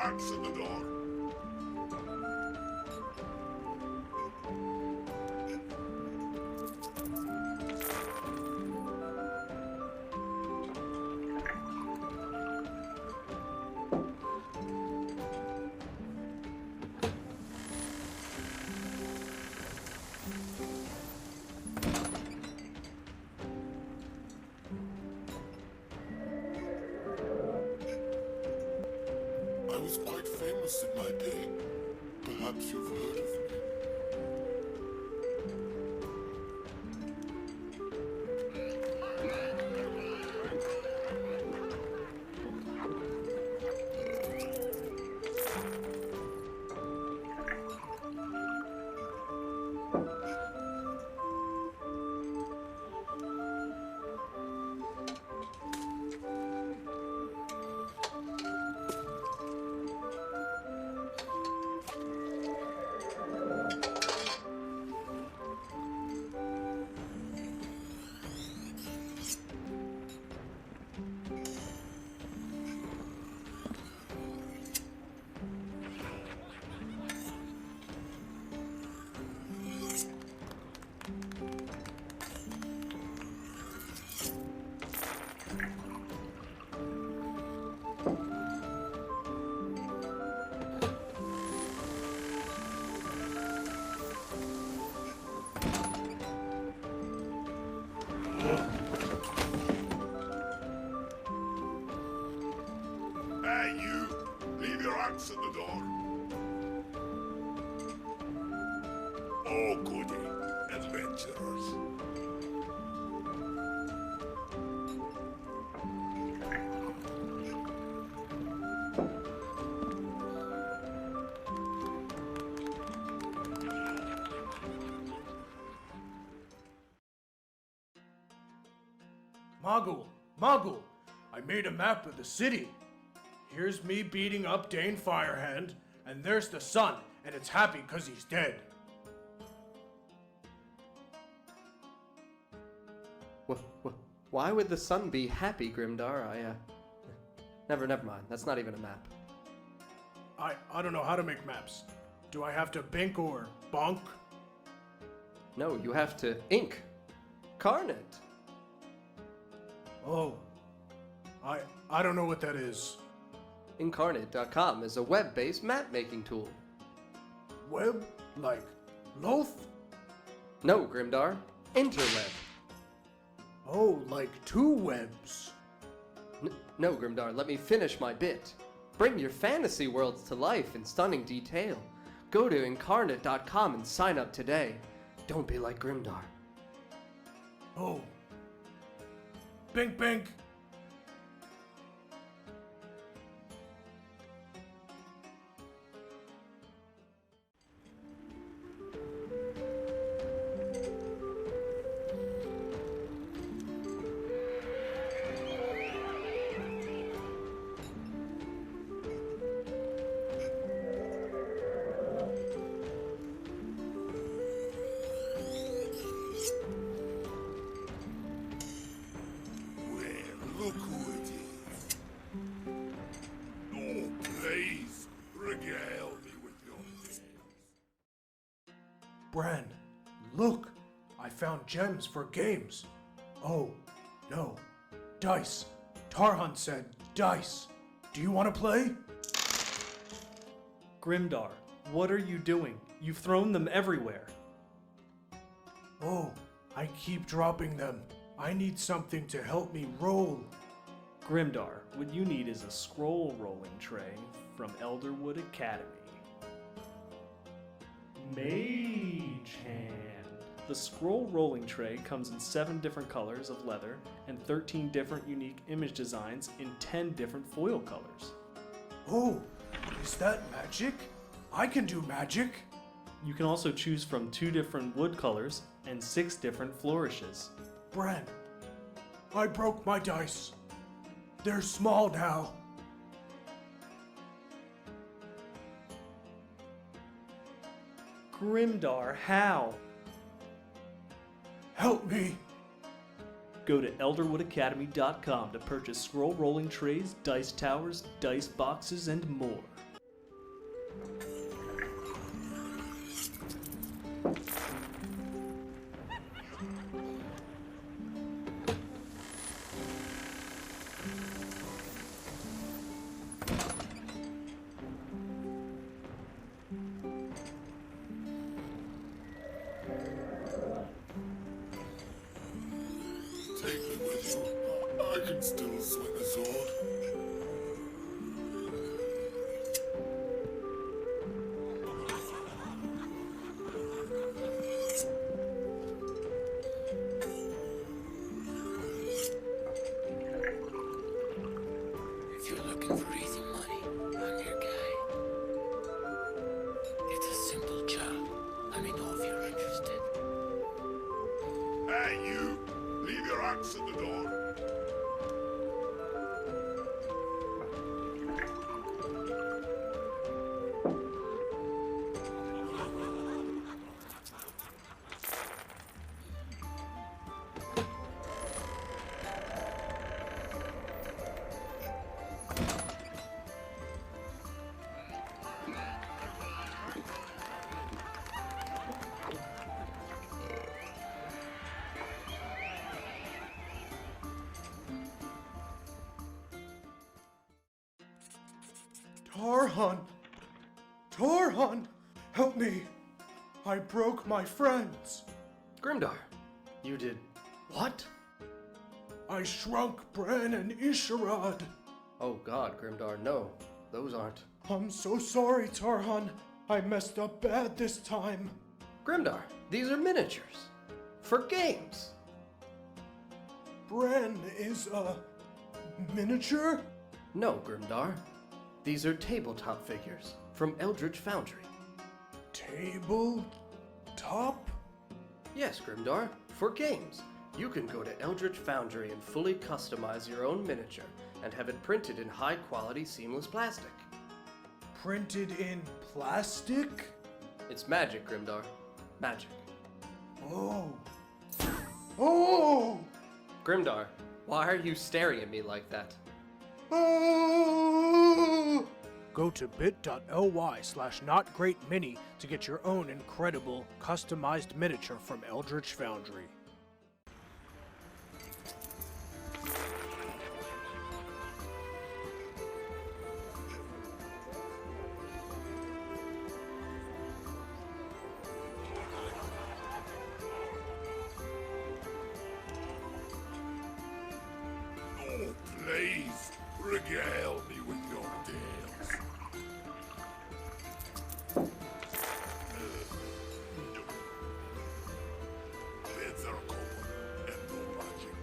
axe at the door. I was quite famous in my day. Perhaps you've heard of me. Hey, you! Leave your axe at the door. Oh, goody. Adventurers. Mogul, I made a map of the city. Here's me beating up Dane Firehand, and there's the sun, and it's happy 'cause he's dead. Why would the sun be happy, Grimdar? Never mind. That's not even a map. I don't know how to make maps. Do I have to bink or bonk? No, you have to ink. Carnet. Oh, I don't know what that is. Incarnate.com is a web-based map-making tool. Web? Like Loth? No, Grimdar. Interweb. Oh, like two webs. No, Grimdar, let me finish my bit. Bring your fantasy worlds to life in stunning detail. Go to incarnate.com and sign up today. Don't be like Grimdar. Oh. Bink, bink. Look who it is. Oh, please, regale me with your tales. Bran, look! I found gems for games. Oh, no. Dice. Tarhan said dice. Do you want to play? Grimdar, what are you doing? You've thrown them everywhere. Oh, I keep dropping them. I need something to help me roll. Grimdar, what you need is a scroll rolling tray from Elderwood Academy. Mage Hand. The scroll rolling tray comes in 7 different colors of leather and 13 different unique image designs in 10 different foil colors. Oh, is that magic? I can do magic. You can also choose from 2 different wood colors and 6 different flourishes. Bran, I broke my dice. They're small now. Grimdar, how? Help me. Go to elderwoodacademy.com to purchase scroll rolling trays, dice towers, dice boxes, and more. Take me with you. I can still swing a sword. If you're looking for easy money, I'm your guy. It's a simple job. Let me know if you're interested. Hey, you! Leave your axe at the door. Tarhan! Tarhan! Help me! I broke my friends! Grimdar, you did what? I shrunk Bran and Isharad! Oh god, Grimdar, no. Those aren't. I'm so sorry, Tarhan. I messed up bad this time. Grimdar, these are miniatures. For games. Bran is a miniature? No, Grimdar. These are tabletop figures from Eldritch Foundry. Table top? Yes, Grimdar, for games. You can go to Eldritch Foundry and fully customize your own miniature and have it printed in high-quality seamless plastic. Printed in plastic? It's magic, Grimdar. Magic. Oh. Oh! Grimdar, why are you staring at me like that? Oh! Go to bit.ly/notgreatmini to get your own incredible, customized miniature from Eldritch Foundry. Oh, please, regale me with your tales. Beds are common and no magic.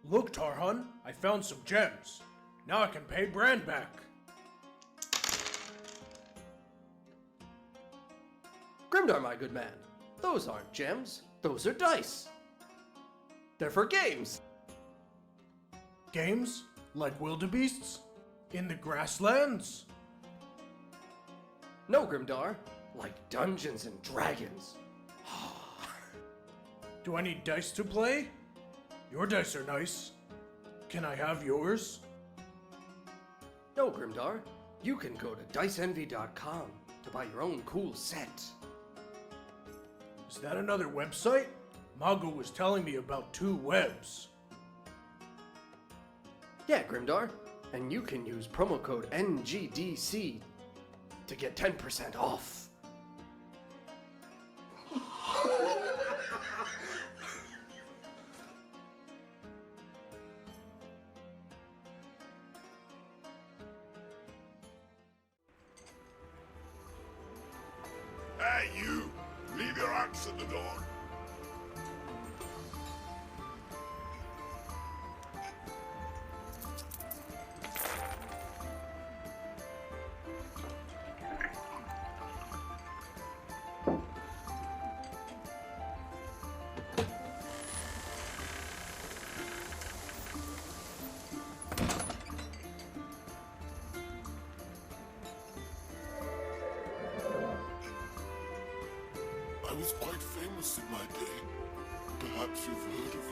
Look, Tarhan, I found some gems. Now I can pay Bran back. Grimdar, my good man, those aren't gems. Those are dice. They're for games. Games? Like wildebeests? In the grasslands? No, Grimdar, like Dungeons and Dragons. Do I need dice to play? Your dice are nice. Can I have yours? No, Grimdar, you can go to diceenvy.com to buy your own cool set. Is that another website? Mago was telling me about 2 webs. Yeah, Grimdar, and you can use promo code NGDC to get 10% off. Hey, you! Leave your axe at the door. was quite famous in my day. Perhaps you've heard of me.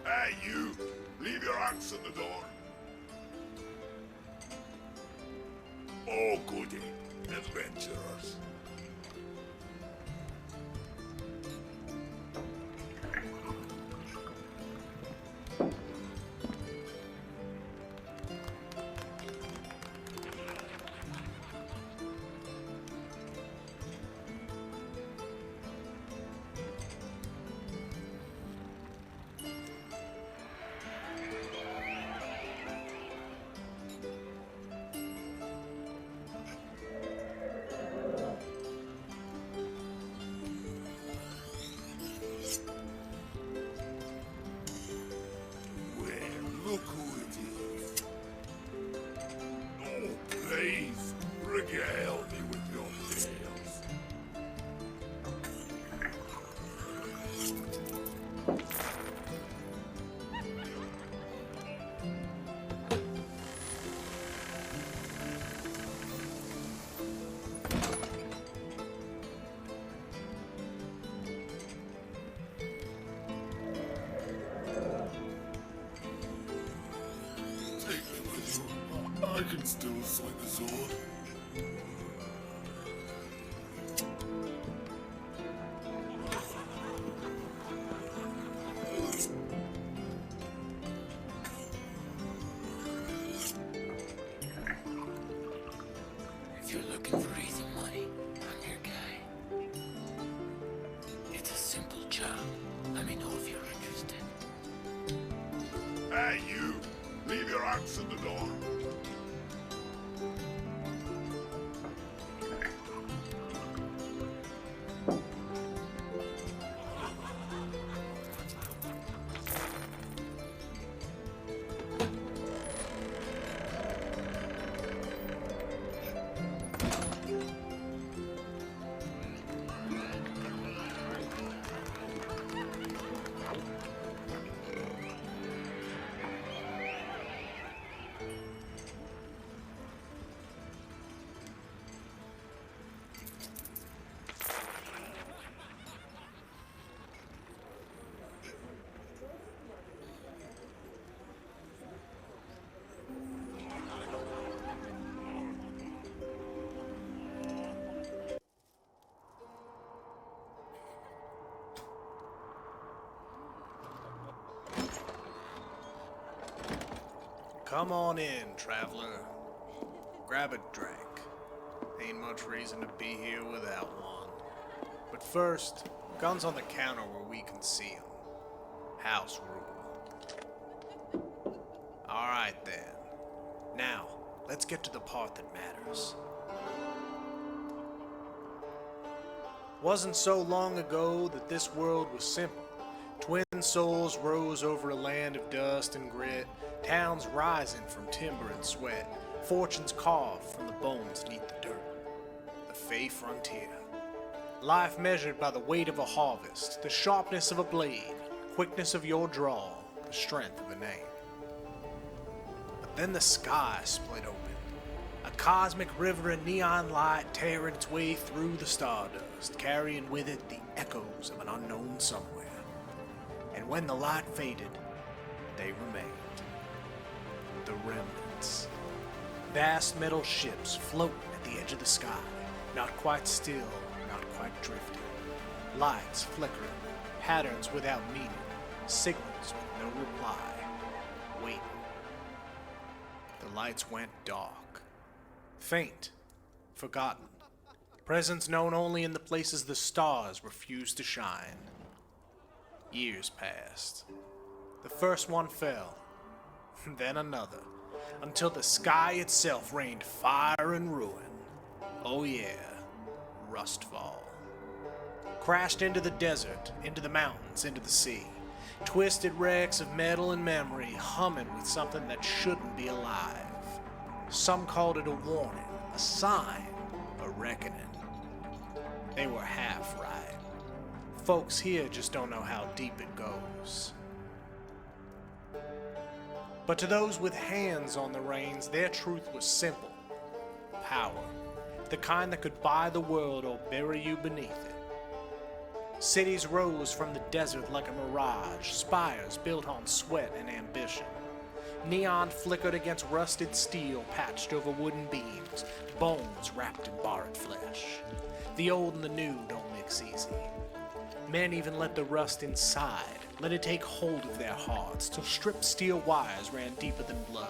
Hey, you! Leave your axe at the door. Oh, goody. Adventurers. Look who it is. Oh, please, regale me with your tales. Take me with you. I can still swing a sword. If you're looking for easy money, I'm your guy. It's a simple job. Let me know if you're interested. Hey, you! Leave your axe at the door. Come on in, traveler. Grab a drink. Ain't much reason to be here without one. But first, guns on the counter where we can see 'em. House rule. Alright then. Now, let's get to the part that matters. Wasn't so long ago that this world was simple. Twin souls rose over a land of dust and grit, towns rising from timber and sweat, fortunes carved from the bones neath the dirt. The Fey Frontier. Life measured by the weight of a harvest, the sharpness of a blade, quickness of your draw, the strength of a name. But then the sky split open. A cosmic river of neon light tearing its way through the stardust, carrying with it the echoes of an unknown somewhere. And when the light faded, they remained. the remnants. Vast metal ships floating at the edge of the sky, not quite still, not quite drifting. Lights flickering, patterns without meaning, signals with no reply. Waiting. The lights went dark. Faint. Forgotten. Presence known only in the places the stars refused to shine. Years passed. The first one fell, then another, until the sky itself rained fire and ruin. Oh yeah, RUSTFall. Crashed into the desert, into the mountains, into the sea. Twisted wrecks of metal and memory, humming with something that shouldn't be alive. Some called it a warning, a sign, a reckoning. They were half right. Folks here just don't know how deep it goes. But to those with hands on the reins, their truth was simple. Power. The kind that could buy the world or bury you beneath it. Cities rose from the desert like a mirage, spires built on sweat and ambition. Neon flickered against rusted steel patched over wooden beams, bones wrapped in borrowed flesh. The old and the new don't mix easy. Men even let the rust inside, let it take hold of their hearts, till stripped steel wires ran deeper than blood.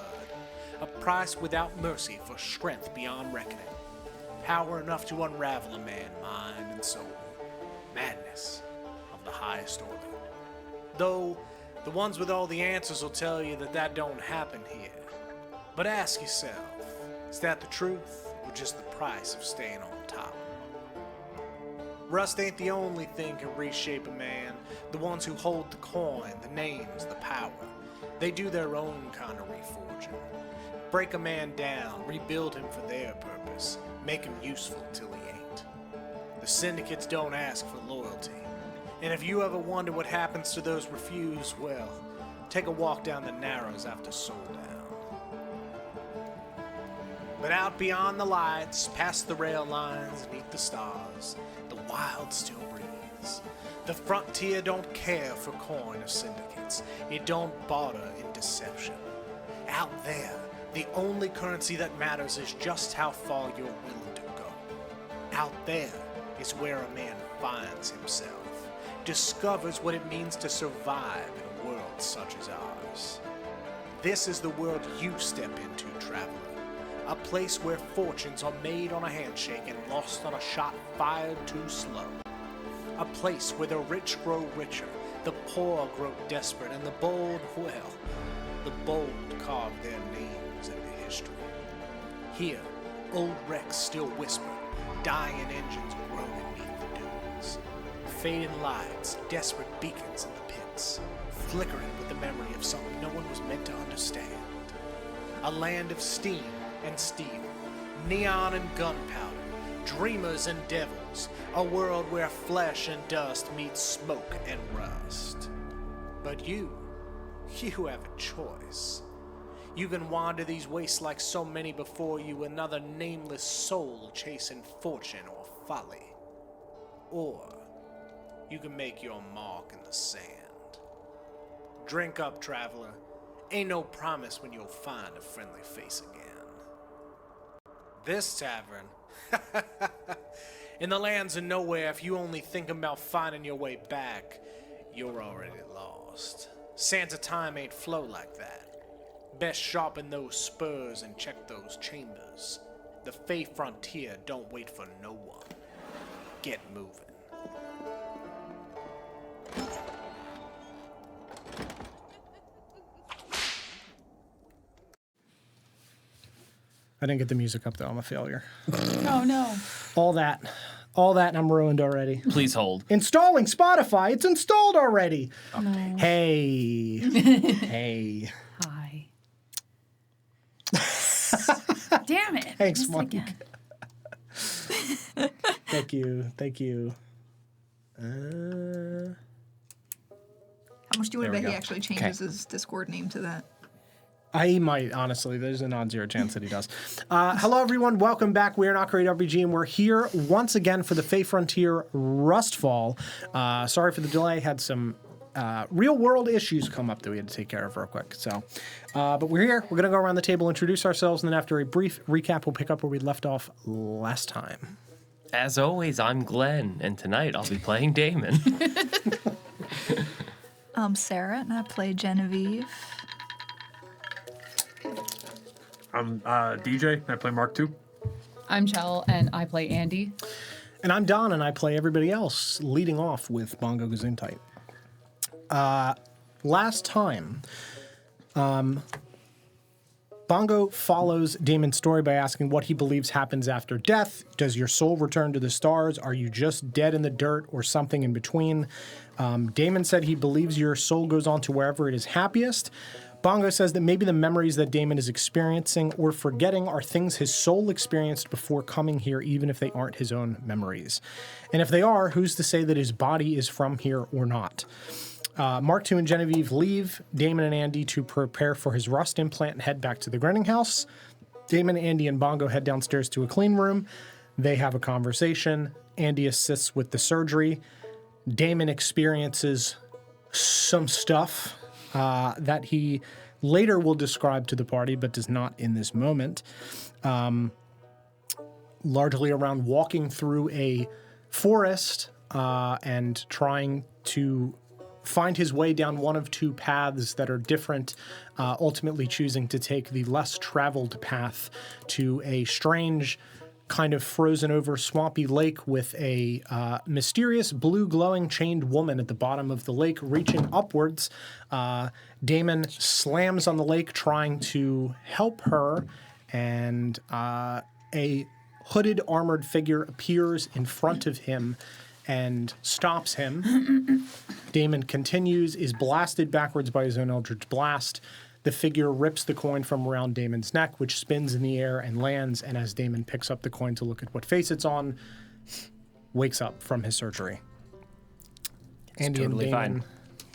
A price without mercy for strength beyond reckoning. Power enough to unravel a man, mind and soul. Madness of the highest order. Though, the ones with all the answers will tell you that that don't happen here. But ask yourself, is that the truth, or just the price of staying on top? Rust ain't the only thing can reshape a man. The ones who hold the coin, the names, the power. They do their own kind of reforging. Break a man down, rebuild him for their purpose, make him useful till he ain't. The syndicates don't ask for loyalty. And if you ever wonder what happens to those refused, well, take a walk down the Narrows after sundown. But out beyond the lights, past the rail lines, beneath the stars, the wild still breathes. The frontier don't care for coin or syndicates. It don't barter in deception. Out there, the only currency that matters is just how far you're willing to go. Out there is where a man finds himself, discovers what it means to survive in a world such as ours. This is the world you step into, traveler. A place where fortunes are made on a handshake and lost on a shot fired too slow. A place where the rich grow richer, the poor grow desperate, and the bold, well, the bold carve their names into history. Here, old wrecks still whisper, dying engines grow beneath the dunes. Fading lights, desperate beacons in the pits, flickering with the memory of something no one was meant to understand. A land of steam and steel, neon and gunpowder, dreamers and devils, a world where flesh and dust meet smoke and rust. But you have a choice. You can wander these wastes like so many before you, another nameless soul chasing fortune or folly. Or you can make your mark in the sand. Drink up, traveler. Ain't no promise when you'll find a friendly face again. This tavern, in the lands of nowhere, if you only think about finding your way back, you're already lost. Sands of time ain't flow like that. Best sharpen those spurs and check those chambers. The Fey Frontier don't wait for no one. Get moving. I didn't get the music up though. I'm a failure. Oh no. All that and I'm ruined already. Please hold. Installing Spotify. It's installed already. No. Hey. Hey. Hi. Damn it. Thanks, Missed it Mike. again. Thank you. How much do you There bet we he go. actually changes his Discord name to that? I might, honestly. There's a non-zero chance that he does. Hello, everyone. Welcome back. We are NotGreatRPG, and we're here once again for the Fey Frontier RUSTFall. Sorry for the delay. Had some real world issues come up that we had to take care of real quick. So, but we're here. We're going to go around the table, introduce ourselves, and then after a brief recap, we'll pick up where we left off last time. As always, I'm Glenn, and tonight I'll be playing Damon. I'm Sarah, and I play Genevieve. I'm DJ, and I play Mark II. I'm Chell, and I play Andy. And I'm Don, and I play everybody else, leading off with Bongo Gesundheit. Last time, Bongo follows Damon's story by asking what he believes happens after death. Does your soul return to the stars? Are you just dead in the dirt or something in between? Damon said he believes your soul goes on to wherever it is happiest. Bongo says that maybe the memories that Damon is experiencing or forgetting are things his soul experienced before coming here, even if they aren't his own memories. And if they are, who's to say that his body is from here or not? Mark II and Genevieve leave Damon and Andy to prepare for his rust implant and head back to the Grinning House. Damon, Andy, and Bongo head downstairs to a clean room. They have a conversation. Andy assists with the surgery. Damon experiences some stuff that he later will describe to the party, but does not in this moment. Largely around walking through a forest and trying to find his way down one of two paths that are different, ultimately choosing to take the less traveled path to a strange kind of frozen over swampy lake with a mysterious blue glowing chained woman at the bottom of the lake reaching upwards. Damon slams on the lake trying to help her, and a hooded armored figure appears in front of him and stops him. Damon continues, is blasted backwards by his own eldritch blast. The figure rips the coin from around Damon's neck, which spins in the air and lands, and as Damon picks up the coin to look at what face it's on, wakes up from his surgery. Andy totally and Damon, fine.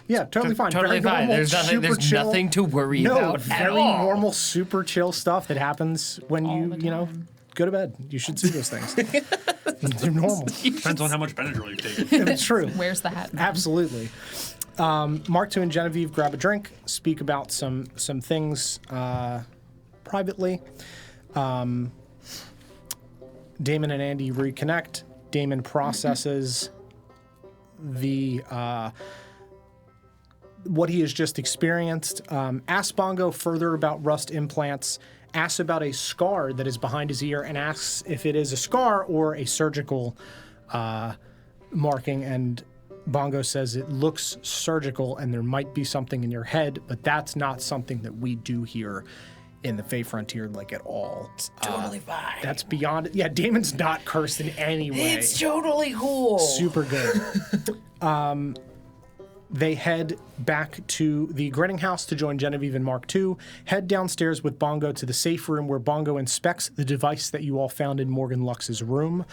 Yeah, totally fine. Totally Very fine. normal, There's super chill. nothing to worry No, about at very all. normal, super chill stuff that happens when All you, the you know, time. go to bed. You should see those things. They're normal. Depends on how much Benadryl you've taken. It's true. Where's the hat? Absolutely. Mark II and Genevieve grab a drink, speak about some things privately. Damon and Andy reconnect. Damon processes the what he has just experienced. Asks Bongo further about rust implants. Asks about a scar that is behind his ear and asks if it is a scar or a surgical marking, and Bongo says it looks surgical and there might be something in your head, but that's not something that we do here in the Fey Frontier, like, at all. It's totally fine. That's beyond it. Yeah, Damon's not cursed in any way. It's totally cool. Super good. They head back to the Grinning House to join Genevieve and Mark II, head downstairs with Bongo to the safe room where Bongo inspects the device that you all found in Morgan Lux's room.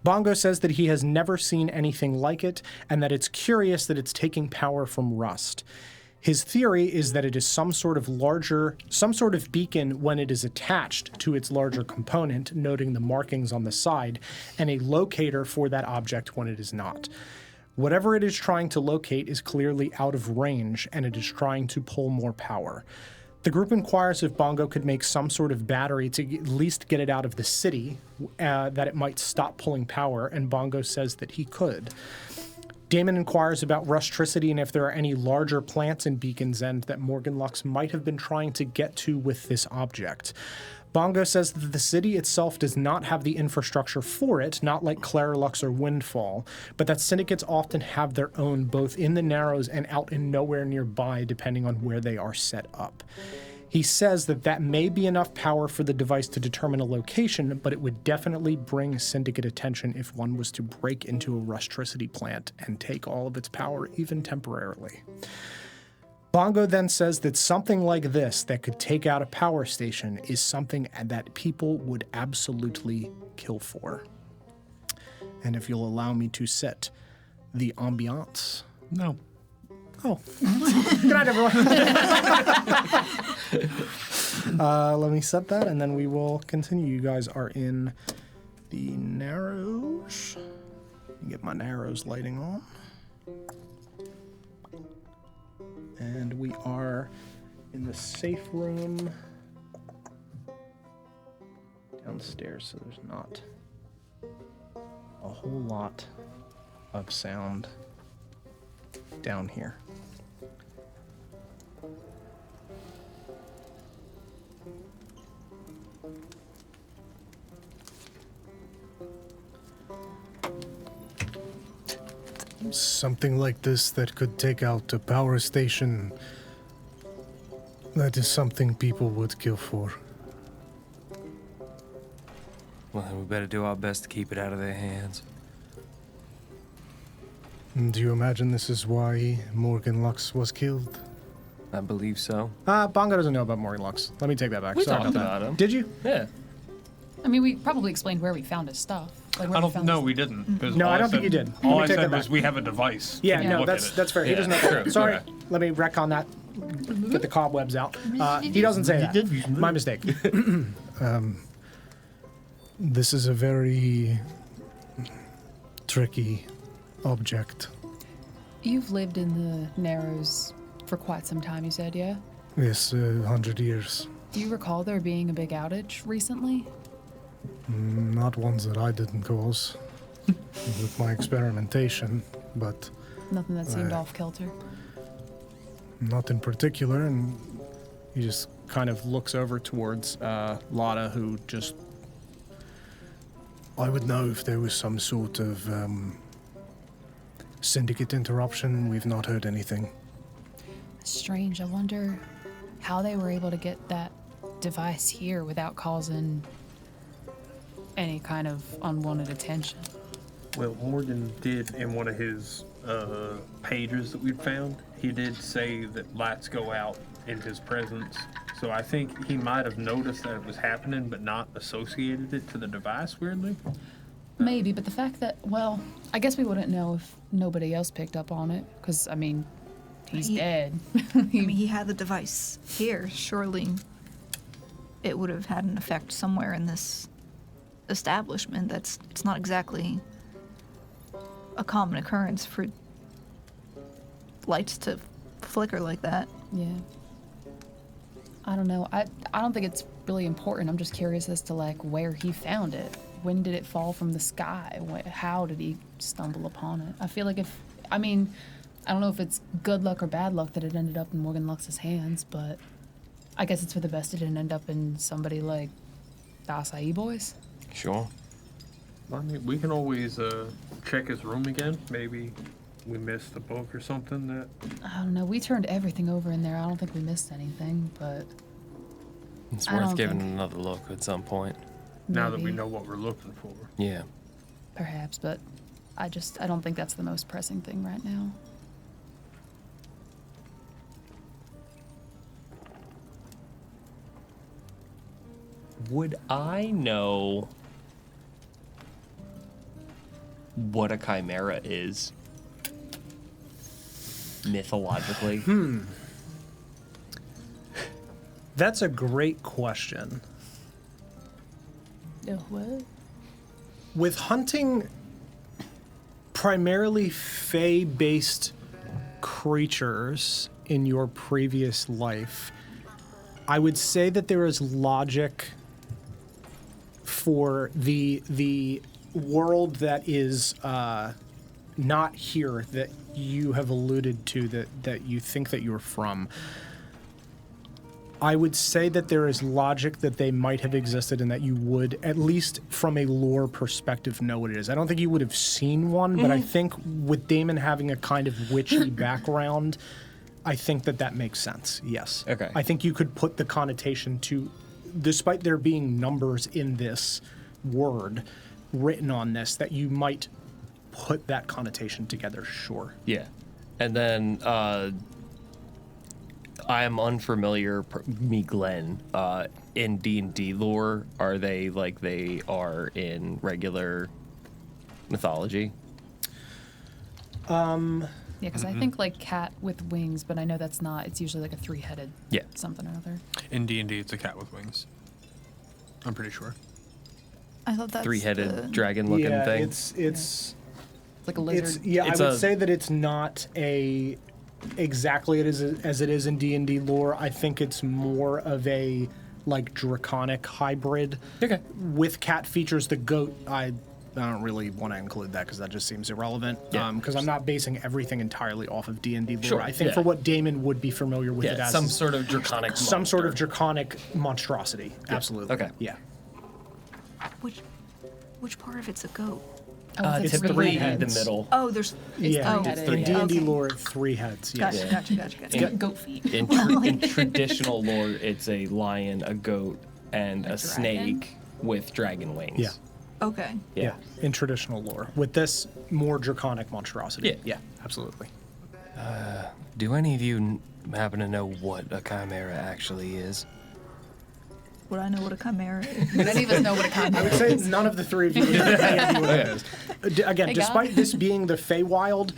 Bongo says that he has never seen anything like it and that it's curious that it's taking power from rust. His theory is that it is some sort of beacon when it is attached to its larger component, noting the markings on the side, and a locator for that object when it is not. Whatever it is trying to locate is clearly out of range, and it is trying to pull more power. The group inquires if Bongo could make some sort of battery to at least get it out of the city, that it might stop pulling power, and Bongo says that he could. Damon inquires about rustricity and if there are any larger plants in Beacon's End that Morgan Lux might have been trying to get to with this object. Bongo says that the city itself does not have the infrastructure for it, not like Clarelux or Windfall, but that syndicates often have their own both in the Narrows and out in nowhere nearby, depending on where they are set up. He says that that may be enough power for the device to determine a location, but it would definitely bring syndicate attention if one was to break into a rustricity plant and take all of its power, even temporarily. Bongo then says that something like this that could take out a power station is something that people would absolutely kill for. And if you'll allow me to set the ambiance. No. Oh. Good night, everyone. Let me set that, and then we will continue. You guys are in the Narrows. Let me get my Narrows lighting on. And we are in the safe room downstairs, so there's not a whole lot of sound down here. Something like this that could take out a power station, that is something people would kill for. Well, then we better do our best to keep it out of their hands. Do you imagine this is why Morgan Lux was killed? I believe so. Bongo doesn't know about Morgan Lux. Let me take that back. We Sorry talked about that. about him. Did you? Yeah. I mean, we probably explained where we found his stuff. Like where I we don't. found No, his- we didn't. 'Cause No, all I don't think you said- did. All Let me I take said that was back. we have a device. Yeah, Can you no, look that's at it? that's fair. He Yeah, doesn't know that. true. Sorry. Okay. Let me retcon that. Get the cobwebs out. He doesn't say that. My mistake. This is a very tricky object. You've lived in the Narrows for quite some time, you said, yeah? Yes, 100 years. Do you recall there being a big outage recently? Not ones that I didn't cause with my experimentation, but Nothing that seemed off kilter. not in particular. And He just kind of looks over towards Lotta, who just... I would know if there was some sort of syndicate interruption. We've not heard anything. Strange. I wonder how they were able to get that device here without causing any kind of unwanted attention. Well, Morgan did in one of his pages that we'd found. He did say that lights go out in his presence. So I think he might have noticed that it was happening, but not associated it to the device. Weirdly. Maybe, but the fact that, well, I guess we wouldn't know if nobody else picked up on it, because, I mean, he's dead. I mean, he had the device here. Surely it would have had an effect somewhere in this establishment. It's not exactly a common occurrence for lights to flicker like that. Yeah. I don't know. I don't think it's really important. I'm just curious as to, like, where he found it. When did it fall from the sky? How did he stumble upon it? I feel like I don't know if it's good luck or bad luck that it ended up in Morgan Lux's hands, but I guess it's for the best it didn't end up in somebody like the Acai Boys. Sure. I mean, we can always check his room again. Maybe we missed a book or something that. I don't know. We turned everything over in there. I don't think we missed anything, but It's I worth don't giving think- another look at some point. Now that we maybe, know what we're looking for. Yeah. perhaps, but I don't think that's the most pressing thing right now. Would I know what a chimera is? Mythologically? That's a great question. What? With hunting primarily Fey-based creatures in your previous life, I would say that there is logic for the world that is not here that you have alluded to, that you think that you're from. I would say that there is logic that they might have existed and that you would, at least from a lore perspective, know what it is. I don't think you would have seen one, but I think with Damon having a kind of witchy background, I think that makes sense, yes. Okay. I think you could put the connotation to, despite there being numbers in this word written on this, that you might put that connotation together, sure. Yeah. And then, I am unfamiliar, me Glenn, in D&D lore, are they like they are in regular mythology? Yeah, because I think like cat with wings, but I know that's not. It's usually like a three-headed something or other. In D&D, it's a cat with wings. I'm pretty sure. I thought that's Three-headed dragon-looking thing? It's like a lizard. I would say that it's not a exactly as it is in D&D lore. I think it's more of a like draconic hybrid. Okay. With cat features. The goat, I don't really want to include that because that just seems irrelevant. Yeah. Because I'm not basing everything entirely off of D&D lore. Sure, I think yeah. for what Damon would be familiar with it as some sort of draconic some sort of monster. draconic monstrosity. Absolutely. Okay. Yeah. Which part of it's a goat? It's Typically three the heads. middle. Oh, there's Yeah. oh, In D&D Okay. lore, 3 heads. Yes. Gotcha. Goat feet. In traditional lore, it's a lion, a goat, and a dragon? snake with dragon wings. Yeah. Okay. Yeah. In traditional lore. With this, more draconic monstrosity. Yeah. Yeah, absolutely. Do any of you happen to know what a chimera actually is? Would I know what a chimera is? Would any of us know what a I chimera would is? say none of the three of you would know what it is. Again, Hey, despite God. this being the Feywild,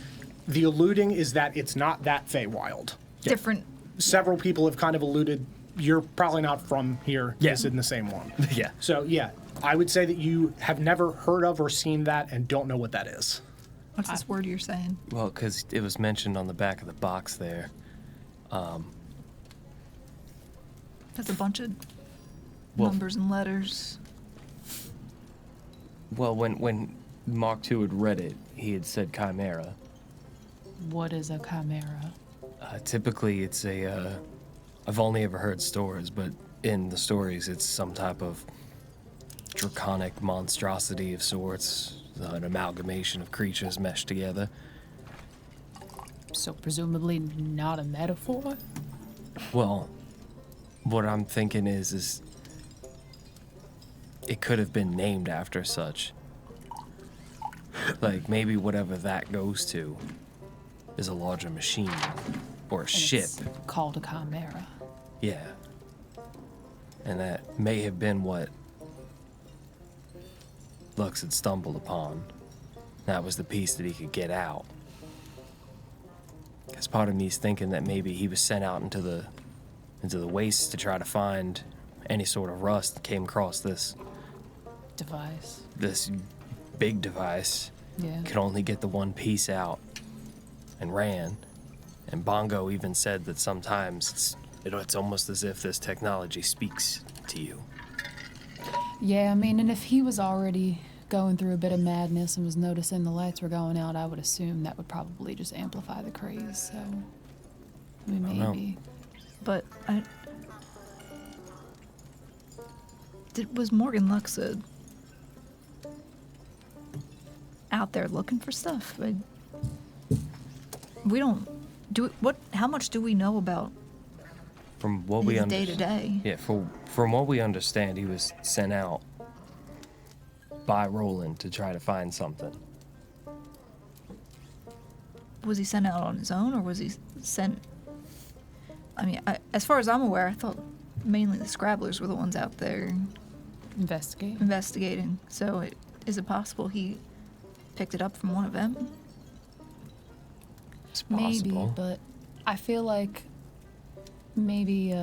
the alluding is that it's not that Feywild. Different. Several people have kind of alluded, you're probably not from here. Yeah. This isn't the same one. Yeah. So, yeah, I would say that you have never heard of or seen that and don't know what that is. What's this word you're saying? Well, because it was mentioned on the back of the box there. That's a bunch of Well- numbers and letters. Well, when Mark II had read it, he had said chimera. What is a chimera? Typically, it's a. I've only ever heard stories, but in the stories, it's some type of draconic monstrosity of sorts, an amalgamation of creatures meshed together. So presumably not a metaphor? Well, what I'm thinking is it could have been named after such. Like maybe whatever that goes to is a larger machine or a And ship. It's called a chimera. Yeah. And that may have been what Lux had stumbled upon. That was the piece that he could get out. Because part of me is thinking that maybe he was sent out into the wastes to try to find any sort of rust, came across this big device, Yeah. could only get the one piece out, and ran. And Bongo even said that sometimes it's almost as if this technology speaks to you. Yeah, I mean, and if he was already going through a bit of madness and was noticing the lights were going out, I would assume that would probably just amplify the craze, so. I mean, I don't know. maybe. But was Morgan Luxa out there looking for stuff? We don't do what? How much do we know about From what we his understand, day to day? yeah, from what we understand, he was sent out by Roland to try to find something. Was he sent out on his own, or was he sent? I mean, as far as I'm aware, I thought mainly the Scrabblers were the ones out there investigating. So, is it possible he picked it up from one of them? It's Maybe, possible. but I feel like maybe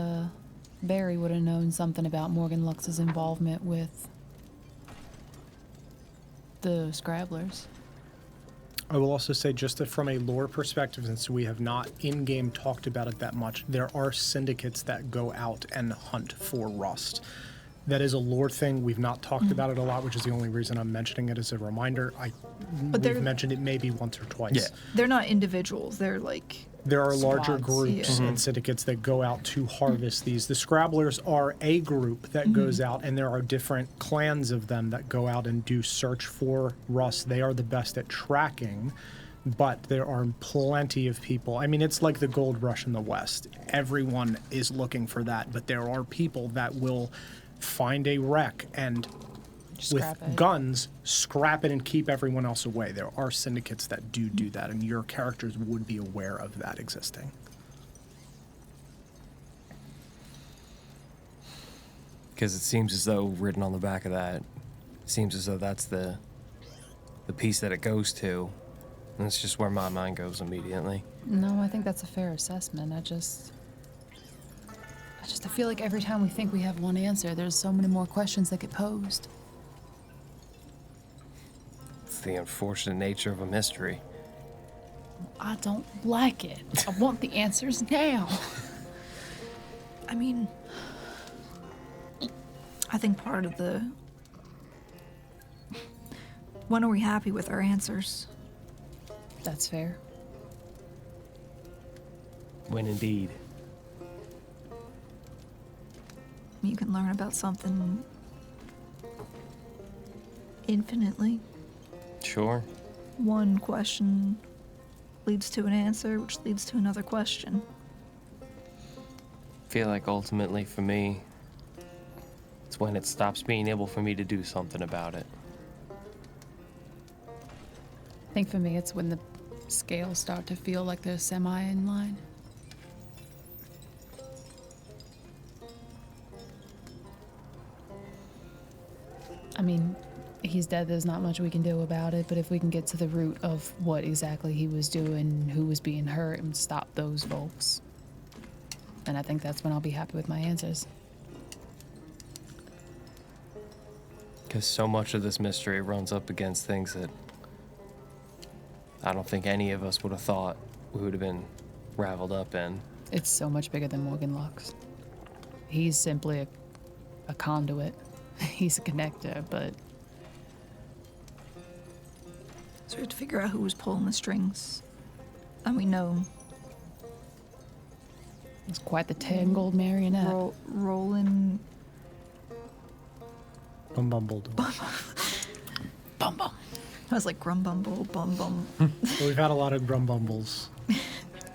Barry would have known something about Morgan Lux's involvement with the Scrabblers. I will also say, just from a lore perspective, since we have not in-game talked about it that much, there are syndicates that go out and hunt for rust. That is a lore thing. We've not talked about it a lot, which is the only reason I'm mentioning it as a reminder. We've mentioned it maybe once or twice. Yeah. They're not individuals. They're like There are larger Squads, groups yeah. and syndicates that go out to harvest these. The Scrabblers are a group that goes out, and there are different clans of them that go out and do search for rust. They are the best at tracking, but there are plenty of people. I mean, it's like the gold rush in the West. Everyone is looking for that, but there are people that will find a wreck and with Scrap it. guns, scrap it and keep everyone else away. There are syndicates that do that, and your characters would be aware of that existing. Because it seems as though written on the back of that, it seems as though that's the piece that it goes to, and that's just where my mind goes immediately. No, I think that's a fair assessment. I feel like every time we think we have one answer, there's so many more questions that get posed. It's the unfortunate nature of a mystery. I don't like it. I want the answers now. I mean, I think part of the... When are we happy with our answers? That's fair. When indeed. You can learn about something infinitely. Sure. One question leads to an answer, which leads to another question. Feel like ultimately for me, it's when it stops being able for me to do something about it. I think for me, it's when the scales start to feel like they're semi in line. I mean, he's dead, there's not much we can do about it, but if we can get to the root of what exactly he was doing, who was being hurt, and stop those folks, then I think that's when I'll be happy with my answers. Because so much of this mystery runs up against things that I don't think any of us would have thought we would have been raveled up in. It's so much bigger than Morgan Lux. He's simply a conduit. He's a connector, but... So we have to figure out who was pulling the strings. And we know... It's quite the tangled marionette. Rolling... Bumble. Bum bum. I was like Grumbumble, Bum Bum. Well, we've had a lot of Grumbumbles.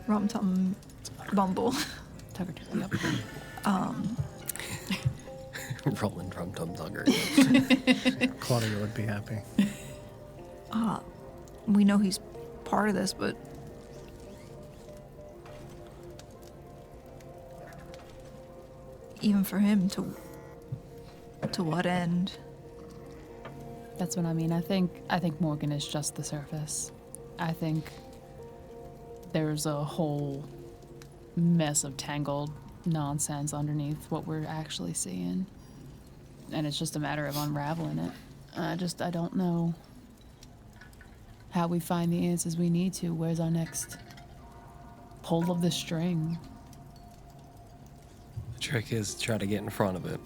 Rum Tum Bumble. Tucker, yep. Rolling drum tum tugger. Claudia would be happy. We know he's part of this, but... Even for him, to what end? That's what I mean. I think Morgan is just the surface. I think there's a whole mess of tangled nonsense underneath what we're actually seeing. And it's just a matter of unraveling it. I don't know how we find the answers we need to. Where's our next pull of the string? The trick is to try to get in front of it.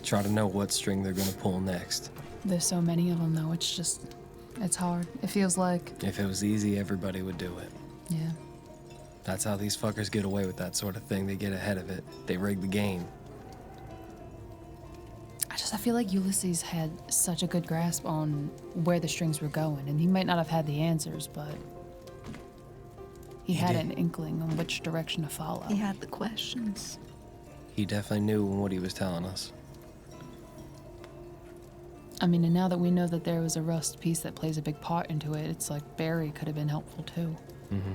Try to know what string they're going to pull next. There's so many of them, though. It's hard. It feels like... If it was easy, everybody would do it. Yeah. That's how these fuckers get away with that sort of thing. They get ahead of it. They rig the game. I feel like Ulysses had such a good grasp on where the strings were going, and he might not have had the answers, but he had an inkling on which direction to follow. He had the questions. He definitely knew what he was telling us. I mean, and now that we know that there was a Rust piece that plays a big part into it, it's like Barry could have been helpful too. Mm-hmm.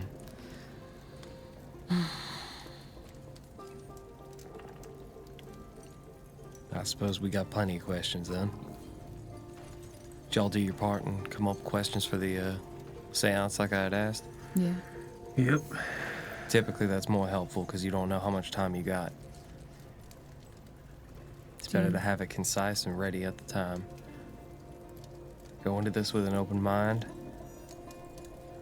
I suppose we got plenty of questions then. Did y'all do your part and come up with questions for the seance like I had asked? Yeah. Yep. Typically that's more helpful because you don't know how much time you got. It's better to have it concise and ready at the time. Go into this with an open mind.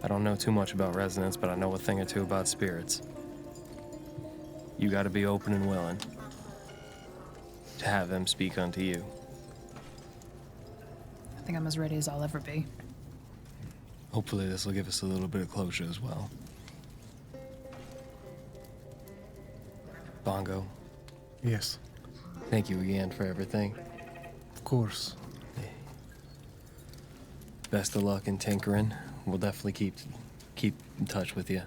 I don't know too much about resonance, but I know a thing or two about spirits. You gotta be open and willing to have them speak unto you. I think I'm as ready as I'll ever be. Hopefully this will give us a little bit of closure as well. Bongo, Yes, thank you again for everything. of course. Best of luck in tinkering. We'll definitely keep in touch with you.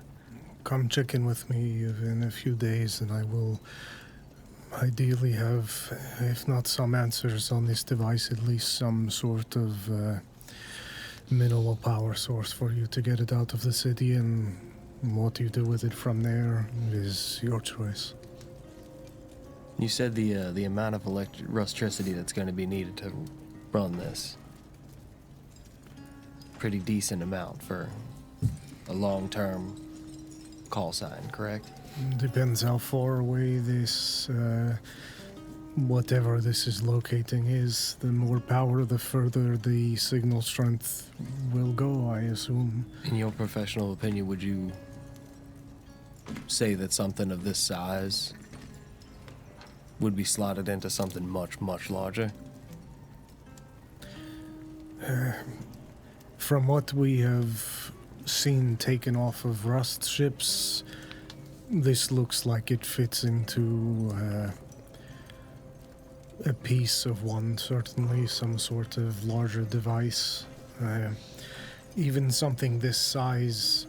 Come check in with me in a few days, and I will ideally have, if not some answers on this device, at least some sort of minimal power source for you to get it out of the city, and what you do with it from there is your choice. You said the amount of electricity that's going to be needed to run this. Pretty decent amount for a long-term call sign, correct? Depends how far away this whatever this is locating is, the more power, the further the signal strength will go, I assume. In your professional opinion, would you say that something of this size would be slotted into something much, much larger? From what we have seen taken off of Rust ships, this looks like it fits into a piece of one, certainly, some sort of larger device. Even something this size,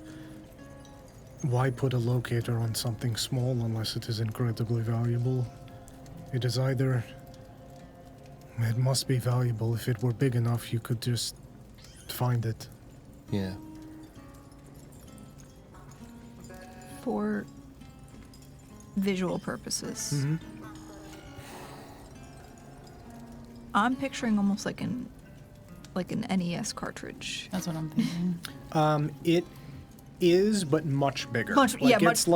why put a locator on something small unless it is incredibly valuable? It is either... It must be valuable. If it were big enough, you could just find it. Yeah. For visual purposes, Mm-hmm. I'm picturing almost like an NES cartridge. That's what I'm thinking. It is, but much bigger. It's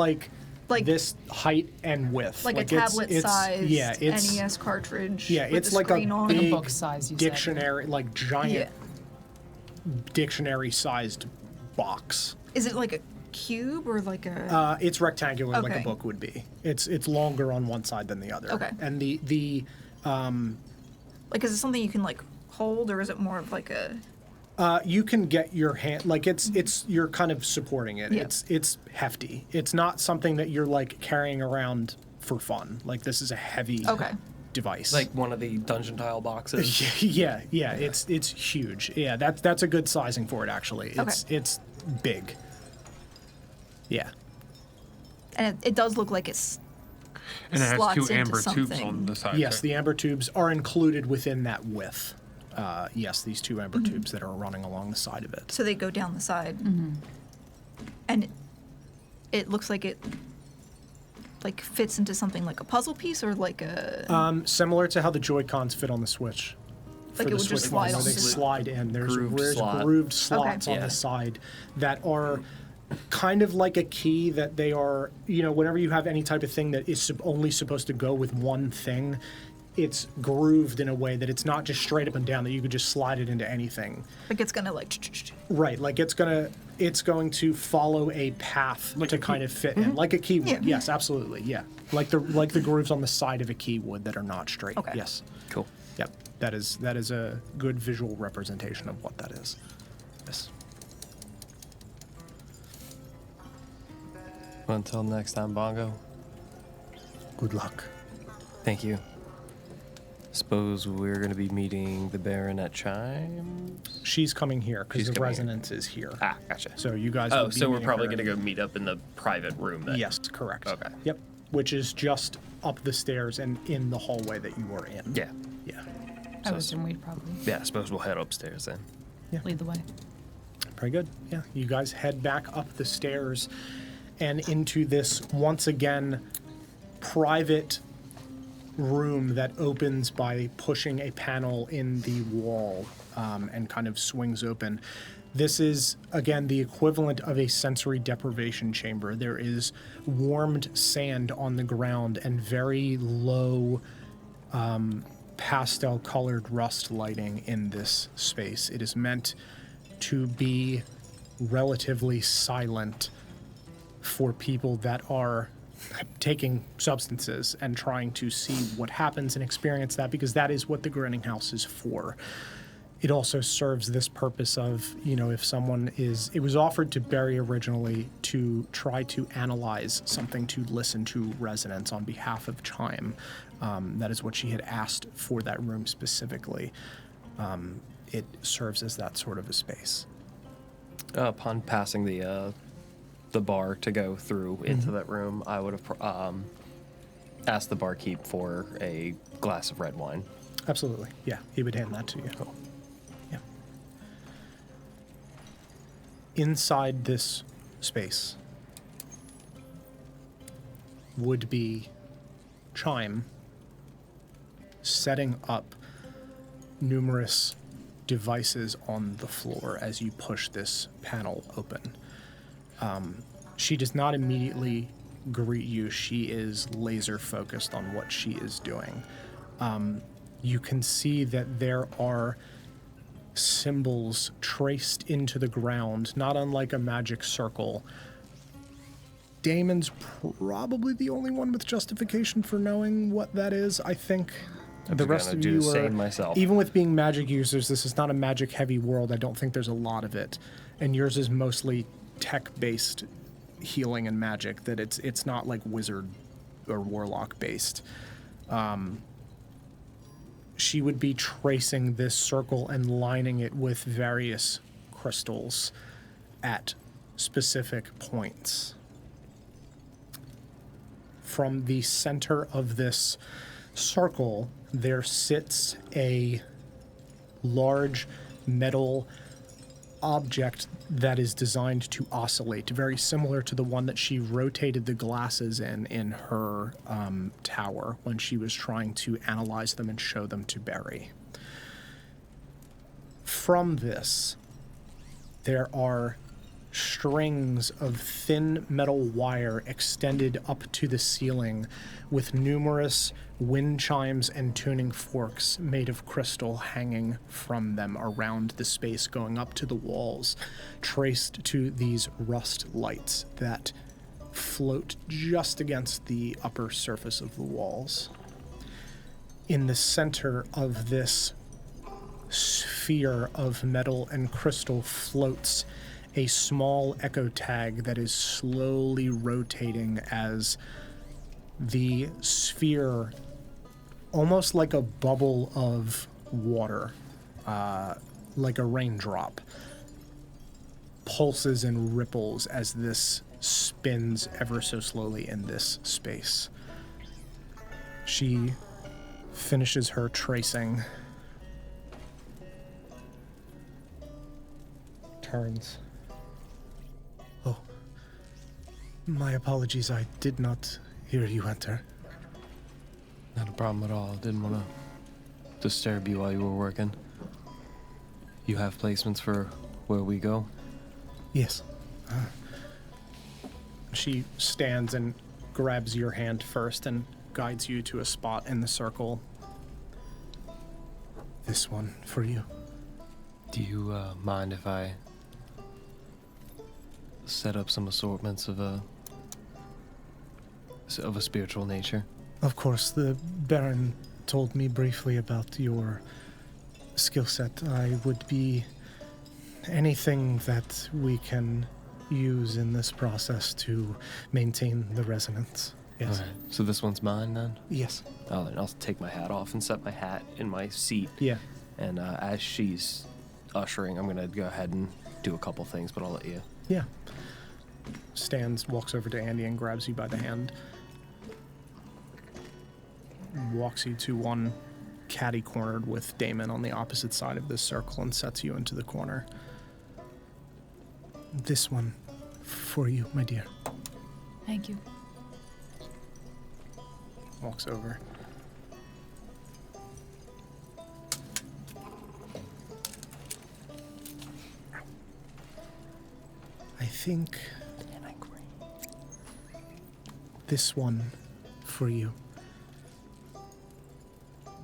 like this height and width. Like a tablet-sized NES cartridge. Yeah, with it's the like a screen on. big Like a book size, you said. dictionary, like giant dictionary-sized box. Is it like a cube or like a? It's rectangular, like Okay. a book would be. It's longer on one side than the other. Okay. And the Like, is it something you can like hold, or is it more of like a? you can get your hand, like it's you're kind of supporting it. Yeah. It's hefty. It's not something that you're like carrying around for fun. Like this is a heavy device. Like one of the dungeon tile boxes. yeah. It's huge. Yeah, that's a good sizing for it actually. It's big. Yeah. And it does look like it's. And it has slots two into amber tubes something. on the side. Yes, there. the amber tubes are included within that width. Yes, these two amber tubes that are running along the side of it. So they go down the side, and it looks like it like fits into something like a puzzle piece or like a. Similar to how the Joy-Cons fit on the Switch. For Like it the would just Switch one, slide where they onto- slide in. There's Grooved grooved slot. slots on Yeah. the side that are kind of like a key that they are, whenever you have any type of thing that is only supposed to go with one thing, it's grooved in a way that it's not just straight up and down, that you could just slide it into anything. Like it's gonna like. Right, like it's going to follow a path to kind of fit in, like a key would. Yeah. Yes, absolutely, yeah. Like the grooves on the side of a key would that are not straight. Okay. Yes. Cool. Yep. That is a good visual representation of what that is. Yes. Well, until next time, Bongo. Good luck. Thank you. Suppose we're going to be meeting the Baron at Chimes? She's coming here because She's the coming here. resonance is here. Ah, gotcha. So you guys. Oh, would be so we're meeting probably her going to go meet up in the private room then? Yes, correct. Okay. Yep. Which is just up the stairs and in the hallway that you were in. Yeah. Yeah. I would assume we'd probably Yeah, I suppose we'll head upstairs then. lead the way. Very good. Yeah. You guys head back up the stairs and into this, once again, private room that opens by pushing a panel in the wall and kind of swings open. This is, again, the equivalent of a sensory deprivation chamber. There is warmed sand on the ground and very low pastel-colored rust lighting in this space. It is meant to be relatively silent for people that are taking substances and trying to see what happens and experience that, because that is what the Grinning House is for. It also serves this purpose of, if someone is... It was offered to Barry originally to try to analyze something to listen to resonance on behalf of Chime. That is what she had asked for that room specifically. It serves as that sort of a space. Upon passing the bar to go through into that room, I would have asked the barkeep for a glass of red wine. Absolutely. Yeah, he would hand that to you. Cool. Yeah. Inside this space would be Chime setting up numerous devices on the floor as you push this panel open. She does not immediately greet you. She is laser focused on what she is doing. you can see that there are symbols traced into the ground, not unlike a magic circle. Damon's probably the only one with justification for knowing what that is, I think. The rest of you are, myself. even with being magic users, this is not a magic-heavy world. I don't think there's a lot of it. And yours is mostly tech-based healing and magic, that it's not like wizard or warlock-based. She would be tracing this circle and lining it with various crystals at specific points. From the center of this circle, there sits a large metal object that is designed to oscillate, very similar to the one that she rotated the glasses in her tower when she was trying to analyze them and show them to Barry. From this, there are strings of thin metal wire extended up to the ceiling with numerous wind chimes and tuning forks made of crystal hanging from them around the space going up to the walls, traced to these rust lights that float just against the upper surface of the walls. In the center of this sphere of metal and crystal floats a small echo tag that is slowly rotating as the sphere, almost like a bubble of water, like a raindrop, pulses and ripples as this spins ever so slowly in this space. She finishes her tracing, turns. Oh, my apologies, I did not hear you enter. Not a problem at all. Didn't want to disturb you while you were working. You have placements for where we go? Yes. She stands and grabs your hand first and guides you to a spot in the circle. This one for you. Do you mind if I set up some assortments of a spiritual nature? Of course, the Baron told me briefly about your skill set. I would be anything that we can use in this process to maintain the resonance. Yes. All right. So this one's mine then? Yes. I'll take my hat off and set my hat in my seat. Yeah. And as she's ushering, I'm going to go ahead and do a couple things, but I'll let you. Yeah. Stands, walks over to Andy and grabs you by the hand. Walks you to one catty-cornered with Damon on the opposite side of this circle and sets you into the corner. This one for you, my dear. Thank you. Walks over. I think this one for you.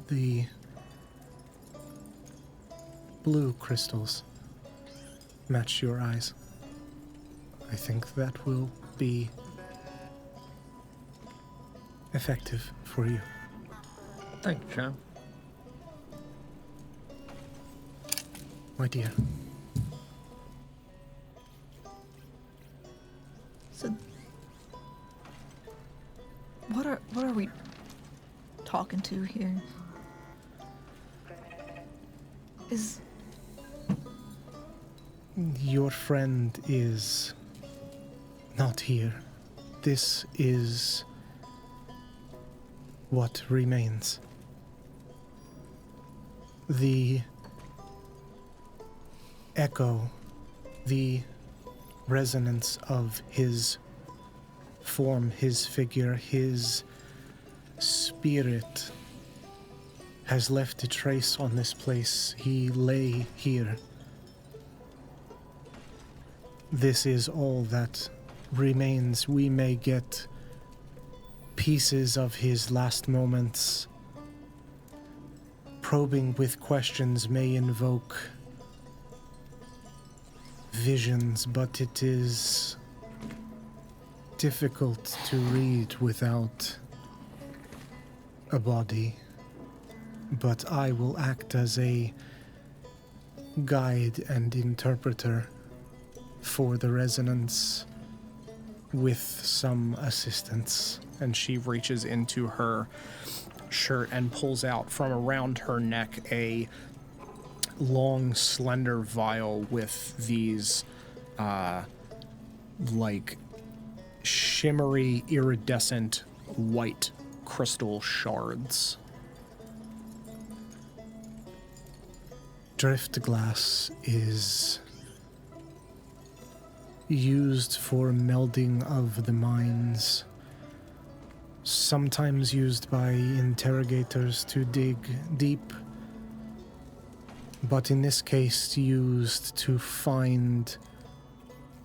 The blue crystals match your eyes. I think that will be effective for you. Thank you, John. My dear. So, what are we talking to here? Is your friend is not here. This is what remains. The echo, the resonance of his form, his figure, his spirit has left a trace on this place. He lay here. This is all that remains. We may get pieces of his last moments Probing with questions may invoke visions, but it is difficult to read without a body. But I will act as a guide and interpreter for the resonance with some assistance. And she reaches into her shirt and pulls out from around her neck a long, slender vial with these, like, shimmery, iridescent white crystal shards. Drift glass is used for melding of the minds, sometimes used by interrogators to dig deep, but in this case used to find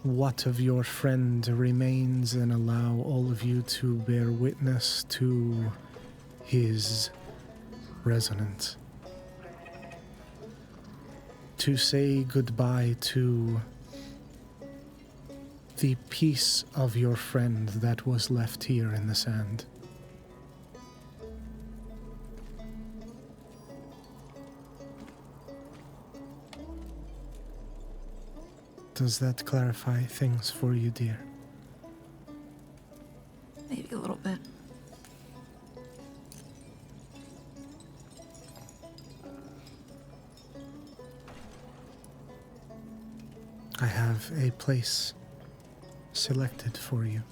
what of your friend remains and allow all of you to bear witness to his resonance. To say goodbye to the piece of your friend that was left here in the sand. Does that clarify things for you, dear? Maybe a little bit. I have a place selected for you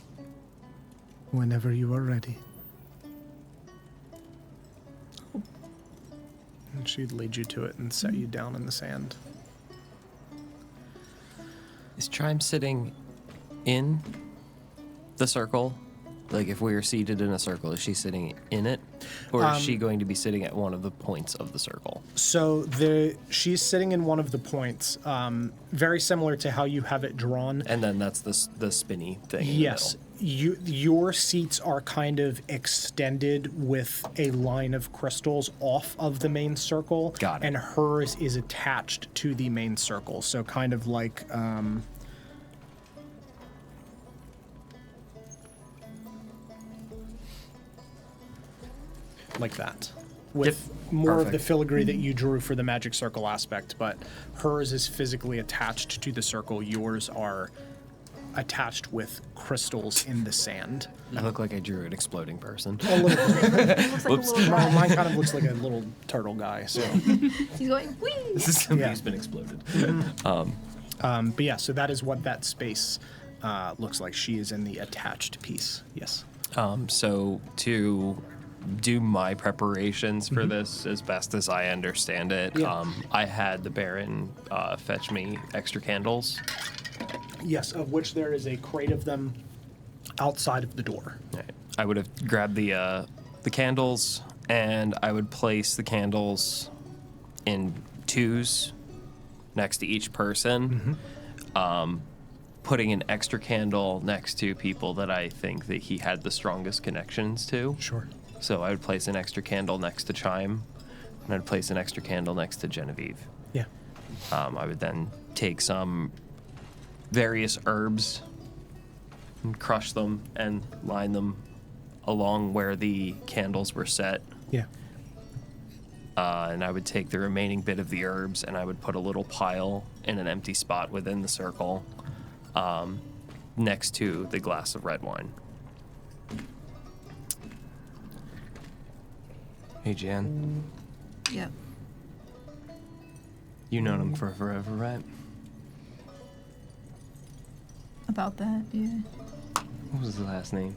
whenever you are ready. And she'd lead you to it and set you down in the sand. Is Chime sitting in the circle? Like, if we are seated in a circle, is she sitting in it? Or is she going to be sitting at one of the points of the circle? So she's sitting in one of the points, very similar to how you have it drawn. And then that's the spinny thing. Yes. Your seats are kind of extended with a line of crystals off of the main circle. Got it. And hers is attached to the main circle. So kind of like... like that. With more of the filigree that you drew for the magic circle aspect, but hers is physically attached to the circle. Yours are attached with crystals in the sand. I look like I drew an exploding person. A little bit. It looks like Whoops. a little Mine rat. kind of looks like a little turtle guy. So, He's going, whee! This is somebody's been exploded. but yeah, so that is what that space looks like. She is in the attached piece. Yes. So to do my preparations for this as best as I understand it, I had the Baron fetch me extra candles. Yes, of which there is a crate of them outside of the door. Right. I would have grabbed the candles, and I would place the candles in twos next to each person, putting an extra candle next to people that I think that he had the strongest connections to. Sure. So I would place an extra candle next to Chime, and I'd place an extra candle next to Genevieve. Yeah. I would then take some various herbs and crush them and line them along where the candles were set. Yeah. And I would take the remaining bit of the herbs and I would put a little pile in an empty spot within the circle next to the glass of red wine. Hey, Jan. Yep. You known him for forever, right? About that, yeah. What was his last name?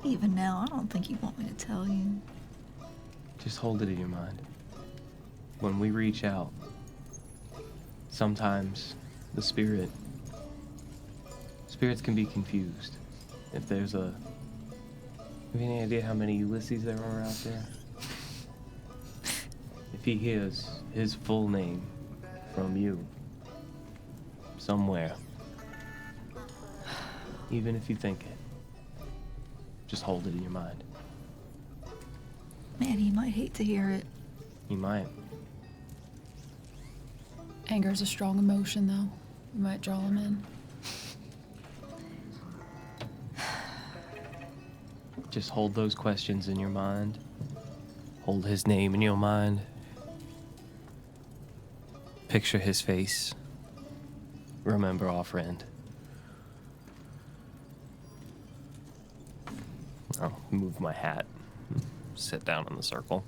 Even now, I don't think you want me to tell you. Just hold it in your mind. When we reach out, sometimes the spirits can be confused. If there's have you any idea how many Ulysses there are out there? If he hears his full name from you somewhere, even if you think it, Just hold it in your mind. Man, he might hate to hear it. You might. Anger's a strong emotion, though. You might draw him in. Just hold those questions in your mind. Hold his name in your mind. Picture his face. Remember our friend. I'll move my hat. Sit down in the circle.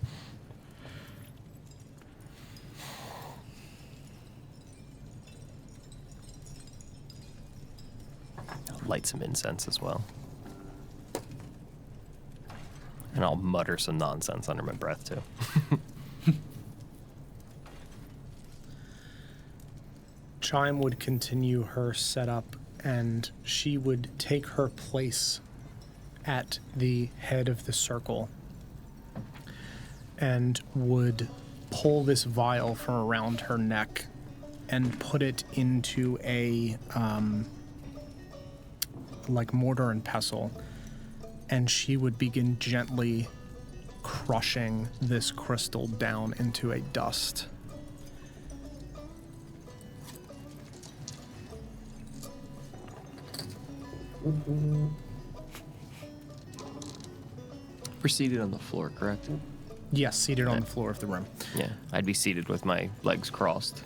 I'll light some incense as well. And I'll mutter some nonsense under my breath, too. Chime would continue her setup, and she would take her place at the head of the circle and would pull this vial from around her neck and put it into a like mortar and pestle, and she would begin gently crushing this crystal down into a dust. We're seated on the floor, correct? Yes, seated on the floor of the room. Yeah, I'd be seated with my legs crossed.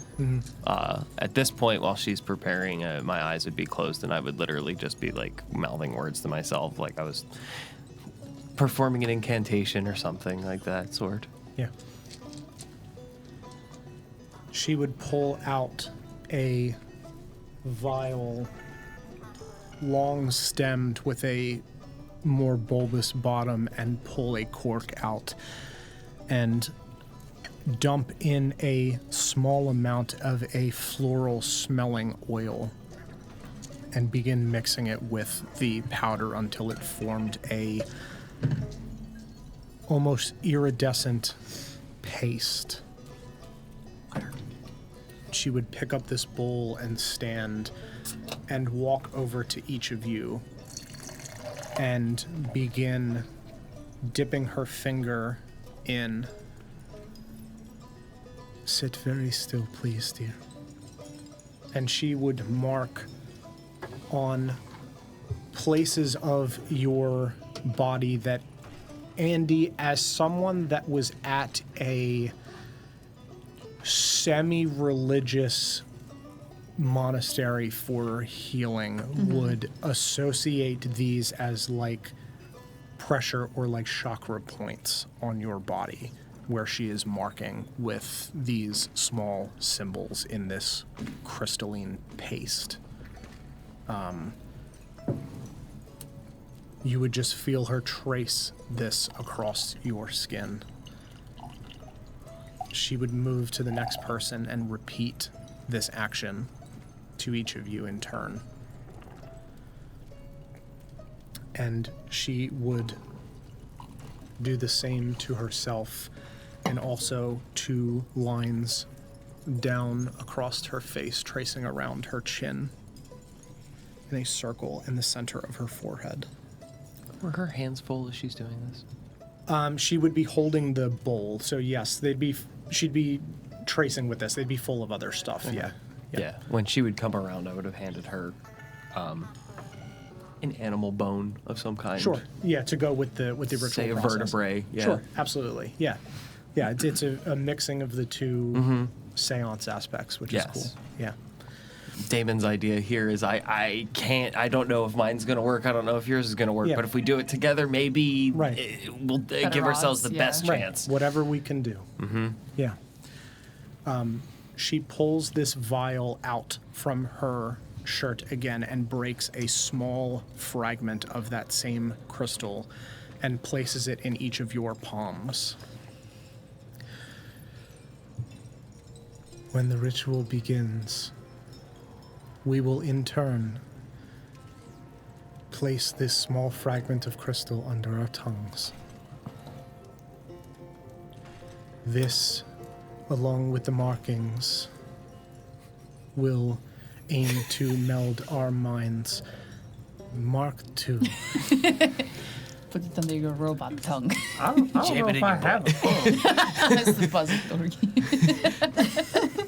At this point, while she's preparing, my eyes would be closed, and I would literally just be like mouthing words to myself, like I was performing an incantation or something like that sort. Yeah. She would pull out a vial, long stemmed with a more bulbous bottom, and pull a cork out and dump in a small amount of a floral smelling oil and begin mixing it with the powder until it formed a almost iridescent paste. She would pick up this bowl and stand and walk over to each of you and begin dipping her finger in. Sit very still, please, dear. And she would mark on places of your body that Andy, as someone that was at a semi-religious monastery for healing, would associate these as like pressure or like chakra points on your body, where she is marking with these small symbols in this crystalline paste. You would just feel her trace this across your skin. She would move to the next person and repeat this action to each of you in turn. And she would do the same to herself, and also 2 lines down across her face, tracing around her chin in a circle in the center of her forehead. Were her hands full as she's doing this? She would be holding the bowl, so yes, she'd be tracing with this. They'd be full of other stuff. Okay. Yeah. When she would come around, I would have handed her an animal bone of some kind. Sure. Yeah, to go with the ritual Say a process. vertebrae. Yeah. Sure. Absolutely. Yeah. Yeah. It's a mixing of the 2 seance aspects, which is cool. Yeah. Damon's idea here is I don't know if mine's going to work. I don't know if yours is going to work. Yeah. But if we do it together, maybe we'll give ourselves the best chance. Whatever we can do. Yeah. She pulls this vial out from her shirt again and breaks a small fragment of that same crystal and places it in each of your palms. When the ritual begins, we will in turn place this small fragment of crystal under our tongues. This, along with the markings, will aim to meld our minds. Mark 2. Put it under your robot tongue. I don't know if I have a tongue. That's the buzzing dorky.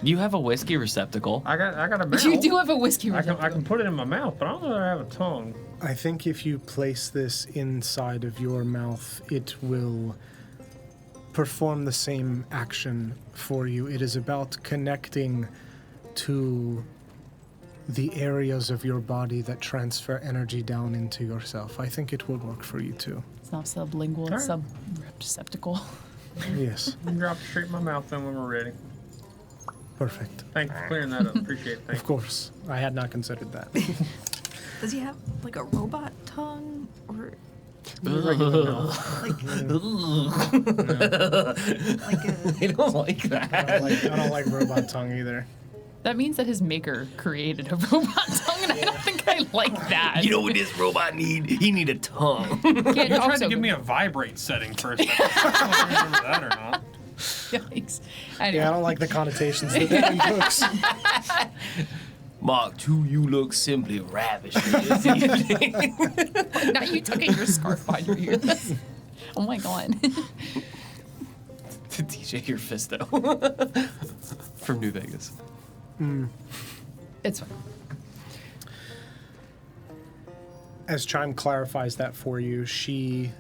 You have a whiskey receptacle. I got a mouth. You do have a whiskey I receptacle. can put it in my mouth, but I don't know that I have a tongue. I think if you place this inside of your mouth, it will perform the same action for you. It is about connecting to the areas of your body that transfer energy down into yourself. I think it will work for you too. It's not sublingual, it's sub-receptacle. Yes. You can drop it straight in my mouth then when we're ready. Perfect. Thank you for clearing that up. Appreciate it. Thank Of course. I had not considered that. Does he have like a robot tongue or Regular mouth. like I don't like that. I don't like robot tongue either. That means that his maker created a robot tongue, and I don't think I like that. You know what this robot need? He need a tongue. Can't You tried also to give me a vibrate setting first. I don't know if you remember that or not. Yikes. Anyway. Yeah, I don't like the connotations that that invokes. Mark II, you look simply ravish this evening. Now you tucking your scarf behind your ears. Oh my god. To DJ your fisto. From New Vegas. It's fine. As Chime clarifies that for you, she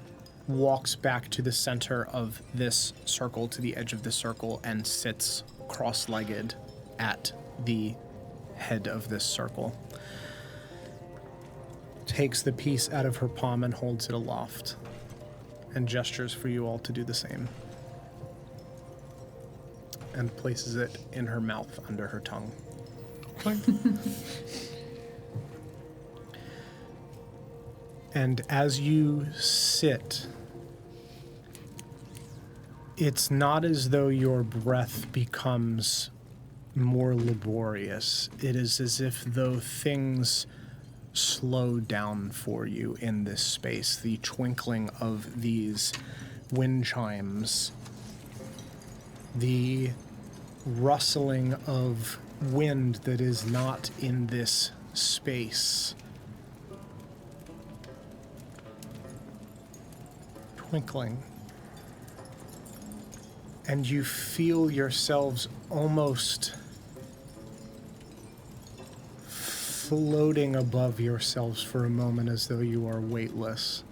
walks back to the center of this circle, to the edge of the circle, and sits cross-legged at the head of this circle. Takes the piece out of her palm and holds it aloft, and gestures for you all to do the same. And places it in her mouth under her tongue. And as you sit, it's not as though your breath becomes more laborious. It is as if though things slow down for you in this space. The twinkling of these wind chimes, the rustling of wind that is not in this space. Twinkling. And you feel yourselves almost floating above yourselves for a moment as though you are weightless.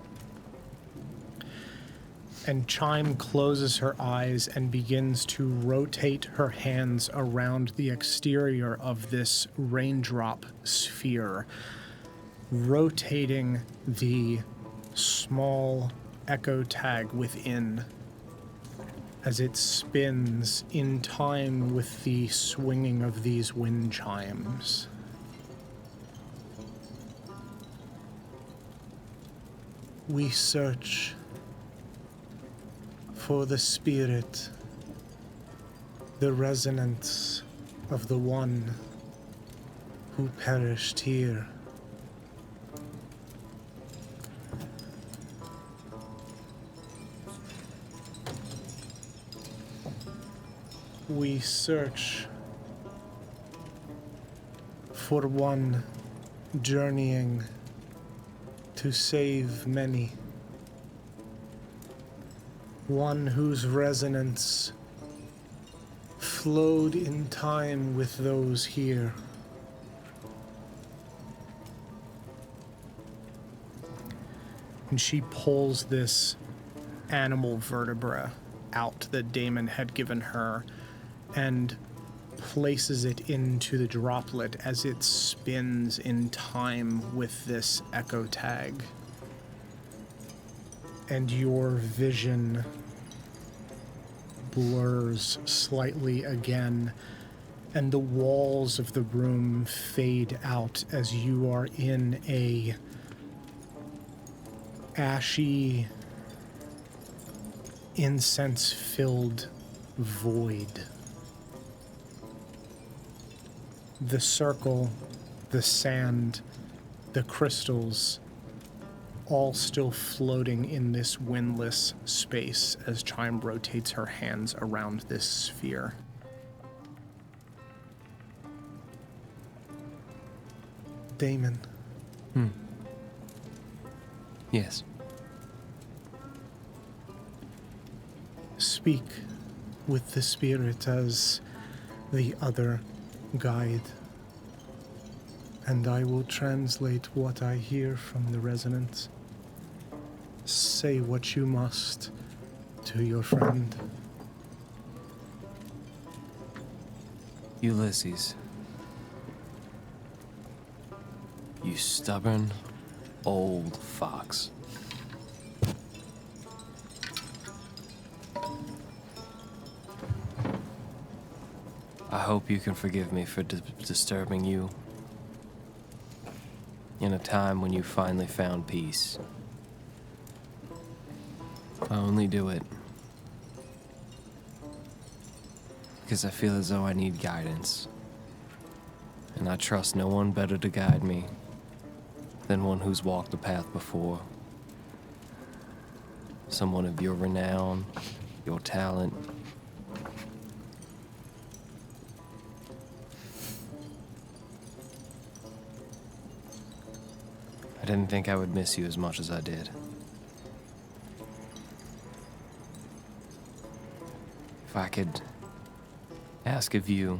And Chime closes her eyes and begins to rotate her hands around the exterior of this raindrop sphere, rotating the small echo tag within as it spins in time with the swinging of these wind chimes. We search for the spirit, the resonance of the one who perished here. We search for one journeying to save many. One whose resonance flowed in time with those here. And she pulls this animal vertebra out that Damon had given her and places it into the droplet as it spins in time with this echo tag. And your vision blurs slightly again, and the walls of the room fade out as you are in a ashy, incense-filled void. The circle, the sand, the crystals, all still floating in this windless space as Chime rotates her hands around this sphere. Damon. Yes. speak with the spirit as the other guide, and I will translate what I hear from the resonance. Say what you must to your friend. Ulysses, you stubborn old fox. I hope you can forgive me for disturbing you in a time when you finally found peace. I only do it because I feel as though I need guidance, and I trust no one better to guide me than one who's walked the path before. Someone of your renown, your talent. I didn't think I would miss you as much as I did. If I could ask of you,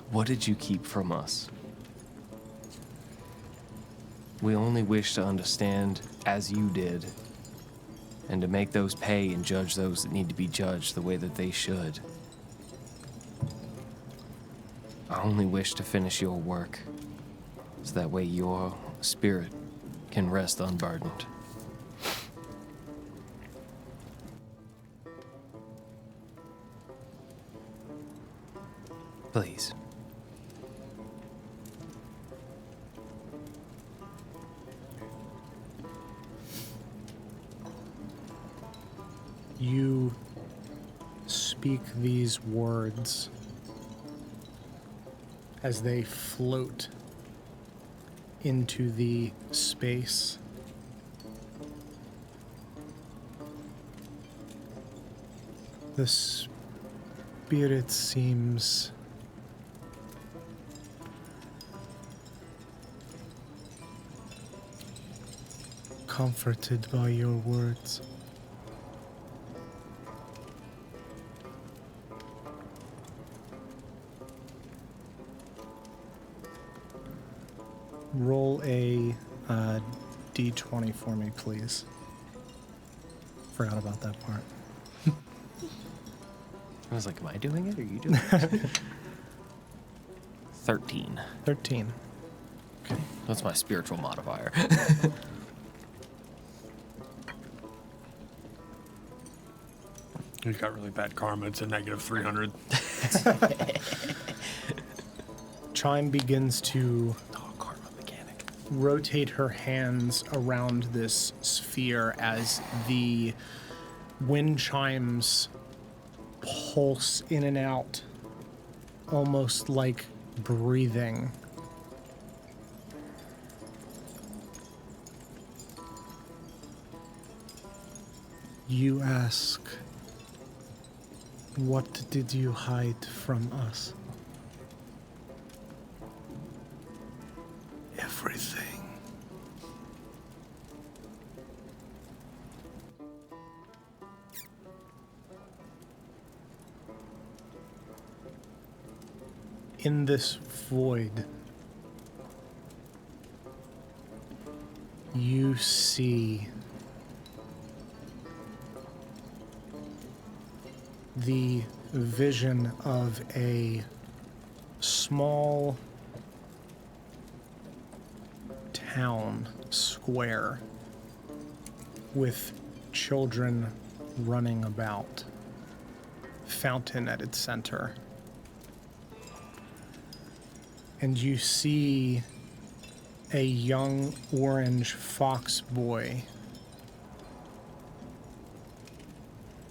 what did you keep from us? We only wish to understand as you did, and to make those pay and judge those that need to be judged the way that they should. I only wish to finish your work, so that way your spirit can rest unburdened. Please. You speak these words as they float into the space. The spirit seems comforted by your words. Roll a d20 for me, please. Forgot about that part. I was like, am I doing it or are you doing it? 13. 13. Okay. That's my spiritual modifier. You got really bad karma. It's a negative 300. Chime begins to karma mechanic. rotate her hands around this sphere as the wind chimes pulse in and out, almost like breathing. You ask, what did you hide from us? Everything. In this void, you see the vision of a small town square with children running about, fountain at its center. And you see a young orange fox boy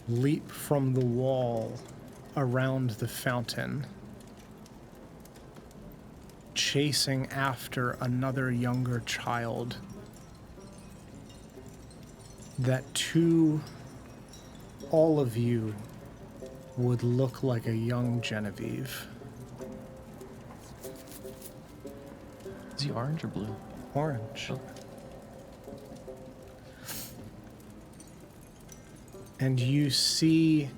leap from the wall around the fountain, chasing after another younger child that to all of you would look like a young Genevieve. Is he orange or blue? Orange. Oh. And you see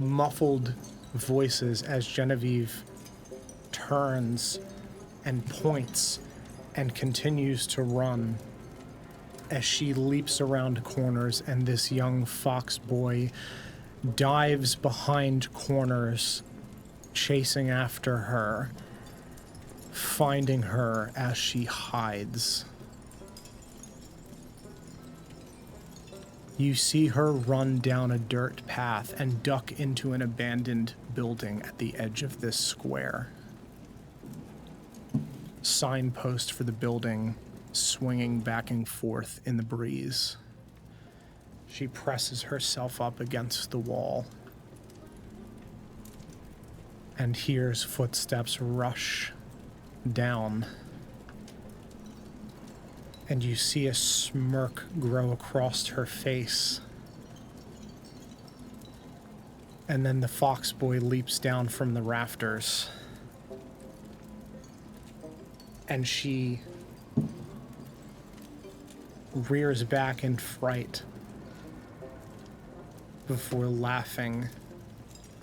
muffled voices as Genevieve turns and points and continues to run as she leaps around corners, and this young fox boy dives behind corners, chasing after her, finding her as she hides. You see her run down a dirt path and duck into an abandoned building at the edge of this square. Signpost for the building swinging back and forth in the breeze. She presses herself up against the wall and hears footsteps rush down. And you see a smirk grow across her face. And then the fox boy leaps down from the rafters. And she rears back in fright before laughing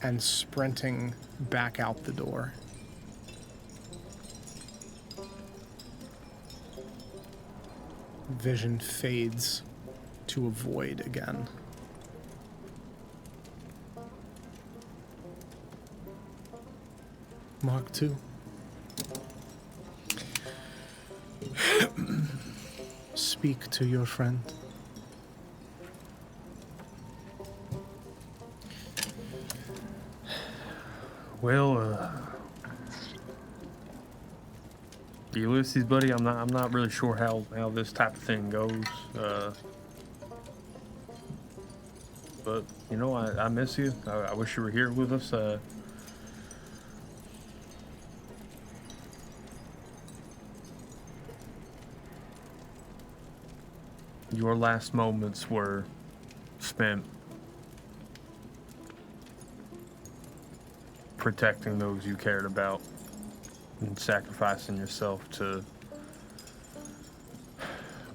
and sprinting back out the door. Vision fades to a void again. Mark 2. Speak to your friend. Well, Ulysses, buddy, I'm not really sure how this type of thing goes. But you know, I miss you. I wish you were here with us. Your last moments were spent protecting those you cared about and sacrificing yourself to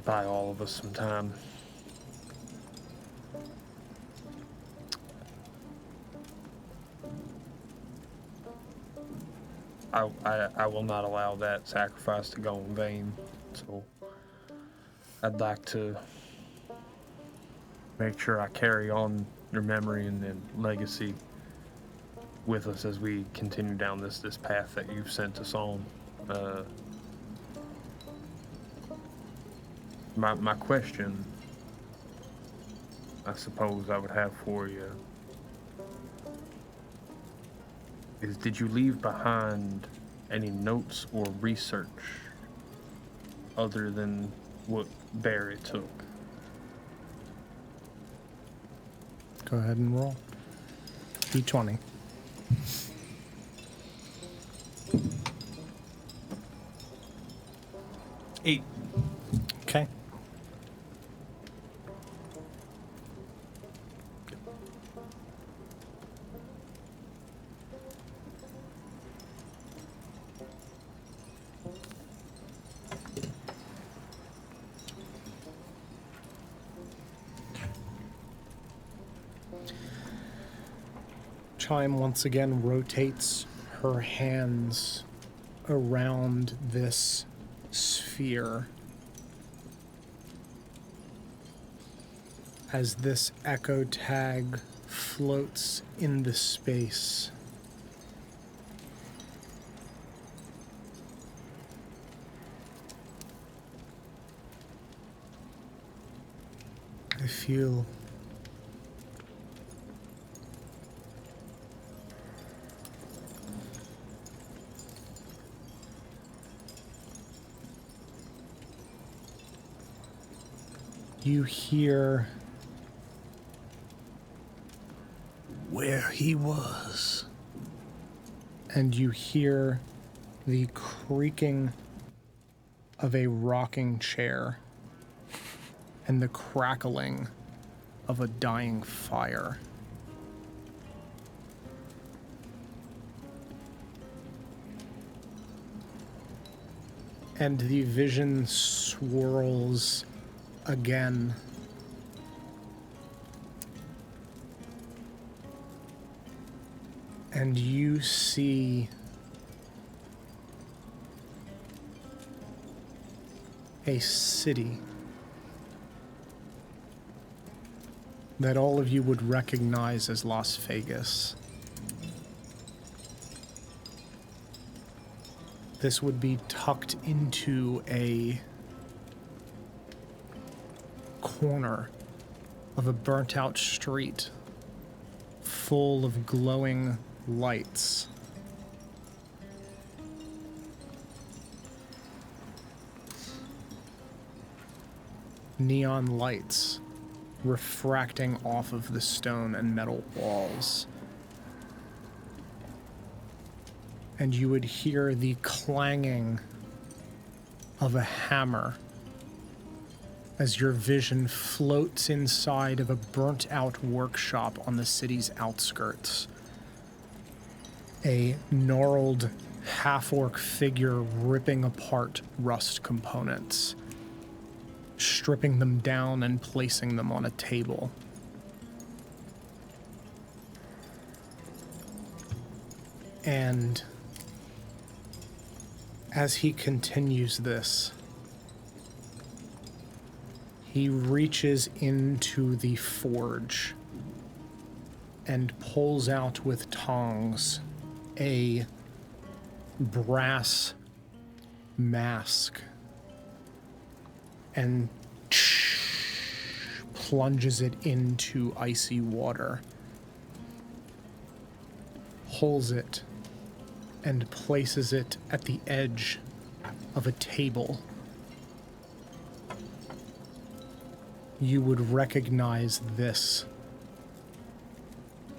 buy all of us some time. I will not allow that sacrifice to go in vain, so I'd like to make sure I carry on your memory and legacy with us as we continue down this path that you've sent us on. My question, I suppose I would have for you, is did you leave behind any notes or research other than what Barry took? Go ahead and roll. D20. Eight. Okay. Chime once again rotates her hands around this sphere as this echo tag floats in the space. I feel you hear where he was, and you hear the creaking of a rocking chair and the crackling of a dying fire. And the vision swirls again And you see a city that all of you would recognize as Las Vegas. This would be tucked into a corner of a burnt-out street full of glowing lights. Neon lights refracting off of the stone and metal walls. And you would hear the clanging of a hammer as your vision floats inside of a burnt-out workshop on the city's outskirts. A gnarled half-orc figure ripping apart rust components, stripping them down and placing them on a table. And as he continues this, he reaches into the forge and pulls out with tongs a brass mask and plunges it into icy water, holds it, and places it at the edge of a table. You would recognize this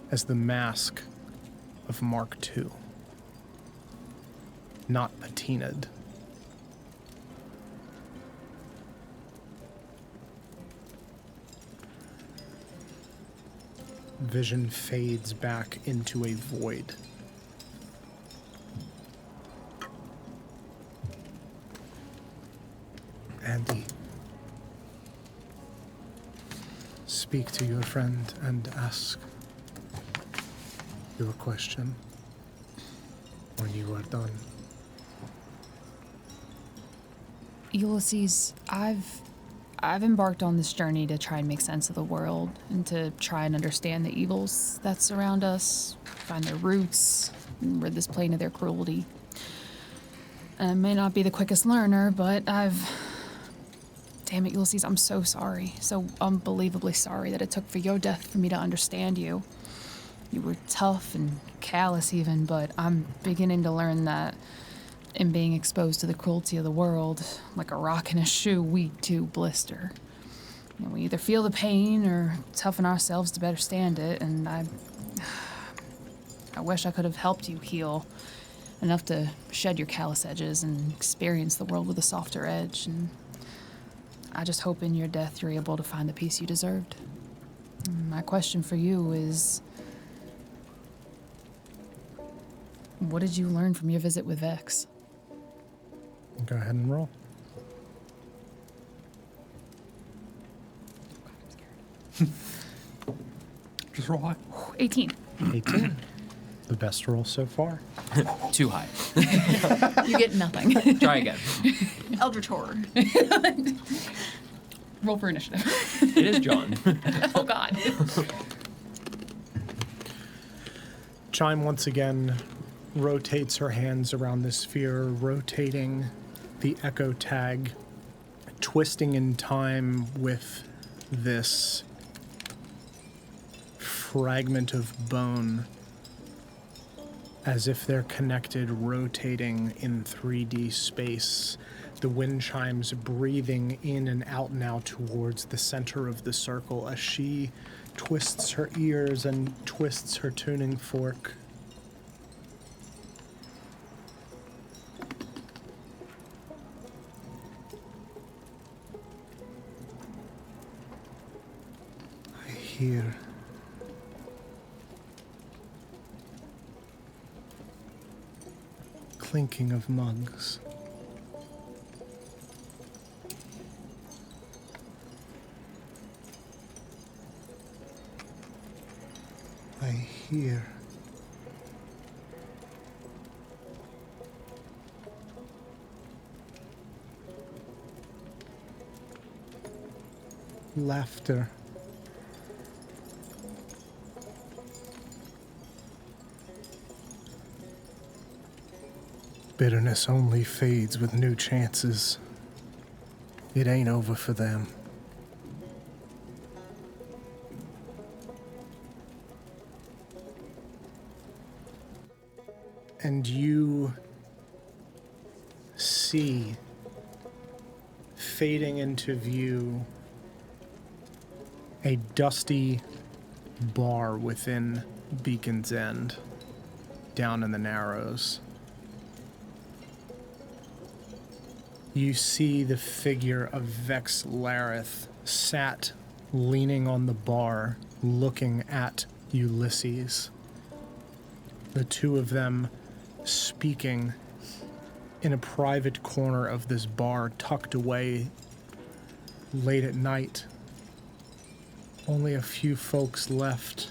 as the mask of Mark II, not patinaed. Vision fades back into a void. Andy, speak to your friend and ask your question when you are done. Ulysses, I've embarked on this journey to try and make sense of the world and to try and understand the evils that surround us, find their roots, and rid this plane of their cruelty. I may not be the quickest learner, but damn it, Ulysses, I'm so sorry. So unbelievably sorry that it took for your death for me to understand you. You were tough and callous even, but I'm beginning to learn that in being exposed to the cruelty of the world, like a rock in a shoe, we too blister. You know, we either feel the pain or toughen ourselves to better stand it, and I wish I could have helped you heal enough to shed your callous edges and experience the world with a softer edge, and I just hope in your death you're able to find the peace you deserved. My question for you is, what did you learn from your visit with Vex? Go ahead and roll. Just roll high. 18. 18. The best roll so far. Too high. You get nothing. Try again. Eldritch Horror. Roll for initiative. It is John. Oh, God. Chime once again rotates her hands around the sphere, rotating the echo tag, twisting in time with this fragment of bone, as if they're connected, rotating in 3D space. The wind chimes breathing in and out now towards the center of the circle as she twists her ears and twists her tuning fork. I hear clinking of mugs. I hear laughter. Bitterness only fades with new chances. It ain't over for them. And you see, fading into view, a dusty bar within Beacon's End, down in the Narrows. You see the figure of Vex Lareth sat leaning on the bar, looking at Ulysses. The two of them speaking in a private corner of this bar, tucked away late at night. Only a few folks left.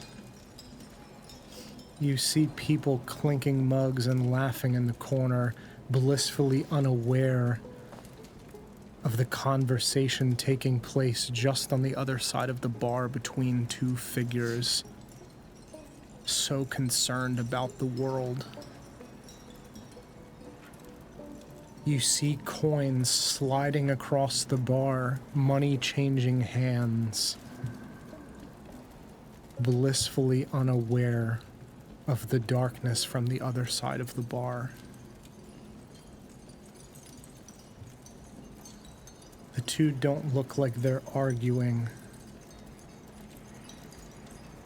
You see people clinking mugs and laughing in the corner, blissfully unaware of the conversation taking place just on the other side of the bar between two figures, so concerned about the world. You see coins sliding across the bar, money changing hands, blissfully unaware of the darkness from the other side of the bar. The two don't look like they're arguing.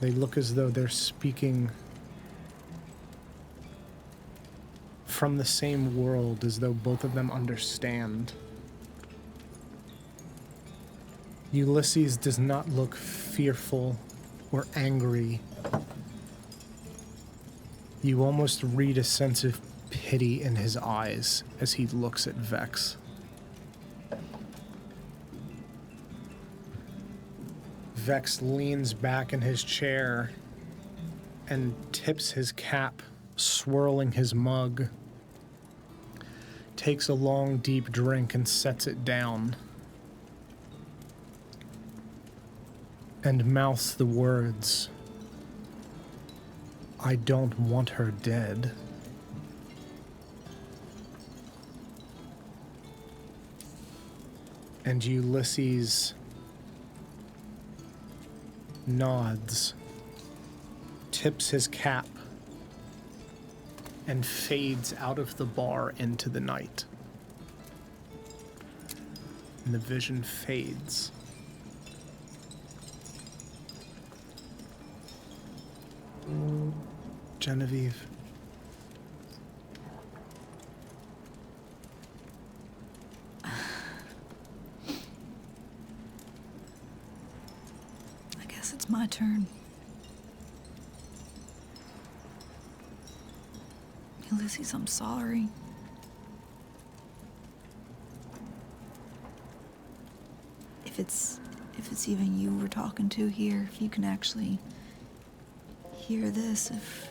They look as though they're speaking from the same world, as though both of them understand. Ulysses does not look fearful or angry. You almost read a sense of pity in his eyes as he looks at Vex. Vex leans back in his chair and tips his cap, swirling his mug, takes a long, deep drink and sets it down, and mouths the words, "I don't want her dead." And Ulysses nods, tips his cap, and fades out of the bar into the night. And the vision fades. Genevieve. I guess it's my turn. Ulysses, I'm sorry. If it's even you we're talking to here, if you can actually hear this, if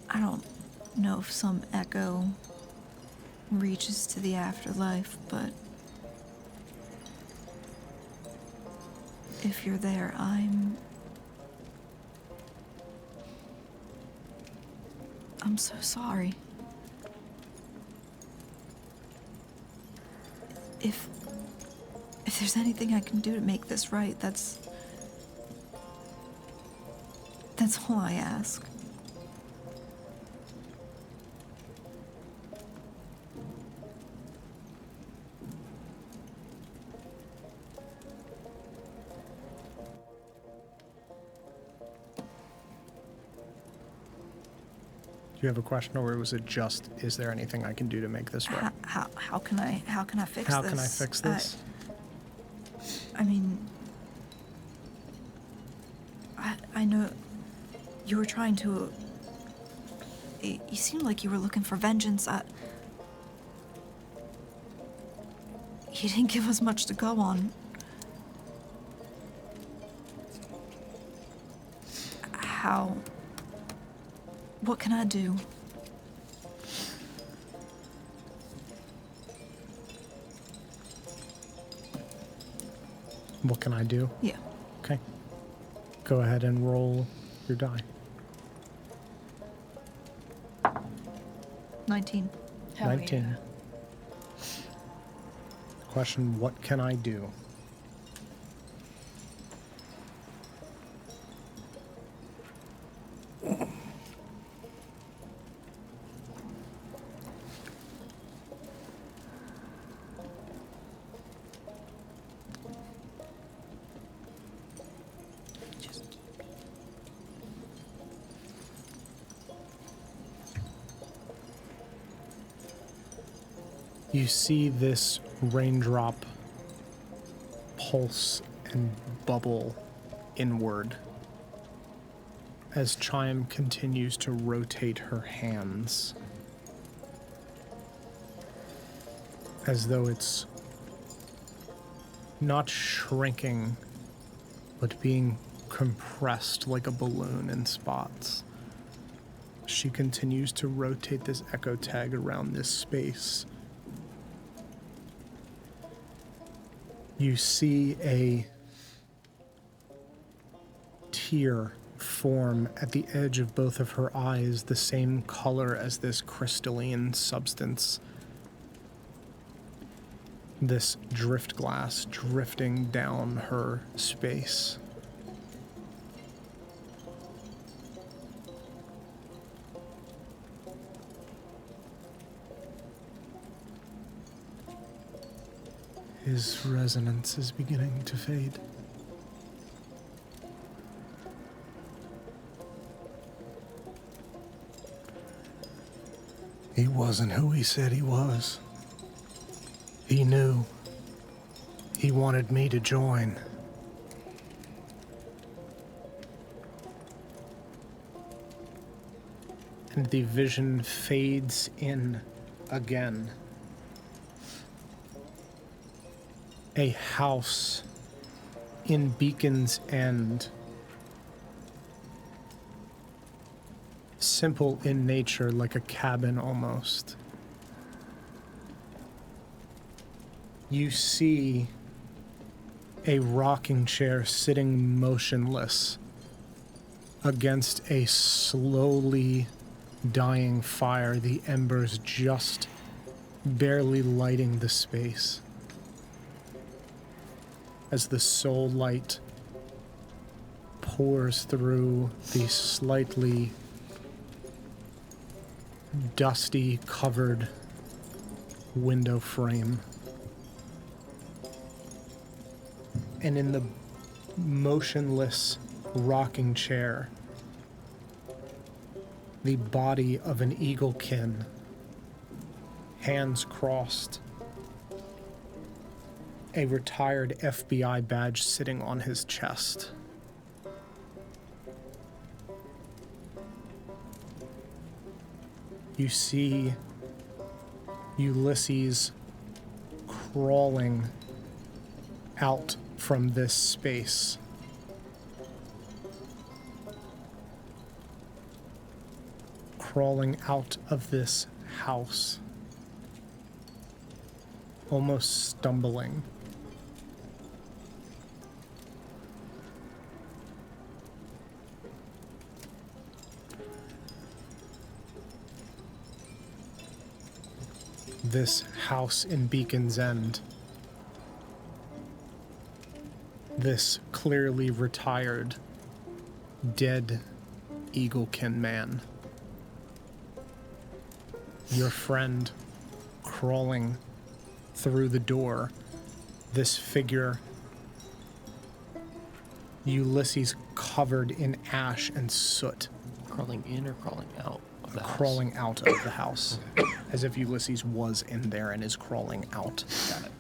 I don't know if some echo reaches to the afterlife, but if you're there, I'm so sorry. If there's anything I can do to make this right, that's all I ask. Do you have a question, or was it just, is there anything I can do to make this right? How can I fix this? How can I fix this? I mean, I know you were trying to. You seemed like you were looking for vengeance. You didn't give us much to go on. What can I do? What can I do? Yeah. Okay. Go ahead and roll your die. 19. Hell 19. yeah. Question, what can I do? You see this raindrop pulse and bubble inward as Chime continues to rotate her hands, as though it's not shrinking, but being compressed like a balloon in spots. She continues to rotate this echo tag around this space. You see a tear form at the edge of both of her eyes, the same color as this crystalline substance. This drift glass drifting down her space. His resonance is beginning to fade. He wasn't who he said he was. He knew. He wanted me to join. And the vision fades in again. A house in Beacon's End. Simple in nature, like a cabin almost. You see a rocking chair sitting motionless against a slowly dying fire, the embers just barely lighting the space. As the soul light pours through the slightly dusty covered window frame. And in the motionless rocking chair, the body of an eaglekin, hands crossed, a retired FBI badge sitting on his chest. You see Ulysses crawling out from this space. Crawling out of this house. Almost stumbling. This house in Beacon's End. This clearly retired, dead eaglekin man. Your friend crawling through the door. This figure, Ulysses, covered in ash and soot. Crawling in or crawling out of the house? Crawling out of the house. As if Ulysses was in there and is crawling out. Got it.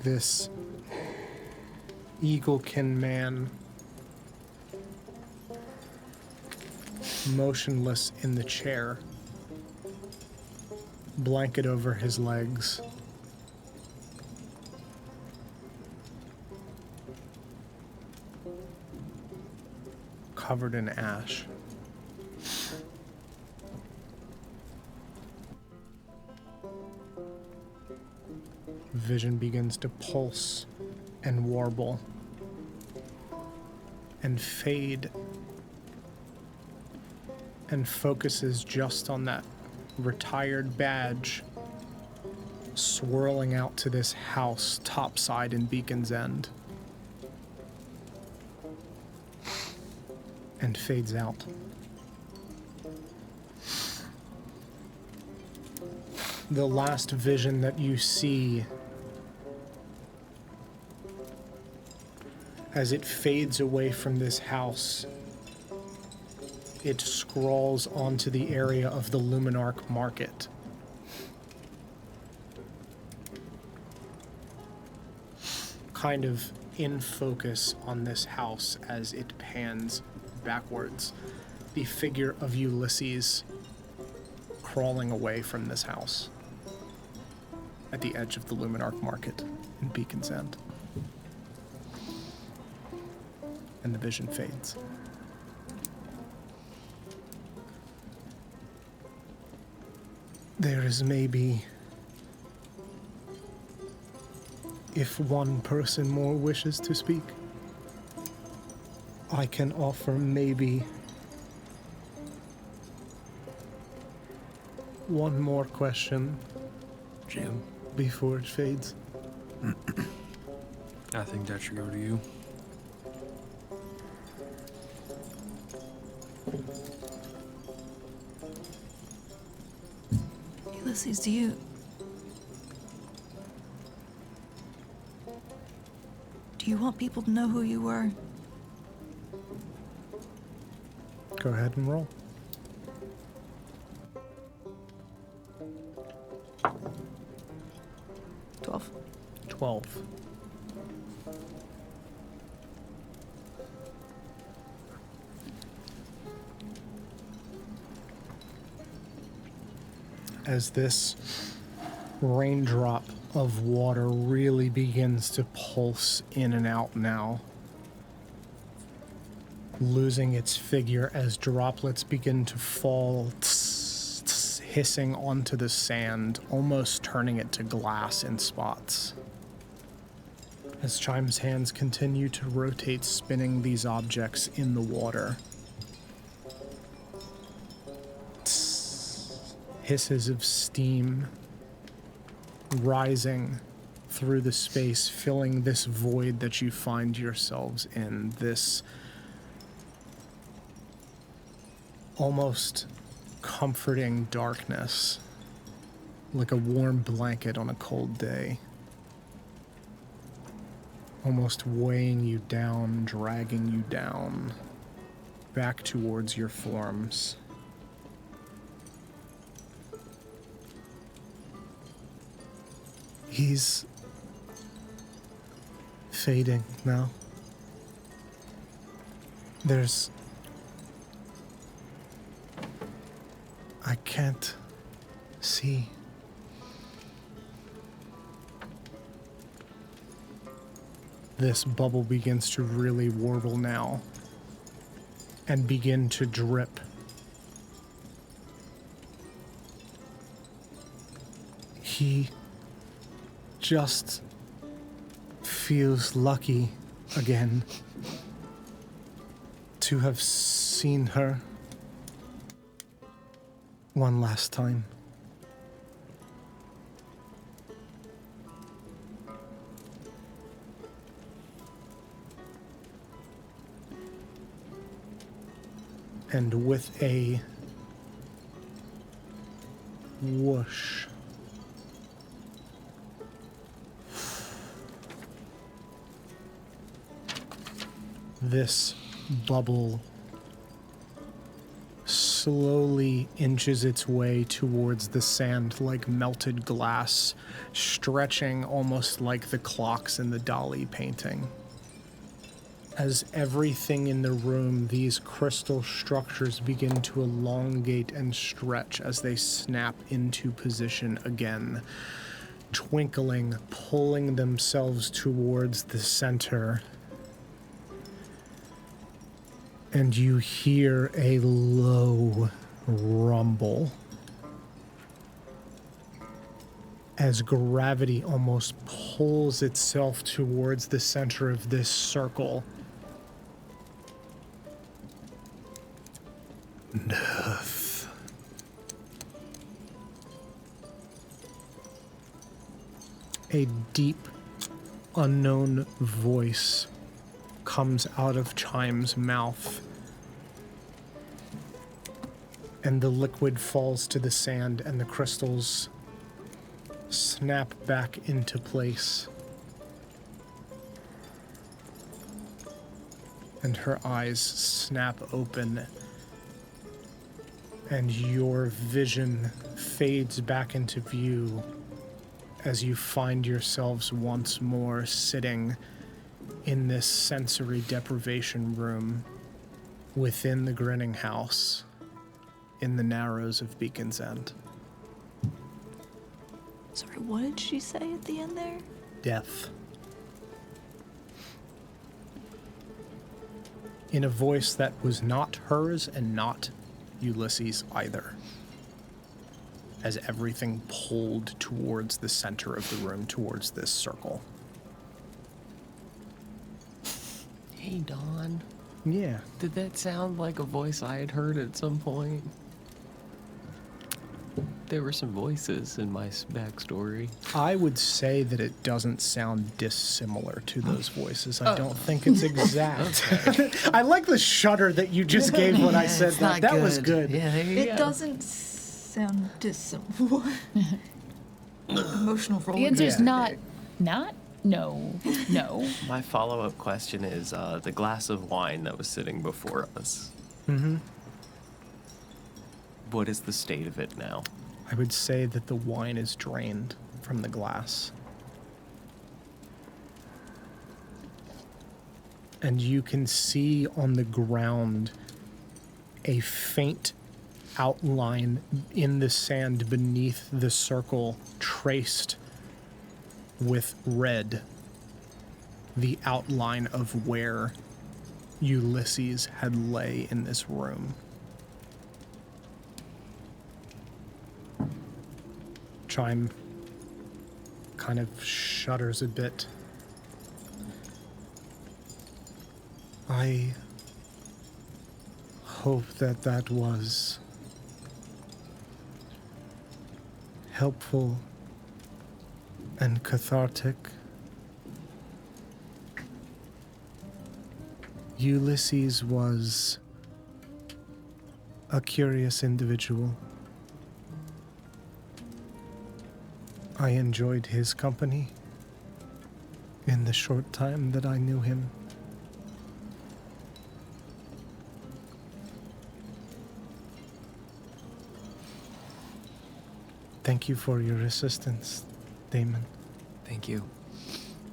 This eaglekin man, motionless in the chair, blanket over his legs, covered in ash. Vision begins to pulse and warble and fade and focuses just on that retired badge swirling out to this house topside in Beacon's End and fades out. The last vision that you see as it fades away from this house, it scrawls onto the area of the Luminarch Market. Kind of in focus on this house as it pans backwards. The figure of Ulysses crawling away from this house at the edge of the Luminarch Market in Beacon's End. And the vision fades. There is maybe, if one person more wishes to speak, I can offer maybe one more question, Jim, before it fades. I think that should go to you. Ulysses, do you want people to know who you were? Go ahead and roll. Twelve. 12. As this raindrop of water really begins to pulse in and out now, losing its figure as droplets begin to fall, hissing onto the sand, almost turning it to glass in spots. As Chime's hands continue to rotate, spinning these objects in the water. Hisses of steam rising through the space, filling this void that you find yourselves in, this almost comforting darkness, like a warm blanket on a cold day, almost weighing you down, dragging you down, back towards your forms. He's fading now. I can't see. This bubble begins to really warble now and begin to drip. He just feels lucky again to have seen her one last time. And with a whoosh, this bubble slowly inches its way towards the sand like melted glass, stretching almost like the clocks in the Dali painting. As everything in the room, these crystal structures begin to elongate and stretch as they snap into position again, twinkling, pulling themselves towards the center. And you hear a low rumble as gravity almost pulls itself towards the center of this circle. Nerf. A deep, unknown voice comes out of Chime's mouth, and the liquid falls to the sand, and the crystals snap back into place. And her eyes snap open, and your vision fades back into view as you find yourselves once more sitting in this sensory deprivation room within the Grinning House in the Narrows of Beacon's End. Sorry, what did she say at the end there? Death. In a voice that was not hers and not Ulysses either, as everything pulled towards the center of the room, towards this circle. Hey, Dawn. Yeah. Did that sound like a voice I had heard at some point? There were some voices in my backstory. I would say that it doesn't sound dissimilar to those voices. I don't think it's exact. I like the shudder that you just gave when I said that. That was good. Yeah, there you It go. doesn't sound dissimilar. Emotional roller. The answer's coaster. not, no. My follow-up question is the glass of wine that was sitting before us. Mm-hmm. What is the state of it now? I would say that the wine is drained from the glass. And you can see on the ground a faint outline in the sand beneath the circle, traced with red, the outline of where Ulysses had lay in this room. Chime kind of shudders a bit. I hope that that was helpful and cathartic. Ulysses was a curious individual. I enjoyed his company in the short time that I knew him. Thank you for your assistance, Damon. Thank you.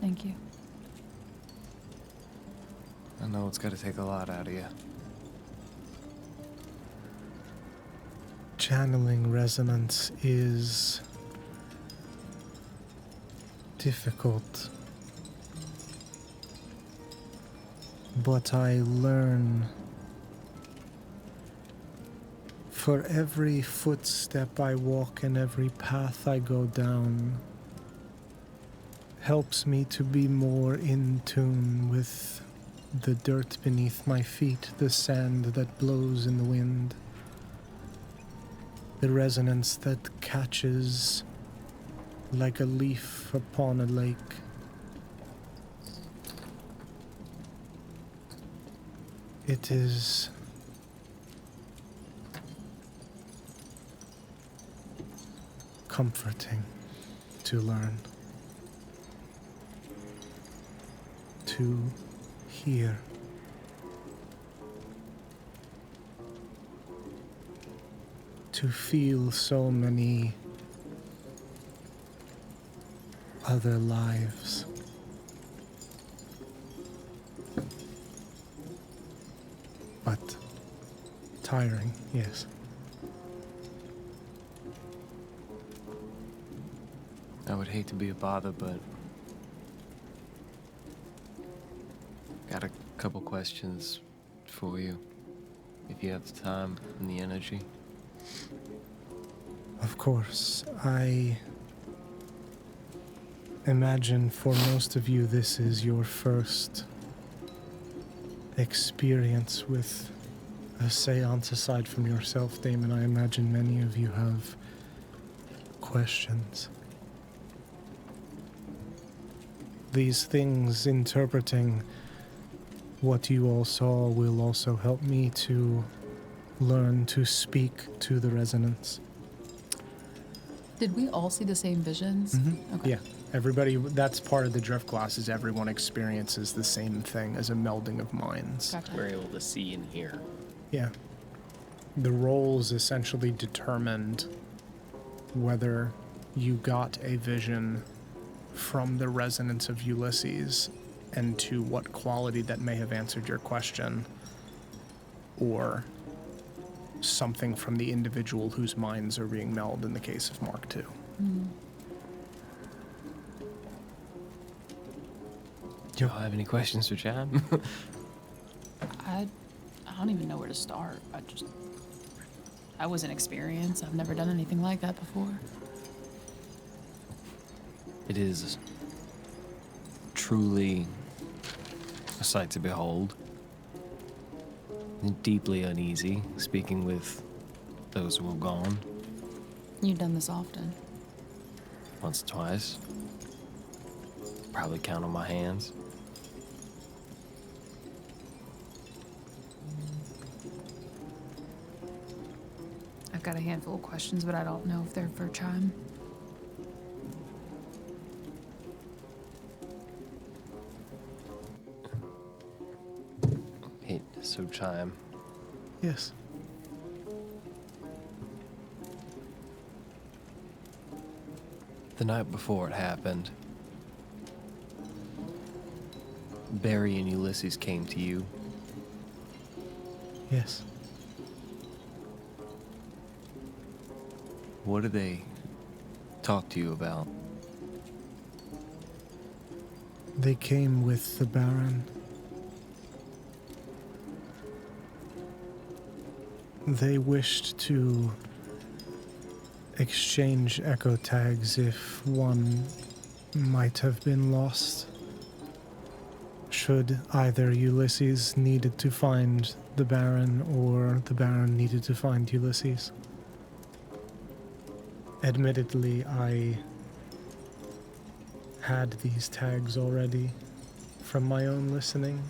Thank you. I know it's got to take a lot out of you. Channeling resonance is difficult, but I learn. For every footstep I walk and every path I go down helps me to be more in tune with the dirt beneath my feet, the sand that blows in the wind, the resonance that catches like a leaf upon a lake. It is comforting to learn, to hear. To feel so many other lives. But tiring, yes. I would hate to be a bother, but got a couple questions for you. if you have the time and the energy. Of course, I imagine for most of you this is your first experience with a seance aside from yourself, Damon. I imagine many of you have questions. These things, interpreting what you all saw, will also help me to learn to speak to the resonance. Did we all see the same visions? Okay. Yeah, everybody, that's part of the drift class, is everyone experiences the same thing as a melding of minds. Gotcha. We're able to see and hear. Yeah. The roles essentially determined whether you got a vision from the resonance of Ulysses and to what quality that may have answered your question, or something from the individual whose minds are being melded in the case of Mark II. Do you all have any questions for Cham? I don't even know where to start. I was inexperienced. I've never done anything like that before. It is truly a sight to behold. And deeply uneasy speaking with those who have gone. You've done this often. Once or twice. Probably count on my hands. I've got a handful of questions, but I don't know if they're for Chime. So Chime. Yes. The night before it happened, Barry and Ulysses came to you. Yes. What did they talk to you about? They came with the Baron. They wished to exchange echo tags if one might have been lost. Should either Ulysses needed to find the Baron or the Baron needed to find Ulysses. Admittedly, I had these tags already from my own listening.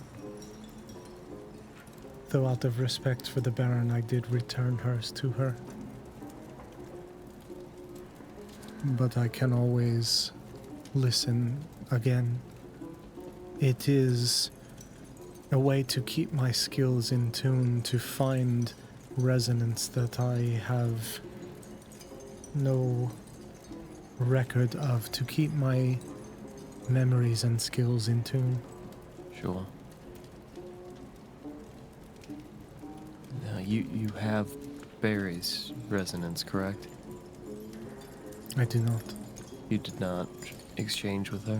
Though out of respect for the Baron, I did return hers to her. But I can always listen again. It is a way to keep my skills in tune, to find resonance that I have no record of, to keep my memories and skills in tune. Sure. Now, you have Barry's resonance, correct? I do not. You did not exchange with her?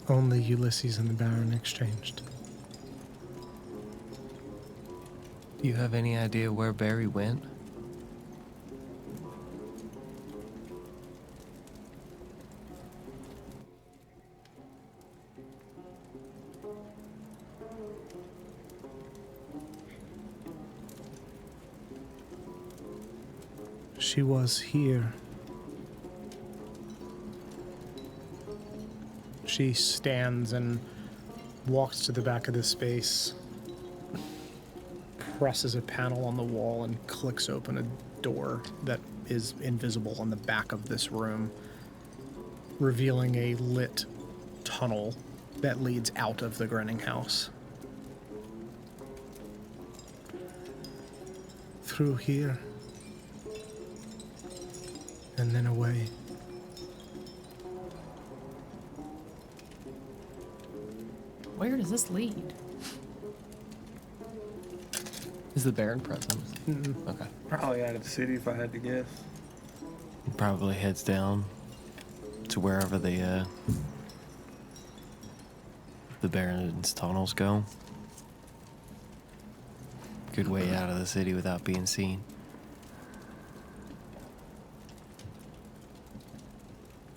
Only Ulysses and the Baron exchanged. Do you have any idea where Barry went? She was here. She stands and walks to the back of the space, presses a panel on the wall, and clicks open a door that is invisible on the back of this room, revealing a lit tunnel that leads out of the Grinning House. Through here. And then away. Where does this lead? Is the Baron present? Okay. Probably out of the city if I had to guess. Probably heads down to wherever the Baron's tunnels go. good way out of the city without being seen.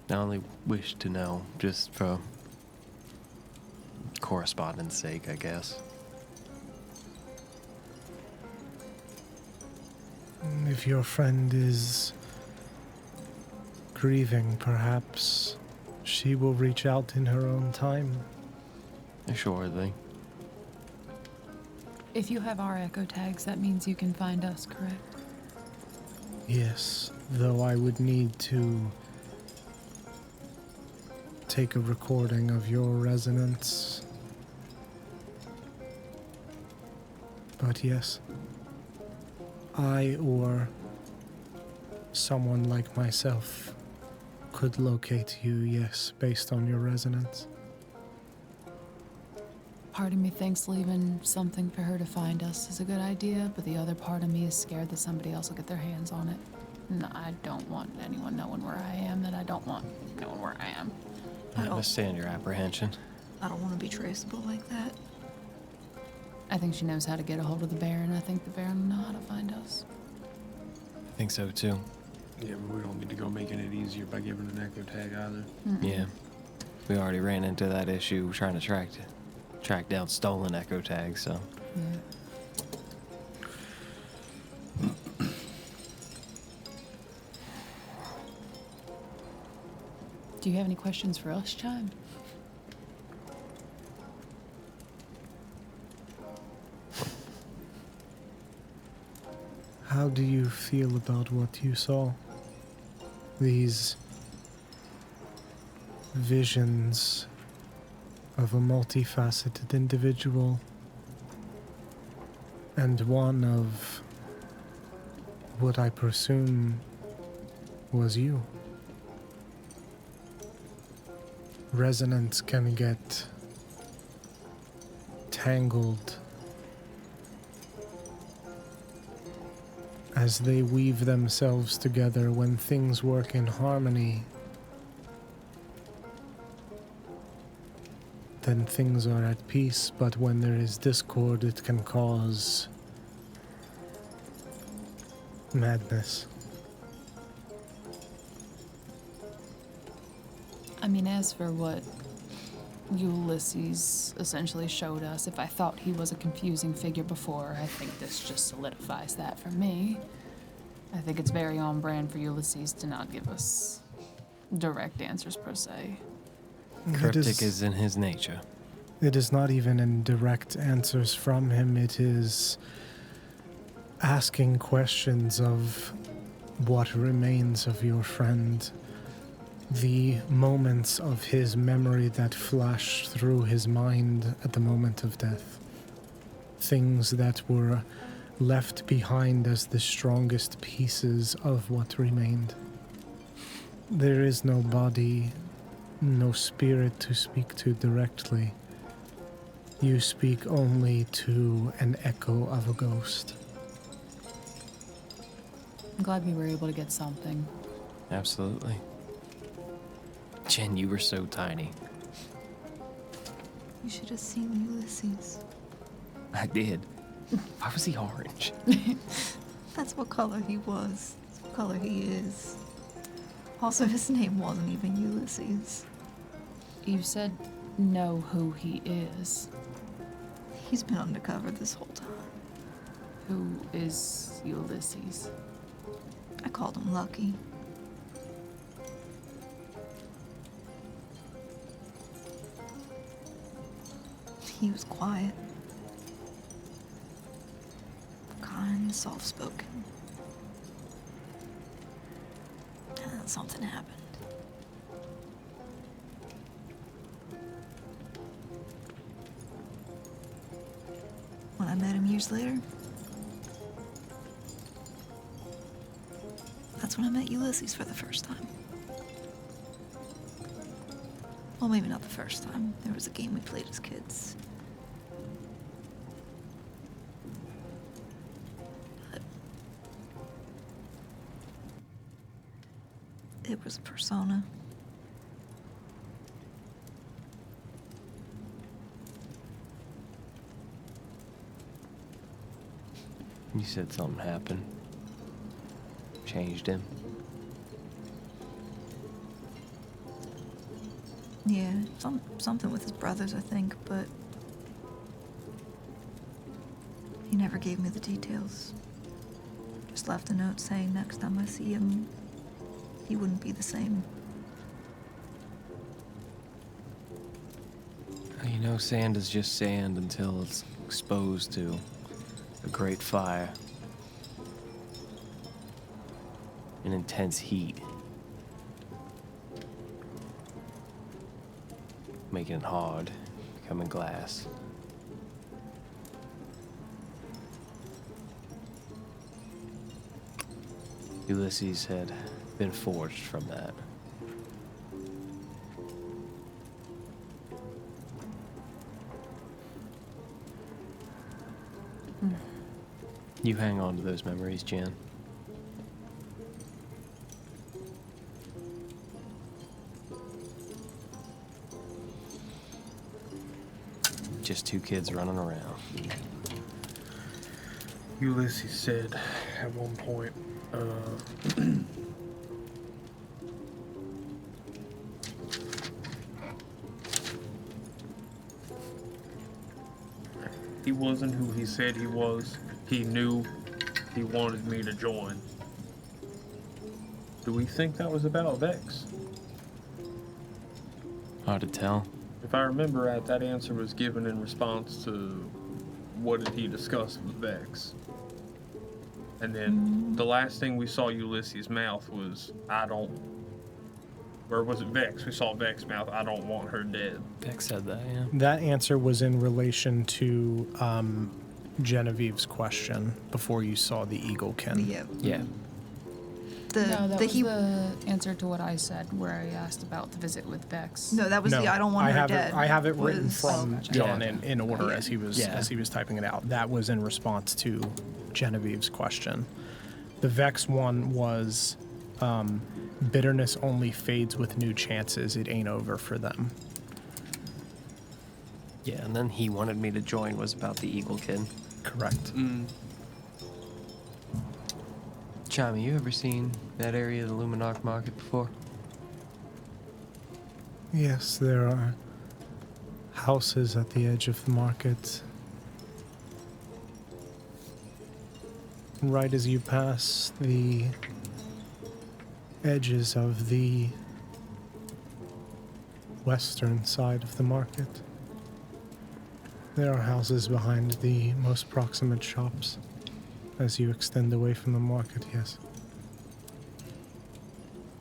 I only wish to know, just for correspondence sake, I guess. If your friend is grieving, perhaps she will reach out in her own time. Assuredly. If you have our echo tags, that means you can find us, correct? Yes, though I would need to take a recording of your resonance. But yes, I or someone like myself could locate you, yes, based on your resonance. Part of me thinks leaving something for her to find us is a good idea, but the other part of me is scared that somebody else will get their hands on it. And I don't want anyone knowing where I am, that I don't want knowing where I am. I understand your apprehension. I don't want to be traceable like that. I think she knows how to get a hold of the Baron. I think the Baron will know how to find us. I think so too. Yeah, but we don't need to go making it easier by giving an echo tag either. Yeah. We already ran into that issue trying to track down stolen echo tags, so. Yeah. Do you have any questions for us, Chime? How do you feel about what you saw? These visions of a multifaceted individual and one of what I presume was you. Resonance can get tangled as they weave themselves together. When things work in harmony, then things are at peace, but when there is discord, it can cause madness. I mean, as for what Ulysses essentially showed us, if I thought he was a confusing figure before, I think this just solidifies that for me. I think it's very on brand for Ulysses to not give us direct answers per se. Cryptic is in his nature. It is not even in direct answers from him. It is asking questions of what remains of your friend. The moments of his memory that flash through his mind at the moment of death. Things that were left behind as the strongest pieces of what remained. There is no body, no spirit to speak to directly. You speak only to an echo of a ghost. I'm glad we were able to get something. Absolutely. Jen, you were so tiny. You should have seen Ulysses. I did. Why was he orange? That's what color he was. That's what color he is. Also, his name wasn't even Ulysses. You said know who he is. He's been undercover this whole time. Who is Ulysses? I called him Lucky. He was quiet. Kind, soft-spoken. And then something happened. When I met him years later, that's when I met Ulysses for the first time. Well, maybe not the first time. There was a game we played as kids. But it was a persona. You said something happened. Changed him. Yeah, something with his brothers, I think, but he never gave me the details. Just left a note saying next time I see him, he wouldn't be the same. You know, sand is just sand until it's exposed to a great fire. An intense heat. Making it hard, becoming glass. Ulysses had been forged from that. You hang on to those memories, Jan. Just two kids running around. Ulysses said at one point, he wasn't who he said he was. He knew he wanted me to join. Do we think that was about Vex? Hard to tell. If I remember right, that answer was given in response to what did he discuss with Vex. And then the last thing we saw Ulysses' mouth was, I don't, or was it Vex? We saw Vex's mouth, I don't want her dead. Vex said that, yeah. That answer was in relation to Genevieve's question before you saw the Eaglekin. Yeah. Yeah. No, that was the answer to what I said, where I asked about the visit with Vex. No, that was the I don't want her dead. I have it written was- from gotcha. John Yeah. in order as he was Yeah. typing it out. That was in response to Genevieve's question. The Vex one was bitterness only fades with new chances. It ain't over for them. Yeah, and then he wanted me to join was about the Eagle Kid. Correct. Chami, you ever seen that area of the Luminarch Market before? Yes, there are houses at the edge of the market. Right as you pass the edges of the western side of the market, there are houses behind the most proximate shops. As you extend away from the market, yes.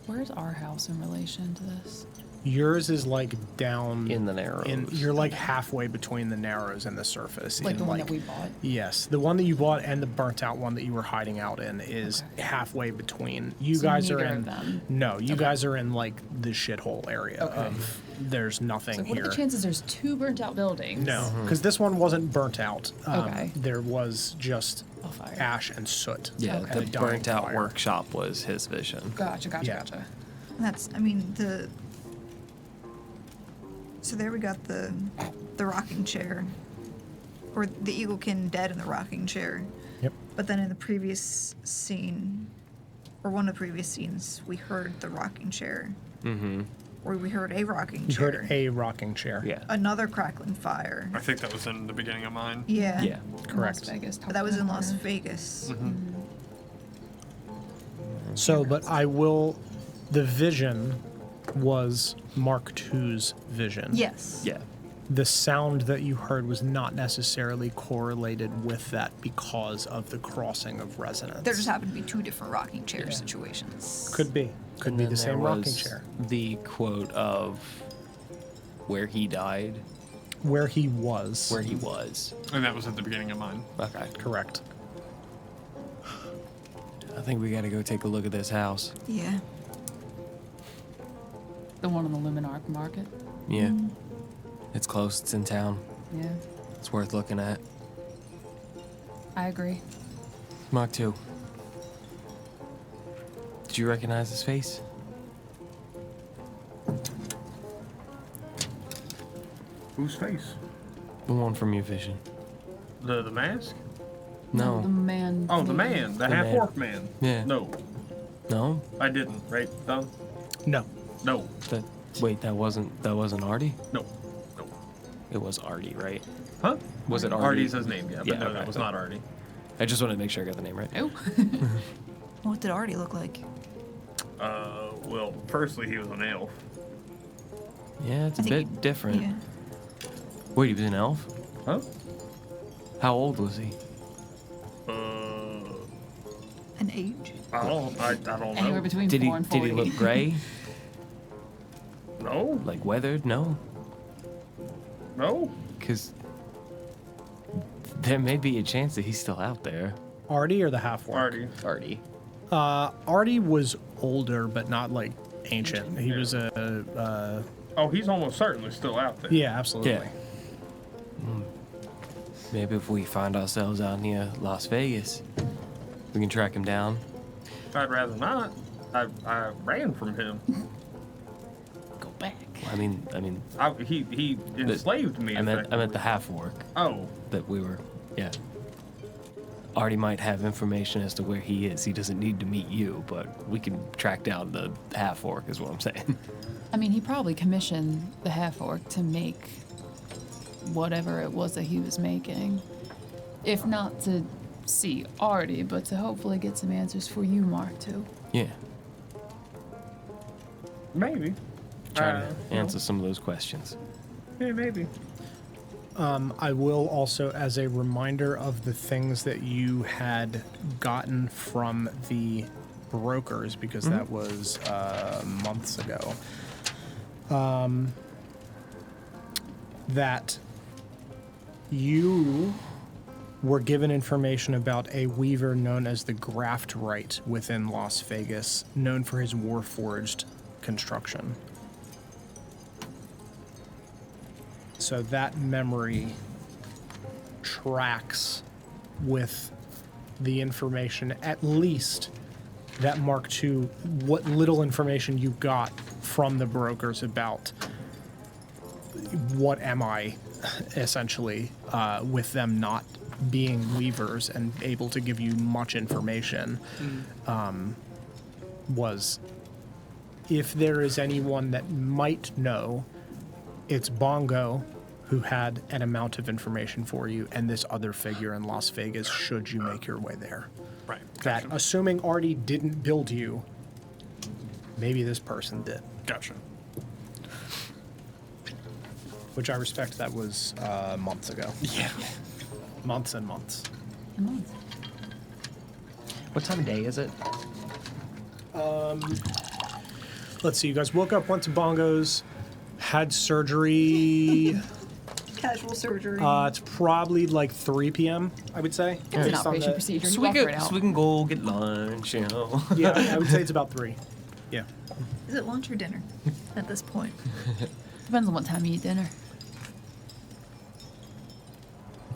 Where's our house in relation to this? Yours is like down In the Narrows. You're like halfway between the Narrows and the surface. Like in the one that we bought? Yes, the one that you bought and the burnt out one that you were hiding out in is halfway between. You So guys are neither in. of them. No, you guys are in like the shithole area of. There's nothing So what here. are the chances there's two burnt out buildings? No, because this one wasn't burnt out. Okay. There was just A fire. ash and soot. Yeah, Okay. the And a dying burnt out fire. workshop was his vision. Gotcha, gotcha, Yeah. gotcha. That's, I mean, so there we got the rocking chair, or the Eaglekin dead in the rocking chair. Yep. But then in the previous scene, or one of the previous scenes, we heard the rocking chair. Mm-hmm. Or we heard a rocking You chair. heard a rocking chair. Yeah. Another crackling fire. I think that was in the beginning of mine. Yeah. Yeah. Correct. Las Vegas. But that was in Las Top Vegas. So, but I will. The vision was Mark II's vision. Yes. Yeah. The sound that you heard was not necessarily correlated with that because of the crossing of resonance. There just happened to be two different rocking chair situations. Could be. Could And be then the same there rocking was chair. The quote of where he died, Where he was. where he was. And that was at the beginning of mine. Okay. Correct. I think we gotta go take a look at this house. Yeah. The one on the Luminarch Market? Yeah. It's close, it's in town. Yeah, It's worth looking at. I agree. Mark 2. Did you recognize his face? Whose face? The one from your vision. The mask? No. The man. Oh, the man, the The man. half-orc man. Yeah. No, No? I didn't. Right, Don? No. No, Wait, that wasn't Artie? no, no. It was Artie, right? Huh? Was it Artie? Artie's his name, yeah, but Yeah, no, okay. that was not Artie. I just wanted to make sure I got the name right. Oh. What did Artie look like? Well, firstly, he was an elf. Yeah, it's a I think bit different. Yeah. Wait, he was an elf? Huh? How old was he? An age? I don't Anywhere know. between Did he 4 and 40. did he look gray? No, Like weathered? No, no. because there may be a chance that he's still out there. Artie or the half-orc? Artie. Artie. Artie was older, but not like ancient. He was a Oh, he's almost certainly still out there. yeah, absolutely. Yeah. Maybe if we find ourselves out near Las Vegas, we can track him down. I'd rather not. I ran from him. Go back. I mean, He enslaved me. I meant the effectively. half orc Oh, that we were. Yeah. Artie might have information as to where he is. He doesn't need to meet you, but we can track down the half orc, is what I'm saying. I mean, he probably commissioned the half-orc to make whatever it was that he was making. If not to see Artie, but to hopefully get some answers for you, Mark, too. Yeah. maybe. Try to answer some of those questions. Yeah, maybe. I will also, as a reminder of the things that you had gotten from the brokers, because that was months ago, that you were given information about a weaver known as the Graftrite within Las Vegas, known for his warforged construction. So that memory tracks with the information, at least that Mark II, what little information you got from the brokers about what am I, essentially, with them not being weavers and able to give you much information, was if there is anyone that might know, it's Bongo, who had an amount of information for you, and this other figure in Las Vegas, should you make your way there. Right. That, assuming Artie didn't build you, maybe this person did. Gotcha. Which I respect, that was months ago. Yeah. Months and months. What time of day is it? Let's see, you guys woke up, went to Bongo's, had surgery. Casual surgery. It's probably like 3 p.m., I would say. It's an based on outpatient the- procedure. So You we, walk right out. so we can go get lunch, you know. Yeah, I would say it's about 3. Yeah. Is it lunch or dinner at this point? Depends on what time you eat dinner.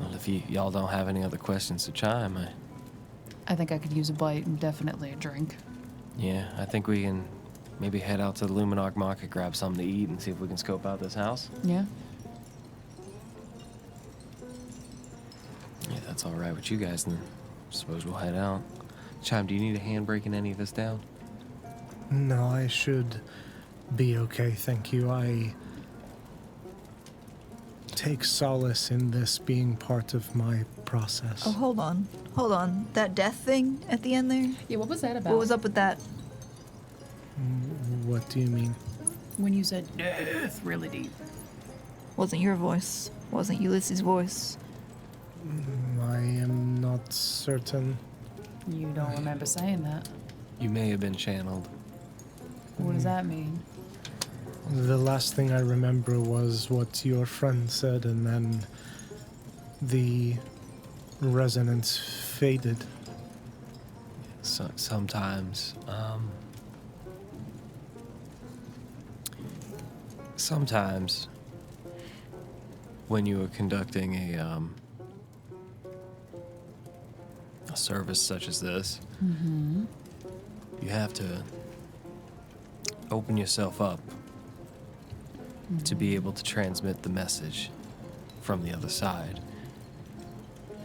Well, if y'all don't have any other questions to chime, I think I could use a bite and definitely a drink. yeah, I think we can maybe head out to the Luminarch Market, grab something to eat, and see if we can scope out this house. Yeah? Yeah, that's all right with you guys, then suppose we'll head out. Chime, do you need a hand breaking any of this down? No, I should be okay, thank you. I take solace in this being part of my process. Oh, hold on. Hold on. That death thing at the end there? Yeah, what was that about? What was up with that? What do you mean? When you said death really deep. Wasn't your voice. Wasn't Ulysses' voice. I am not certain. You don't remember saying that. You may have been channeled. What does that mean? The last thing I remember was what your friend said, and then the resonance faded. So, sometimes when you are conducting a service such as this, you have to open yourself up to be able to transmit the message from the other side.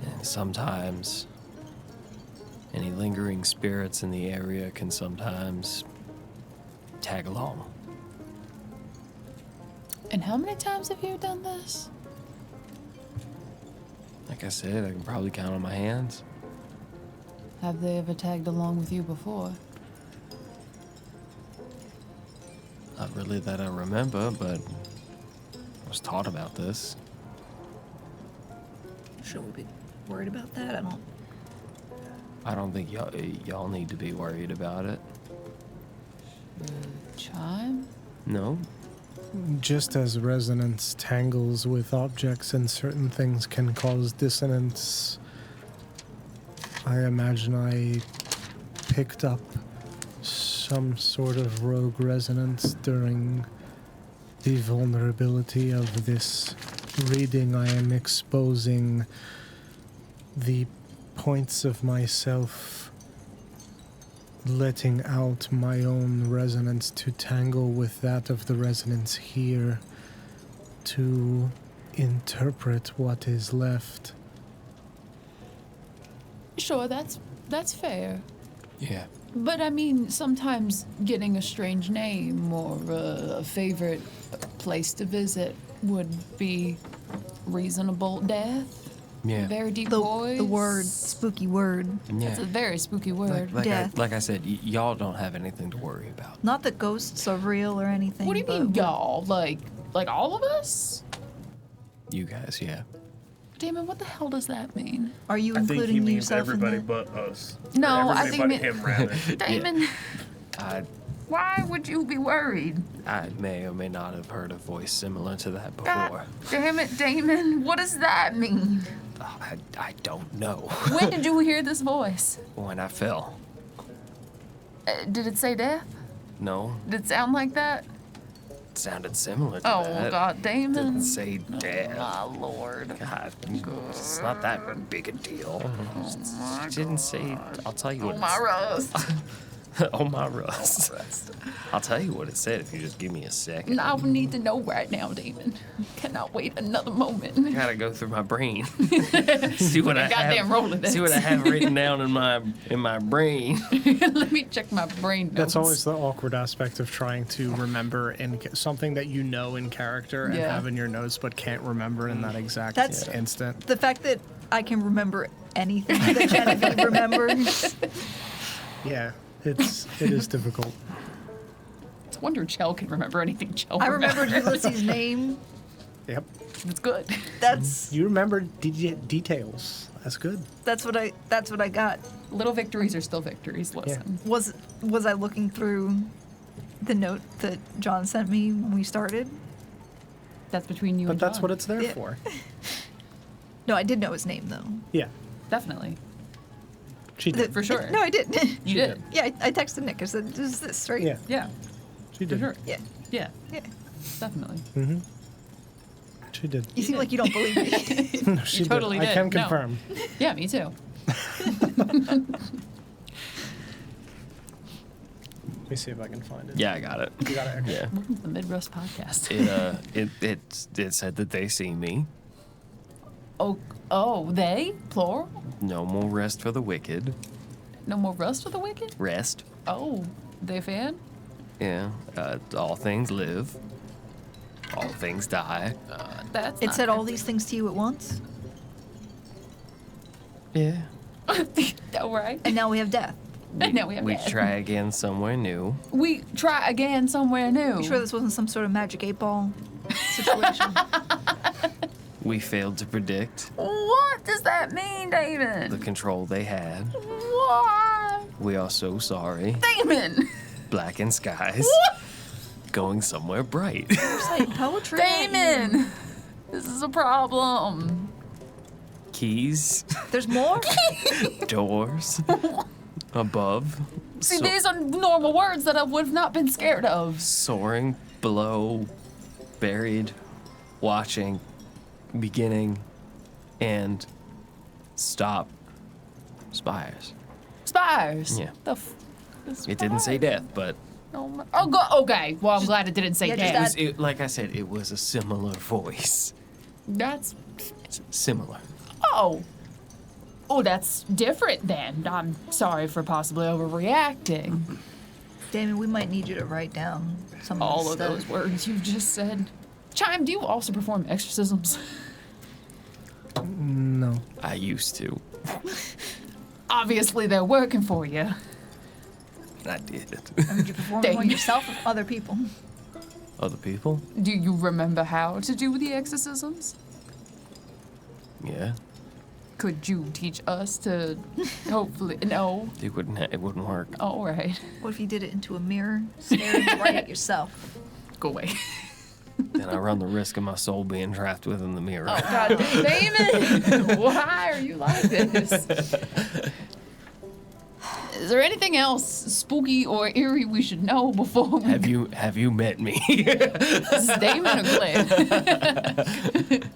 And sometimes Any lingering spirits in the area can sometimes tag along. And how many times have you done this? Like I said, I can probably count on my hands. Have they ever tagged along with you before? Not really that I remember, but I was taught about this. Should we be worried about that? I don't think y'all need to be worried about it. Chime? No? Just as resonance tangles with objects and certain things can cause dissonance, I imagine I picked up some sort of rogue resonance during the vulnerability of this reading. I am exposing the points of myself, letting out my own resonance to tangle with that of the resonance here to interpret what is left. Sure, that's fair. Yeah. But I mean, sometimes getting a strange name or a favorite place to visit would be reasonable. Death? Yeah. Very deep voice? The word, spooky word. Yeah. That's a very spooky word. Death. Like I said, y'all don't have anything to worry about. Not that ghosts are real or anything. What do you mean, but- y'all? Like all of us? You guys, yeah. Damon, what the hell does that mean? Are you I think he including means yourself everybody in but us. No, Or I everybody think but him, rather. Damon, I why would you be worried? may or may not have heard a voice similar to that before. God damn it, Damon. What does that mean? I don't know. When did you hear this voice? When I fell. Did it say death? No, Did it sound like that? it sounded similar to Oh, that. God, Damon. Didn't say death. My lord. God, it's not that big a deal. It didn't say. I'll tell you what. Oh, my rust. Oh my rust. I'll tell you what it said if you just give me a second. I need to know right now, Damon. Cannot wait another moment. I gotta go through my brain. See what I Goddamn have. Rolodex. See what I have written down in my brain. Let me check my brain notes. That's always the awkward aspect of trying to remember something that you know in character and Yeah. have in your notes but can't remember in that exact That's- instant. The fact that I can remember anything that Genevieve remembers. Yeah, it is difficult. It's a wonder Chell can remember anything Chell I remembered remembers. Ulysses' name. Yep. It's good. That's You remember details. That's good. that's what I got. Little victories are still victories. Listen. Was I looking through the note that John sent me when we started? That's between you But and that's John. what it's there Yeah. for. No, I did know his name though. Yeah, Definitely. she did. For sure. No, I didn't. You did. Yeah, I texted Nick. I said, "Is this right?" Yeah, Yeah. she For did. sure. Yeah. Yeah. Yeah. Definitely. Mm-hmm. She did. You seem like you don't believe me. No, she totally did. did. I can No. confirm. Yeah, me too. Let me see if I can find it. Yeah, I got it. You got it. Yeah. Welcome to the Mid-Rust podcast. It said that they see me. Oh, they? Plural? No more rest for the wicked. No more rust for the wicked? Rest. Oh, they a fan? Yeah. All things live. All things die. That's It not said all good. these things to you at once, Yeah. All right. and now we have death. Now we have We death. try again somewhere new. We try again somewhere new. You sure this wasn't some sort of magic 8-ball situation? We failed to predict What does that mean, Damon? the control they had. Why? We are so sorry. Damon! Blackened skies. Going somewhere bright. Recite poetry. Damon! This is a problem. Keys. There's more? Doors. Above. See, these are normal words that I would have not been scared of. Soaring. Below. Buried. Watching. Beginning. And. Stop. Spires. Spires. Yeah. The It didn't say death, but okay. Well, I'm glad it didn't say Yeah, death. just like I said, it was a similar voice. That's. Similar. Oh. Oh, that's different then. I'm sorry for possibly overreacting. Damon, we might need you to write down some of All this of stuff. those words you just said. Chime, do you also perform exorcisms? No. I used to. Obviously, they're working for you. I did. Did you perform Dang. one yourself or other people? Other people? Do you remember how to do the exorcisms? Yeah. Could you teach us to hopefully no? It wouldn't work. All right. What if you did it into a mirror, staring right at yourself? Go away. Then I run the risk of my soul being trapped within the mirror. Oh God, Damon! Why are you like this? Is there anything else spooky or eerie we should know before we Have you met me? This is Damon or Glenn?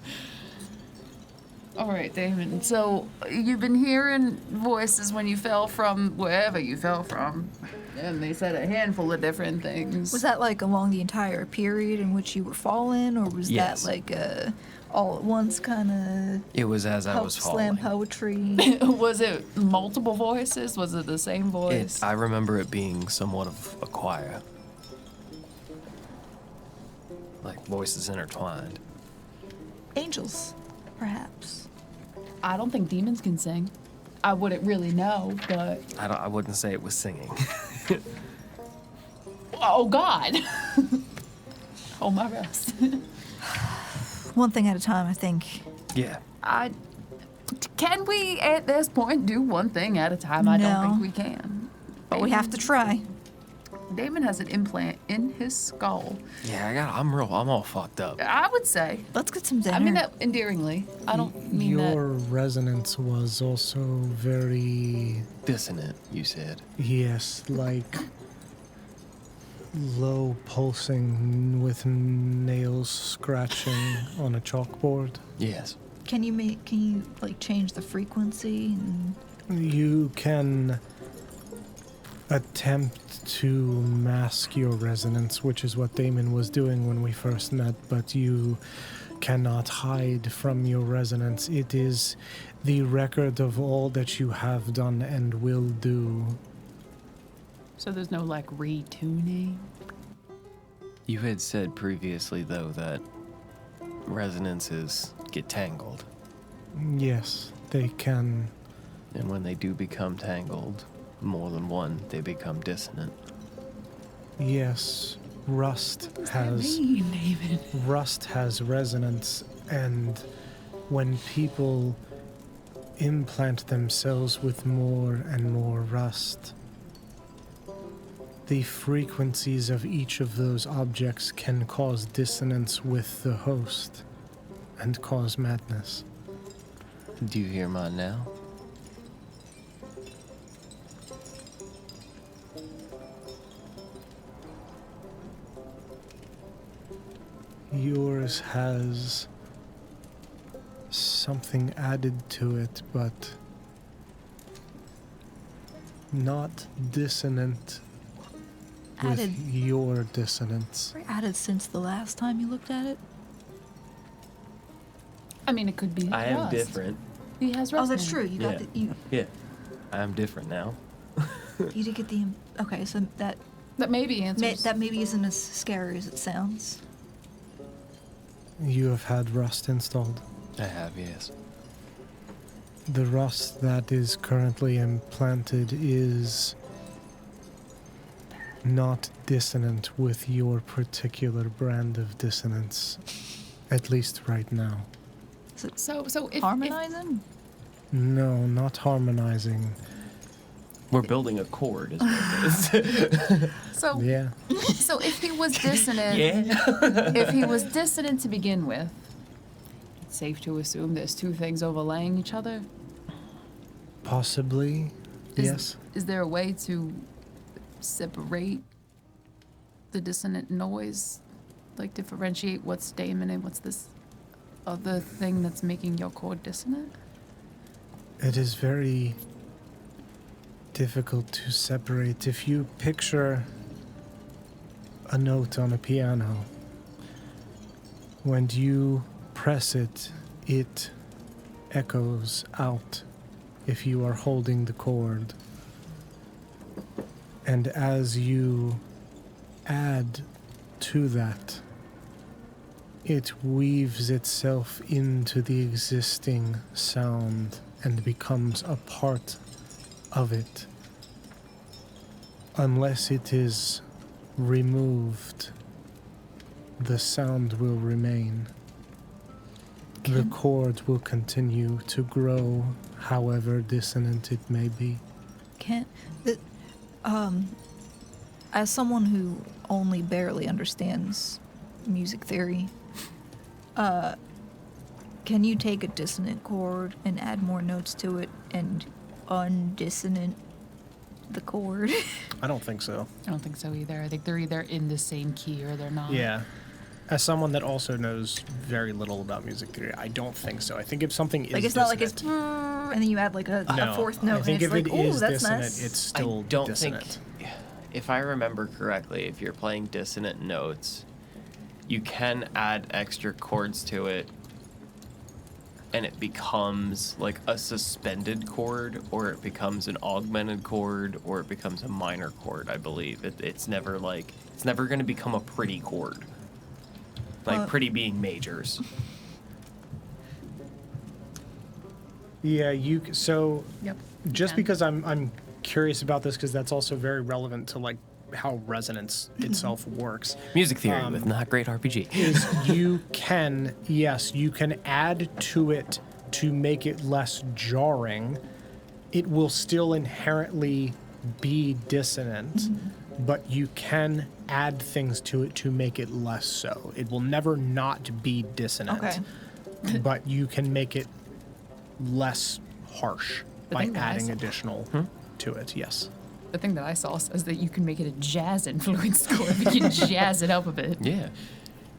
All right, Damon. So you've been hearing voices when you fell from wherever you fell from, and they said a handful of different things. Was that like along the entire period in which you were falling, or was Yes. that like a all at once kind of It was as I was slam falling. poetry? Was it multiple voices? Was it the same voice? I remember it being somewhat of a choir. Like voices intertwined. Angels, perhaps. I don't think demons can sing. I wouldn't really know, but I wouldn't say it was singing. oh God. Oh my rest. One thing at a time, I think. Yeah. Can we at this point do one thing at a time? I don't think we can. But we have to try. Damon has an implant in his skull. Yeah, I'm all fucked up. I would say. Let's get some dinner. I mean that endearingly. I don't mean that. Your resonance was also very dissonant, you said. Yes, like low pulsing with nails scratching on a chalkboard. Yes. Can you like change the frequency? And You can attempt to mask your resonance, which is what Damon was doing when we first met, but you cannot hide from your resonance. It is the record of all that you have done and will do. So there's no like retuning? You had said previously, though, that resonances get tangled. Yes, they can. And when they do become tangled, more than one, they become dissonant. Yes, Rust has Rust has resonance, and when people implant themselves with more and more Rust, the frequencies of each of those objects can cause dissonance with the host and cause madness. Do you hear mine now? Yours has something added to it, but not dissonant Added. with your dissonance. added since the last time you looked at it? I mean, it could be. I am rust. different. He has Oh, rust. that's in true. it. You got Yeah. I am different now. you did get the okay. So that maybe answers. that maybe isn't as scary as it sounds. You have had Rust installed. I have, yes. The Rust that is currently implanted is not dissonant with your particular brand of dissonance, at least right now. So if Harmonizing? No, not harmonizing. We're building a chord, is what it is. So Yeah. So if he was dissonant, Yeah. if he was dissonant to begin with, it's safe to assume there's two things overlaying each other. Possibly, yes. Is there a way to separate the dissonant noise, like differentiate what's Damon and what's this other thing that's making your chord dissonant? It is very difficult to separate. If you picture a note on a piano, when you press it, it echoes out if you are holding the cord. And as you add to that, it weaves itself into the existing sound and becomes a part of it. Unless it is removed, the sound will remain. The chord will continue to grow, however dissonant it may be. As someone who only barely understands music theory, can you take a dissonant chord and add more notes to it and undissonant the chord? I don't think so. I don't think so either. I think they're either in the same key or they're not. Yeah. As someone that also knows very little about music theory, I don't think so. I think if something is Like it's dissonant, not like it's and then you add like a fourth note I think and if it's it like, is oh, that's dissonant, nice. it's still I don't dissonant. think, if I remember correctly, if you're playing dissonant notes, you can add extra chords to it, and it becomes like a suspended chord, or it becomes an augmented chord, or it becomes a minor chord. I believe it's never going to become a pretty chord. Like pretty being majors. Yeah, so Yep. just can. because I'm curious about this, because that's also very relevant to like how resonance itself works. Music theory with NotGreatRPG. Is you can add to it to make it less jarring. It will still inherently be dissonant, but you can add things to it to make it less so. It will never not be dissonant, Okay. but you can make it less harsh by thing that I adding saw- additional to it. Yes. The thing that I saw says that you can make it a jazz influence chord. You can jazz it up a bit. Yeah.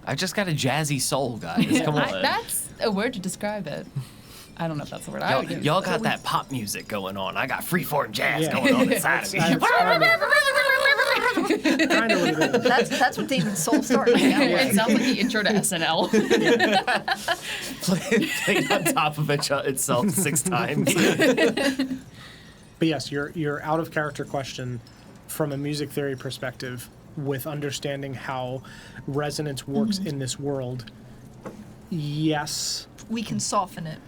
I just got a jazzy soul, guys. Come on. That's a word to describe it. I don't know if that's the word I would use. Y'all got that pop music going on. I got freeform jazz Yeah. going on inside of me. Kind of what it is. That's what David's soul started. It sounds like the intro to SNL. Playing on top of itself 6 times. But yes, your out of character question from a music theory perspective, with understanding how resonance works in this world, yes, We can soften it.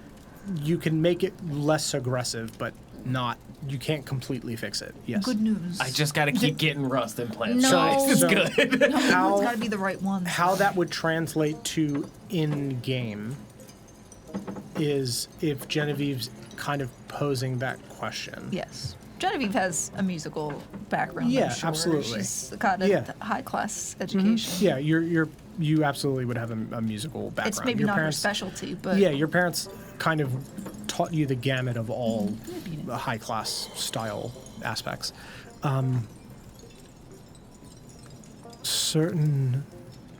you can make it less aggressive, but you can't completely fix it. Yes. Good news. I just got to keep getting rust implants. No. It's So- good. It's how got to be the right one. how that would translate to in-game is if Genevieve's kind of posing that question. Yes. Genevieve has a musical background. Yeah, I'm sure. absolutely. She's got a Yeah. high class education. Yeah, you absolutely would have a musical background. It's maybe Your not her parents- specialty, but Yeah, your parents kind of taught you the gamut of all the high-class style aspects. Certain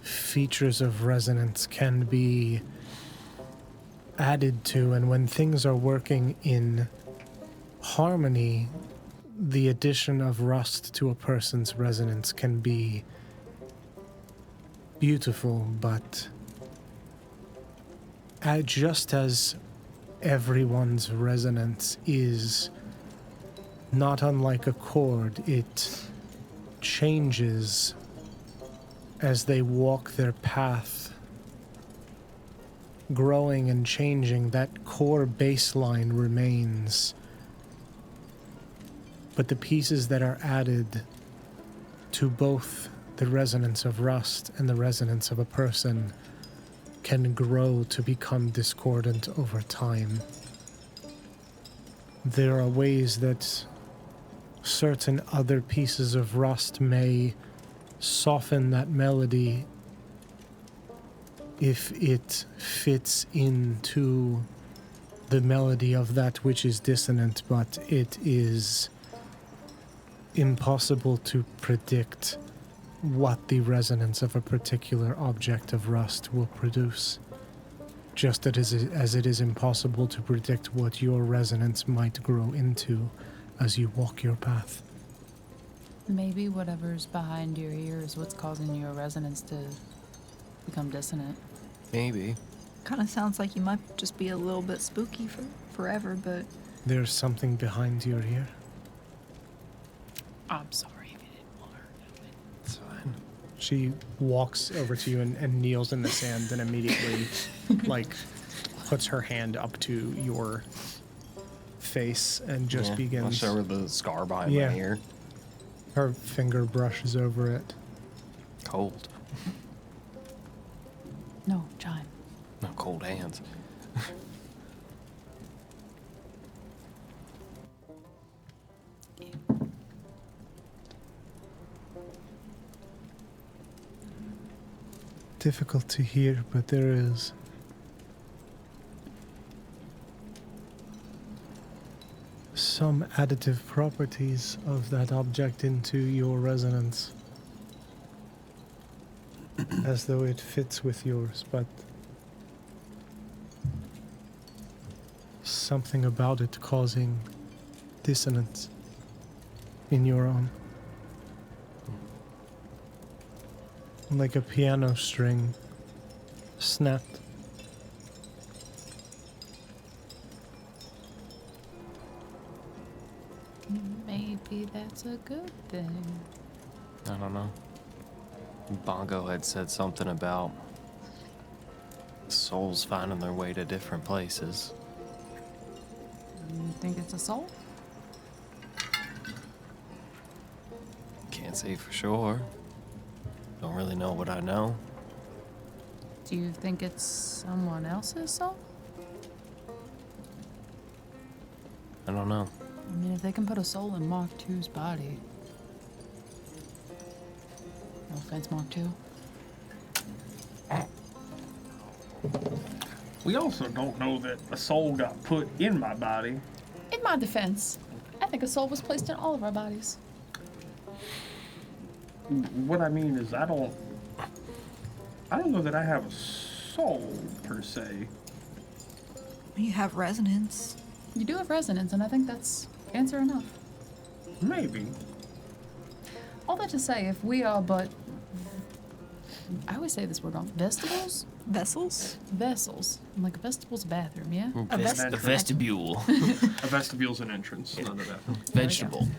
features of resonance can be added to, and when things are working in harmony, the addition of rust to a person's resonance can be beautiful, but just as everyone's resonance is not unlike a chord, it changes as they walk their path, growing and changing. That core baseline remains, but the pieces that are added to both the resonance of rust and the resonance of a person can grow to become discordant over time. There are ways that certain other pieces of rust may soften that melody if it fits into the melody of that which is dissonant, but it is impossible to predict what the resonance of a particular object of rust will produce. Just as it is impossible to predict what your resonance might grow into as you walk your path. Maybe whatever's behind your ear is what's causing your resonance to become dissonant. Maybe. kind of sounds like you might just be a little bit spooky for forever, but There's something behind your ear. I'm sorry if you didn't want her. It's fine. She walks over to you and kneels in the sand and immediately, like, puts her hand up to your face and just I'll begins. show her the scar behind Yeah. my ear. Her finger brushes over it. Cold. No, Chime. No cold hands. Difficult to hear, but there is. Some additive properties of that object into your resonance. As though it fits with yours, but something about it causing dissonance in your own. Like a piano string snapped. Maybe that's a good thing. I don't know. Bongo had said something about souls finding their way to different places. You think it's a soul? Can't say for sure. Don't really know what I know. Do you think it's someone else's soul? I don't know. I mean, if they can put a soul in Mark II's body. No offense, Mark II. We also don't know that a soul got put in my body. In my defense, I think a soul was placed in all of our bodies. What I mean is, I don't know that I have a soul per se. You have resonance. You do have resonance, and I think that's answer enough. Maybe. All that to say, if we are but... I always say this word wrong. Vegetables? Vessels? Vessels. Like a vestable's a bathroom, yeah? A The vestibule. A vestibule's an entrance, none of that. Vegetable.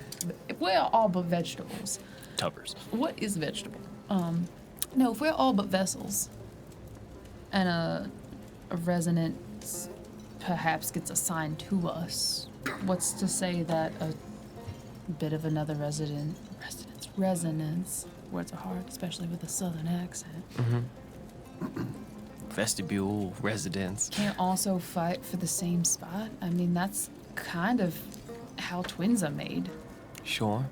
If we're all but vegetables, Tubbers. what is vegetable? No, if we're all but vessels, and a resonance perhaps gets assigned to us, what's to say that a bit of another resonance, words are hard, especially with a southern accent, Vestibule, residence. can't also fight for the same spot? I mean, that's kind of how twins are made. Sure.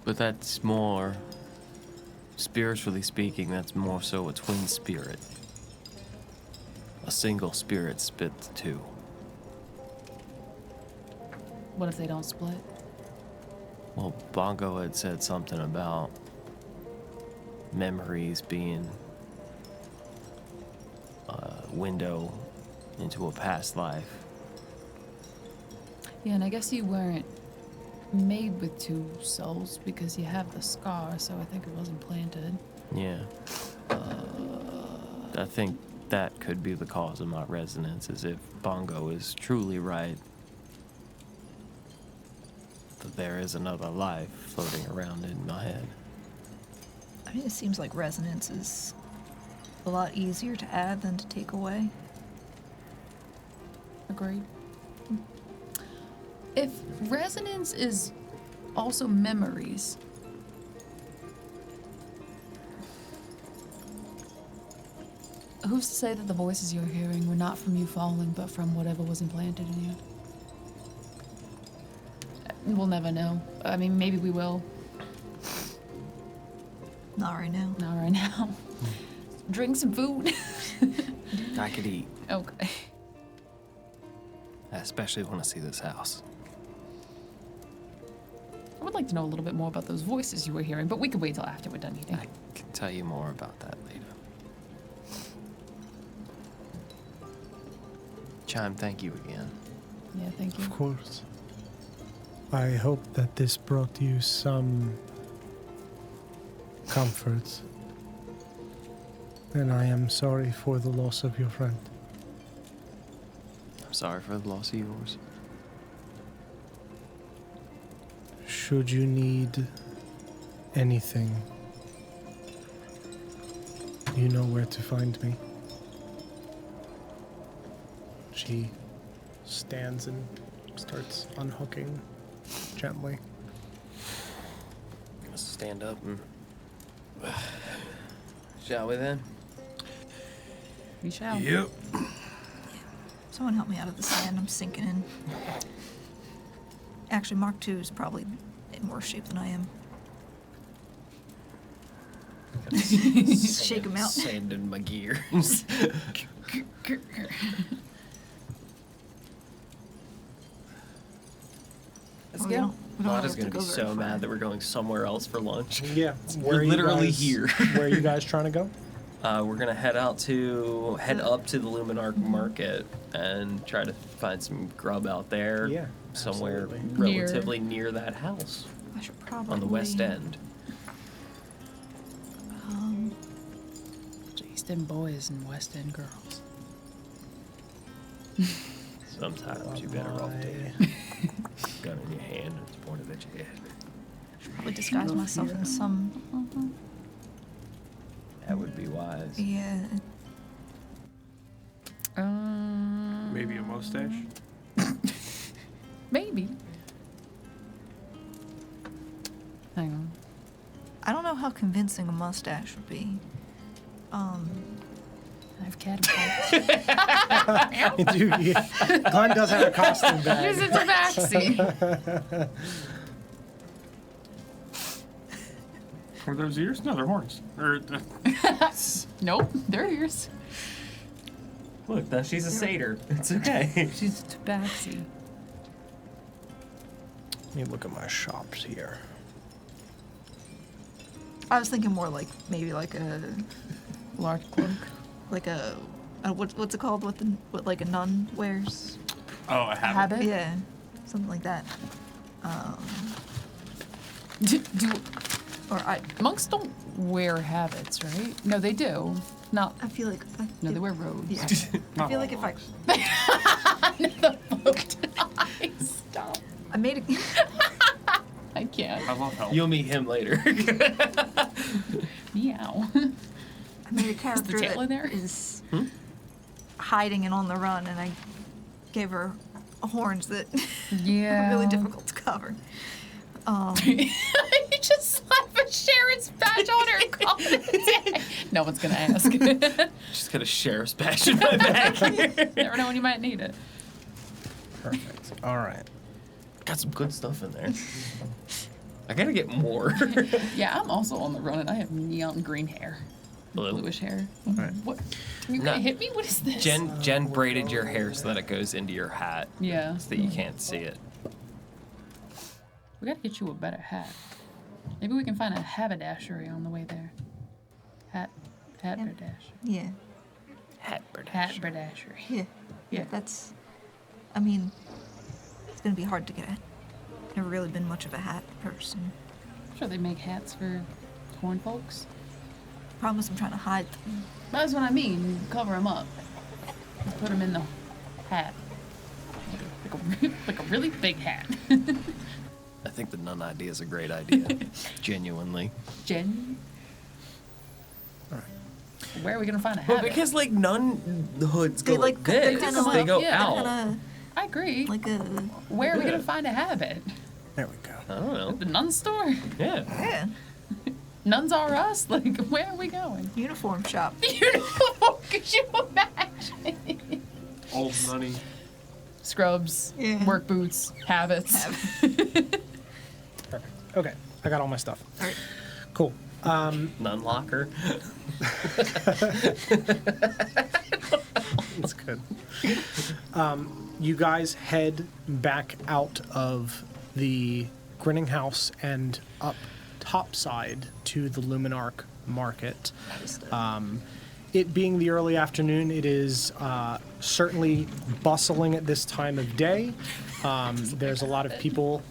But that's more, spiritually speaking, that's more so a twin spirit. A single spirit split the two. What if they don't split? Well, Bongo had said something about memories being a window into a past life. Yeah, and I guess you weren't made with two souls because you have the scar, so I think it was implanted. Yeah. I think that could be the cause of my resonance, is if Bongo is truly right, that there is another life floating around in my head. I mean, it seems like resonance is a lot easier to add than to take away. Agreed. If resonance is also memories, who's to say that the voices you're hearing were not from you falling, but from whatever was implanted in you? We'll never know. I mean, maybe we will. Not right now. Not right now. Drink some food. I could eat. Okay. I especially want to see this house. I would like to know a little bit more about those voices you were hearing, but we could wait till after we're done eating. I can tell you more about that later. Chime, thank you again. Yeah, thank you. Of course. I hope that this brought you some comfort. And I am sorry for the loss of your friend. I'm sorry for the loss of yours. Should you need anything, you know where to find me. She stands and starts unhooking gently. Let's stand up and... Shall we then? We shall. Yep. Someone help me out of the sand. I'm sinking in. Actually, Mark II is probably in worse shape than I am. Shake him out. Sand in my gears. Let's We go. don't Lada's have gonna to be go so very far. mad that we're going somewhere else for lunch. Yeah, We're literally guys, here. Where are you guys trying to go? We're gonna head up to the Luminarch Market and try to find some grub out there. Yeah, somewhere absolutely. relatively near that house I should probably... on the west end. East End boys and West End girls. Sometimes you better off dead. Gun in your hand, it's pointed at your head. Probably disguise myself in some... That would be wise. Yeah. Maybe a mustache? Maybe. Hang on. I don't know how convincing a mustache would be. I have cat Glenn does have a costume bag. Use it to backseat. Are those ears? No, they're horns. Or, Nope, they're yours. Look, now she's a satyr. It's okay. She's to backseat. Let me look at my shops here. I was thinking more like maybe like a Large cloak. like a what's it called? What like a nun wears? oh, I have Habit? Yeah, something like that. Or Monks don't wear habits, right? No, they do. Not. I feel like No, they wear robes. yeah. I feel like if I The booked eyes. Stop. I made a I can't. I love help. You'll meet him later. Meow. I made a character tail that in there? is hiding and on the run, and I gave her horns that Yeah. are really difficult to cover. You just slap a Sharon's badge on her and call it a day. No one's gonna ask. Just got a sheriff's badge in my back. Never know when you might need it. Perfect. All right. Got some good stuff in there. I gotta get more. Yeah, I'm also on the run and I have neon green hair. Blue. Bluish hair. Right. What? You No. gonna hit me? What is this? Jen braided your hair so that it goes into your hat. Yeah. So that you can't see it. We gotta get you a better hat. Maybe we can find a haberdashery on the way there. Haberdashery. Yeah, Haberdashery. yeah, Yeah. That's. I mean, it's gonna be hard to get at. Never really been much of a hat person. I'm sure they make hats for corn folks. Problem is, I'm trying to hide them. That's what I mean. You cover them up. Just put them in the hat. Like a really big hat. I think the nun idea is a great idea. Genuinely. Jen? Where are we gonna find a Well, habit? because like nun hoods go They like, like this. kinda They go yeah, out. Kinda I agree. like a Where are we Yeah. gonna find a habit? There we go. I don't know. The nun store? Yeah. yeah Nuns are us? Like, where are we going? uniform shop. Uniform, could you imagine? Old money. Scrubs, Yeah. work boots, habits. Perfect. Okay, I got all my stuff. All right. Cool. Nun locker. That's good. You guys head back out of the Grinning House and up topside to the Luminarch Market. It being the early afternoon, it is certainly bustling at this time of day. There's a lot of people.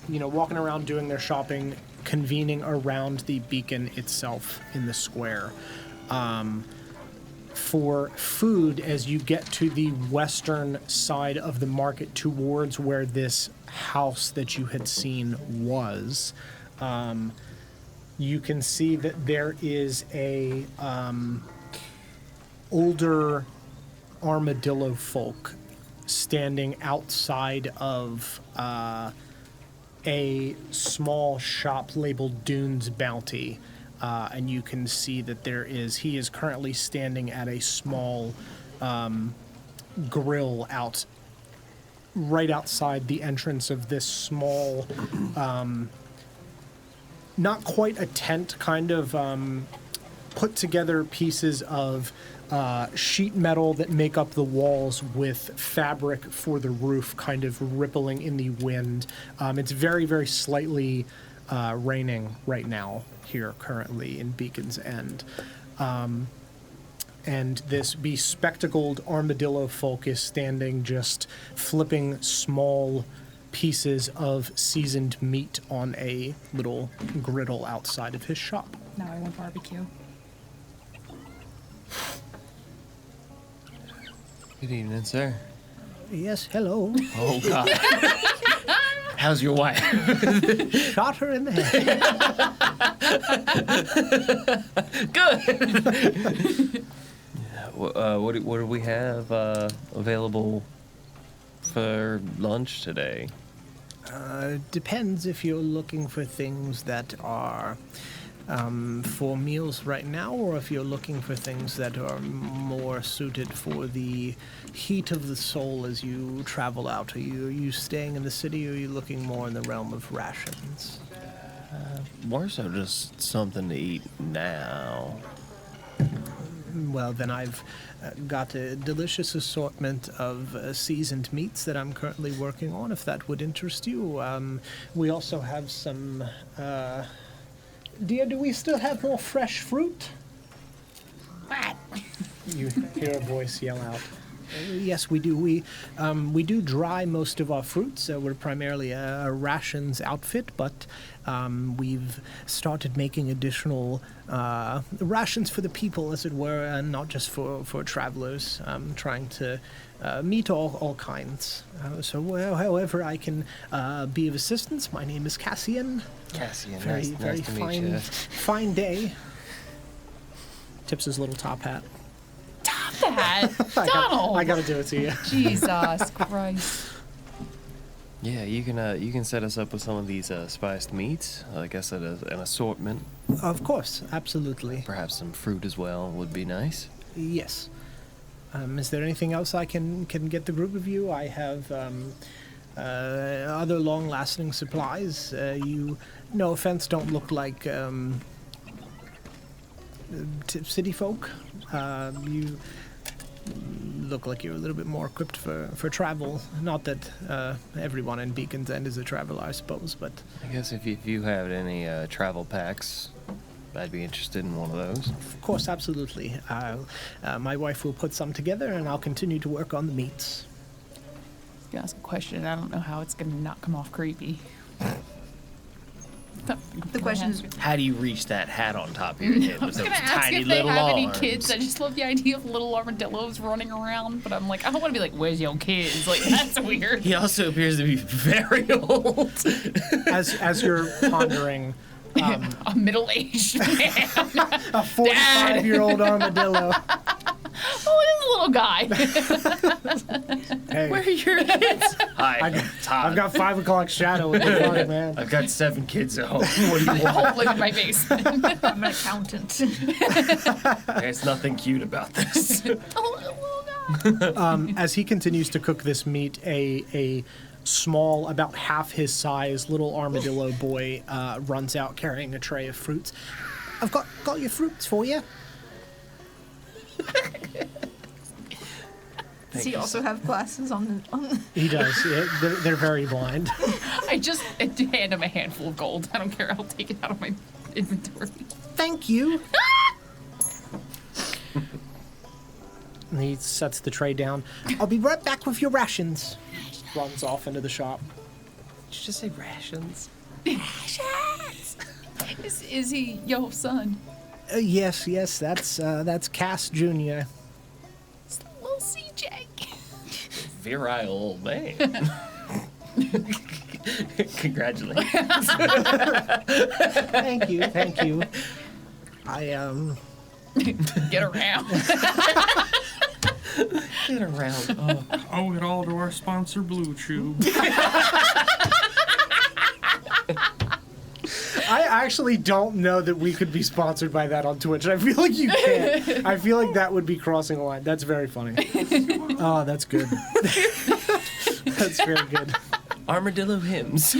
Walking around doing their shopping, convening around the beacon itself in the square. for food as you get to the western side of the market towards where this house that you had seen was. You can see that there is a older armadillo folk standing outside of a small shop labeled Dune's Bounty. And you can see that he is currently standing at a small grill right outside the entrance of this small, not quite a tent, kind of put together pieces of sheet metal that make up the walls with fabric for the roof kind of rippling in the wind. It's very, very slightly raining right now here currently in Beacon's End. And this bespectacled armadillo folk is standing just flipping small pieces of seasoned meat on a little griddle outside of his shop. Now I want barbecue. Good evening, sir. Yes, hello. Oh, God. How's your wife? Shot her in the head. Good. What do we have available for lunch today? Depends if you're looking for things that are for meals right now, or if you're looking for things that are more suited for the heat of the soul as you travel out. Are you staying in the city, or are you looking more in the realm of rations? More so just something to eat now. Well, then I've got a delicious assortment of seasoned meats that I'm currently working on, if that would interest you. We also have some... Dear, do we still have more fresh fruit? What? You hear a voice yell out. Yes, we do. We do dry most of our fruits. We're primarily a rations outfit, but we've started making additional rations for the people, as it were, and not just for travelers. Trying to meet all kinds. However I can be of assistance. My name is Cassian. Cassian, Very nice to meet you. Fine day. Tips his little top hat. That Donald. I gotta do it to you. Jesus Christ. Yeah, you can set us up with some of these spiced meats. I guess an assortment. Of course, absolutely. Perhaps some fruit as well would be nice. Yes. Is there anything else I can get the group of you? I have other long-lasting supplies. You, no offense, don't look like city folk. You look like you're a little bit more equipped for travel. Not that everyone in Beacon's End is a traveler, I suppose, but... I guess if you have any travel packs, I'd be interested in one of those. Of course, absolutely. My wife will put some together, and I'll continue to work on the meats. I'm gonna ask a question. I don't know how it's gonna not come off creepy. The question is, how do you reach that hat on top of your head I with was those gonna ask tiny if they little have any arms? kids. I just love the idea of little armadillos running around, but I'm like, I don't want to be like, "Where's your kids?" Like that's weird. He also appears to be very old. As you're pondering, A middle-aged man. a 45-year-old armadillo. Oh, this little guy. Hey, Where are your kids? Hi, I've got 5 o'clock shadow in the front, man. I've got 7 kids at home. What do you I want? don't live in my basement. I'm an accountant. There's nothing cute about this. Oh, little guy. As he continues to cook this meat, a small, about half his size, little armadillo boy runs out carrying a tray of fruits. I've got your fruits for you. Does he also have glasses on the... He does. Yeah, they're very blind. I just hand him a handful of gold. I don't care. I'll take it out of my inventory. Thank you. And he sets the tray down. I'll be right back with your rations. Runs off into the shop. Did you just say rations? Rations! Is he your son? Yes, that's Cass Jr. virile old man. Congratulations. Thank you. I Get around. Get around. Owe it all to our sponsor, Blue Chew. I actually don't know that we could be sponsored by that on Twitch. I feel like you can't. I feel like that would be crossing a line. That's very funny. Oh, that's good. That's very good. Armadillo hymns.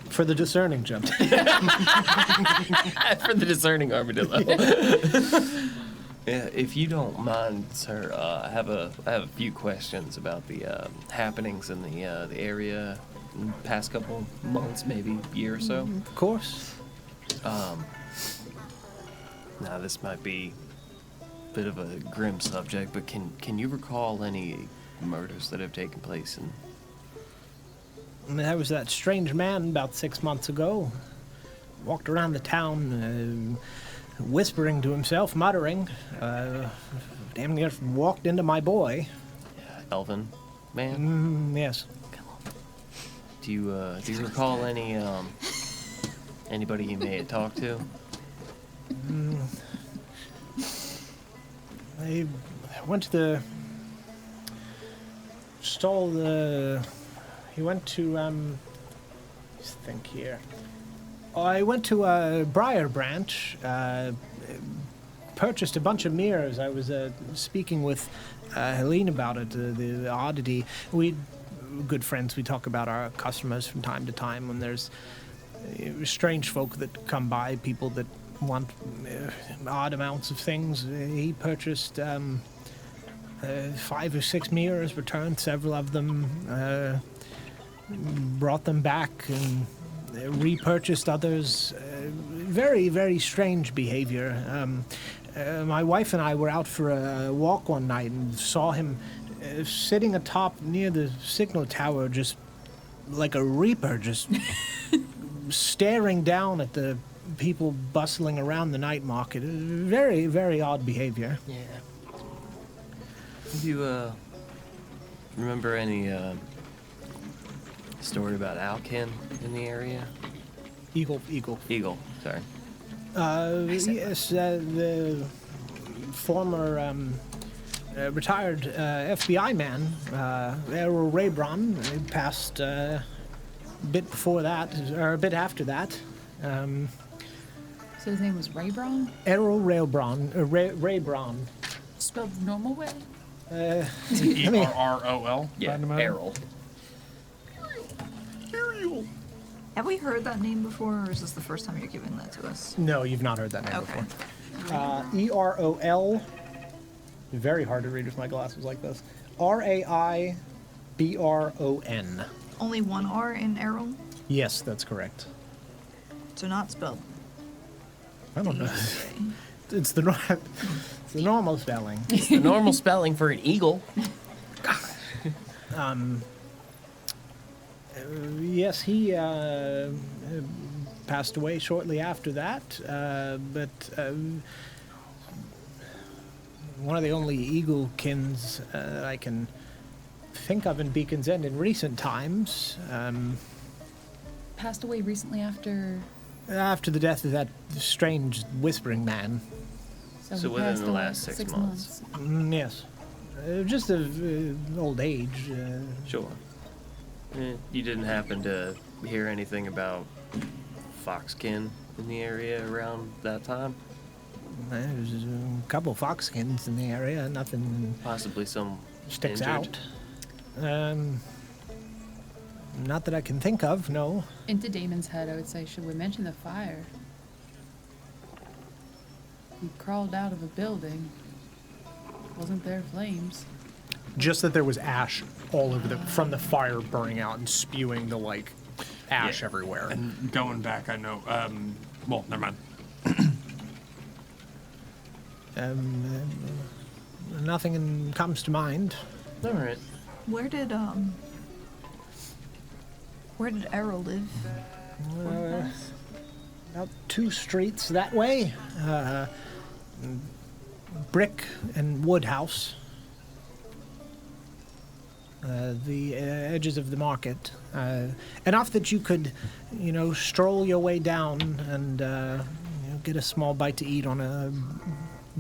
For the discerning, Jim. For the discerning armadillo. Yeah, if you don't mind, sir, I have a few questions about the happenings in the area in the past couple months, maybe year or so. Of course. Now this might be a bit of a grim subject, but can you recall any murders that have taken place in? There was that strange man about 6 months ago. Walked around the town, whispering to himself, muttering. Damn near walked into my boy. Elven man? Yes. Do you recall anybody you may have talked to? I went to the stall. He went to let's think here. I went to Briar Branch. Purchased a bunch of mirrors. I was speaking with Helene about it. The oddity. We good friends. We talk about our customers from time to time when there's strange folk that come by, people that want odd amounts of things. He purchased 5 or 6 mirrors, returned several of them, brought them back, and repurchased others. Very, very strange behavior. My wife and I were out for a walk one night and saw him sitting atop near the signal tower, just like a reaper, just staring down at the people bustling around the night market. Very, very odd behavior. Yeah. Do you remember any story about Alkin in the area? Eagle. Sorry. Yes, the former retired FBI man, Errol Raybron, passed a bit before that, or a bit after that. So his name was Raybron? Errol Raybron. Spelled the normal way? E-R-R-O-L? Yeah, Errol. Have we heard that name before, or is this the first time you're giving that to us? No, you've not heard that name Okay. before. E-R-O-L. Very hard to read with my glasses like this. R-A-I-B-R-O-N. Only one R in Errol, Yes, that's correct. so not spelled. I don't know. It's the normal spelling. It's the normal spelling for an eagle. Yes, he passed away shortly after that, but one of the only Eaglekins I can think of in Beacon's End in recent times. Passed away recently after... After the death of that strange whispering man. So So he within passed the away last 6 months. Yes. Just of old age. Sure. You didn't happen to hear anything about Foxkin in the area around that time? There's a couple foxskins in the area. Nothing Possibly some sticks injured? out. Not that I can think of, no. Into Damon's head, I would say, should we mention the fire? He crawled out of a building. Wasn't there flames? Just that there was ash all over from the fire burning out and spewing the ash everywhere. And going back, I know. Well, never mind. Nothing comes to mind. All right. Where did Errol live? About 2 streets that way. Brick and wood house. the edges of the market. Enough that you could, stroll your way down and get a small bite to eat on a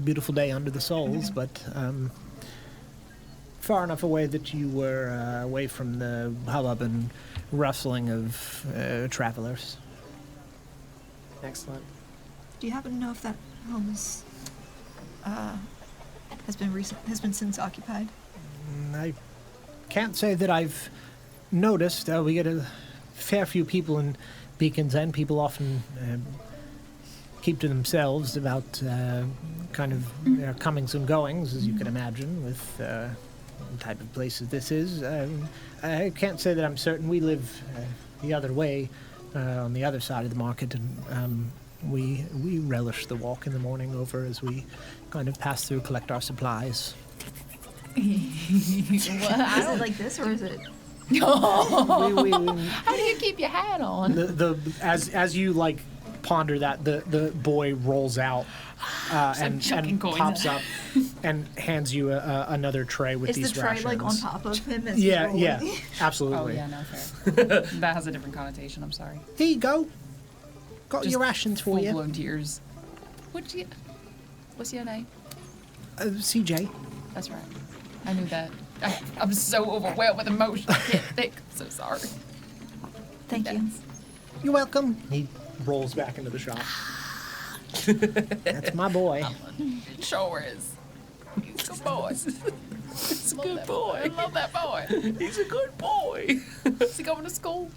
beautiful day under the sols, but far enough away that you were away from the hubbub and rustling of travelers. Excellent. Do you happen to know if that home is has been since occupied? I can't say that I've noticed. We get a fair few people in Beacon's End. People often keep to themselves about kind of their comings and goings, as you can imagine, with the type of place that this is. I can't say that I'm certain. We live the other way, on the other side of the market, and we relish the walk in the morning over as we kind of pass through, collect our supplies. Is it like this, or is it? How do you keep your hat on? As you like ponder that, the boy rolls out and pops up and hands you another tray with these rations. Is the tray like on top of him? As Yeah, he's rolling? yeah, absolutely. Oh yeah, no fair. That has a different connotation. I'm sorry. Here you go. Got Just your rations for you. Full-blown tears. What's your name? CJ. That's right. I knew that. I'm so overwhelmed with emotion. I can't think. I'm so sorry. Thank you. You're welcome. He rolls back into the shop. That's my boy. Sure is. He's a good boy. He's a good boy. I love that boy. He's a good boy. Is he going to school?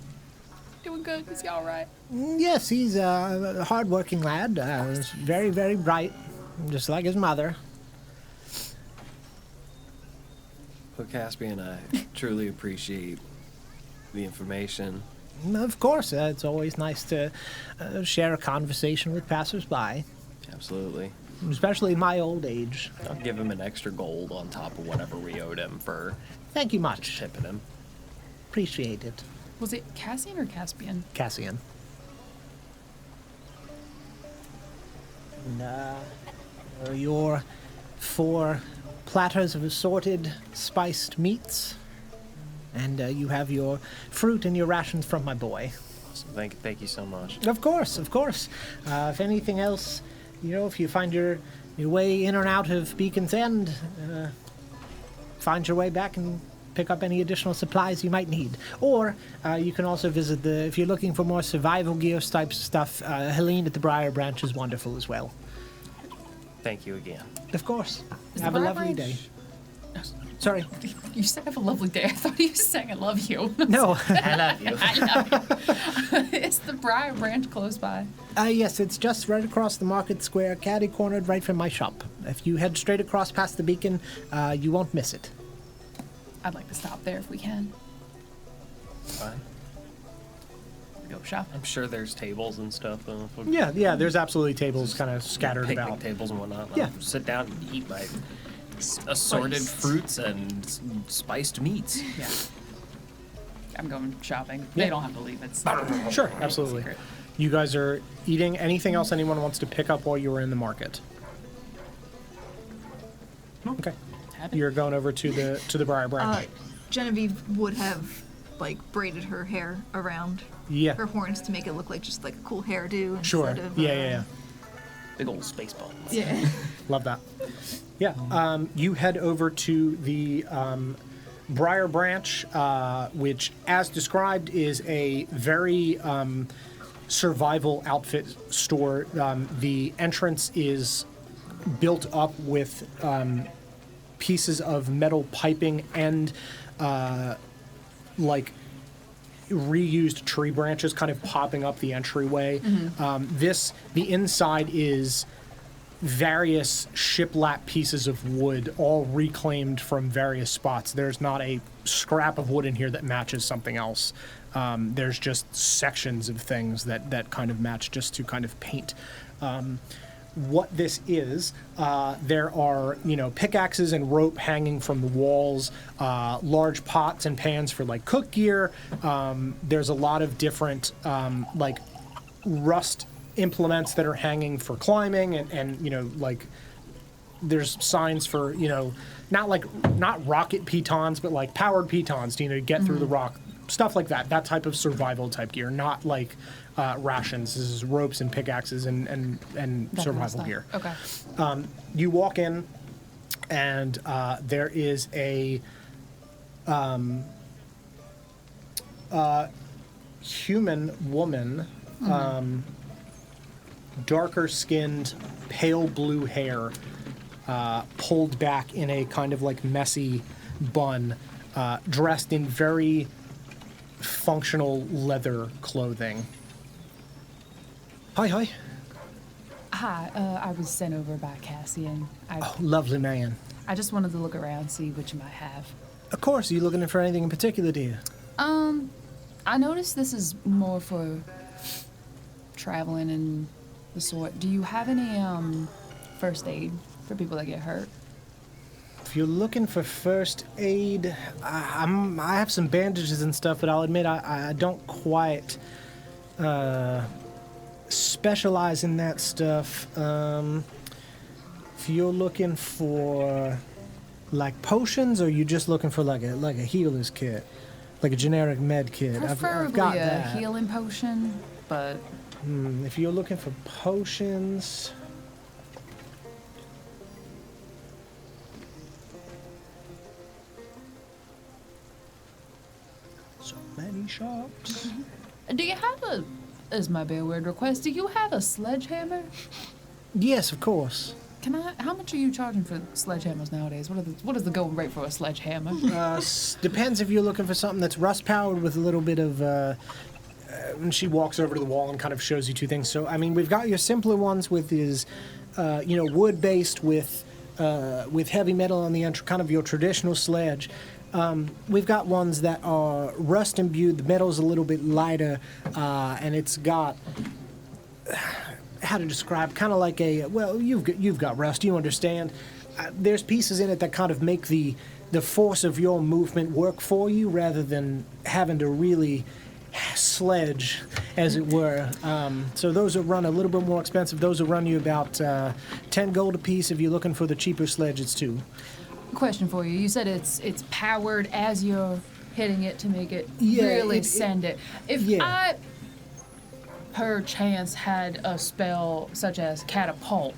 Doing good? Is he all right? Yes, he's a hard-working lad. Very, very bright, just like his mother. Well, Caspian, I truly appreciate the information. Of course, it's always nice to share a conversation with passersby. Absolutely. Especially in my old age. I'll give him an extra gold on top of whatever we owed him for Thank you much. tipping him. Appreciate it. Was it Cassian or Caspian? Cassian. And, your 4 platters of assorted spiced meats. And you have your fruit and your rations from my boy. Awesome. Thank you so much. Of course, of course. If anything else, if you find your way in or out of Beacon's End, find your way back and pick up any additional supplies you might need. Or you can also visit if you're looking for more survival gear types of stuff, Helene at the Briar Branch is wonderful as well. Thank you again. Of course. Is Have the a Briar lovely Branch- day. Sorry. You said have a lovely day. I thought you were saying I love you. No. I love you. I love you. Is the Briar Branch close by? Yes, it's just right across the market square, catty-cornered right from my shop. If you head straight across past the beacon, you won't miss it. I'd like to stop there if we can. Fine. Go shop. I'm sure there's tables and stuff. Yeah, there's absolutely tables kind of scattered picnic about. tables and whatnot. Yeah. I'll sit down and eat my assorted fruits and spiced meats. Yeah. I'm going shopping. Yeah. They don't have to leave. It's Sure, absolutely. secret. You guys are eating. Anything else anyone wants to pick up while you were in the market? Okay. You're going over to the Briar Branch. Genevieve would have braided her hair around Yeah. her horns to make it look like just like a cool hairdo Sure. instead of Yeah. Big old space buns. yeah. Love that. Yeah. You head over to the Briar Branch, which, as described, is a very survival outfit store. The entrance is built up with pieces of metal piping and reused tree branches kind of popping up the entryway. The inside is various shiplap pieces of wood, all reclaimed from various spots. There's not a scrap of wood in here that matches something else. There's just sections of things that kind of match just to kind of paint. What this is, there are, pickaxes and rope hanging from the walls, large pots and pans for cook gear. There's a lot of different rust implements that are hanging for climbing and there's signs for, not rocket pitons, but like powered pitons to get through the rock, stuff like that. That type of survival type gear, not like rations. This is ropes and pickaxes and survival gear. Okay. You walk in, and there is a human woman, darker skinned, pale blue hair, pulled back in a kind of like messy bun, dressed in very functional leather clothing. Hi. Hi, I was sent over by Cassian. Lovely man. I just wanted to look around, see what you might have. Of course. Are you looking for anything in particular, dear? I noticed this is more for traveling and the sort. Do you have any first aid for people that get hurt? If you're looking for first aid, I have some bandages and stuff, but I'll admit I don't quite specialize in that stuff. If you're looking for like potions, or are you just looking for like a healer's kit, like a generic med kit? Preferably I've got a that. healing potion, but If you're looking for potions, so many shops. do you have this might be a weird request, do you have a sledgehammer? Yes, of course. How much are you charging for sledgehammers nowadays? What is the going rate for a sledgehammer? Depends if you're looking for something that's rust powered with a little bit of. And she walks over to the wall and kind of shows you two things. So I mean, we've got your simpler ones with his, wood based with heavy metal on the end, kind of your traditional sledge. We've got ones that are rust imbued. The metal's a little bit lighter, and it's got. How to describe, kind of like you've got rust, you understand. There's pieces in it that kind of make the force of your movement work for you rather than having to really sledge, as it were. So those will run a little bit more expensive. Those will run you about 10 gold a piece. If you're looking for the cheaper sledge, it's 2. Question for you. You said it's powered as you're hitting it to make it send it. If I perchance had a spell such as catapult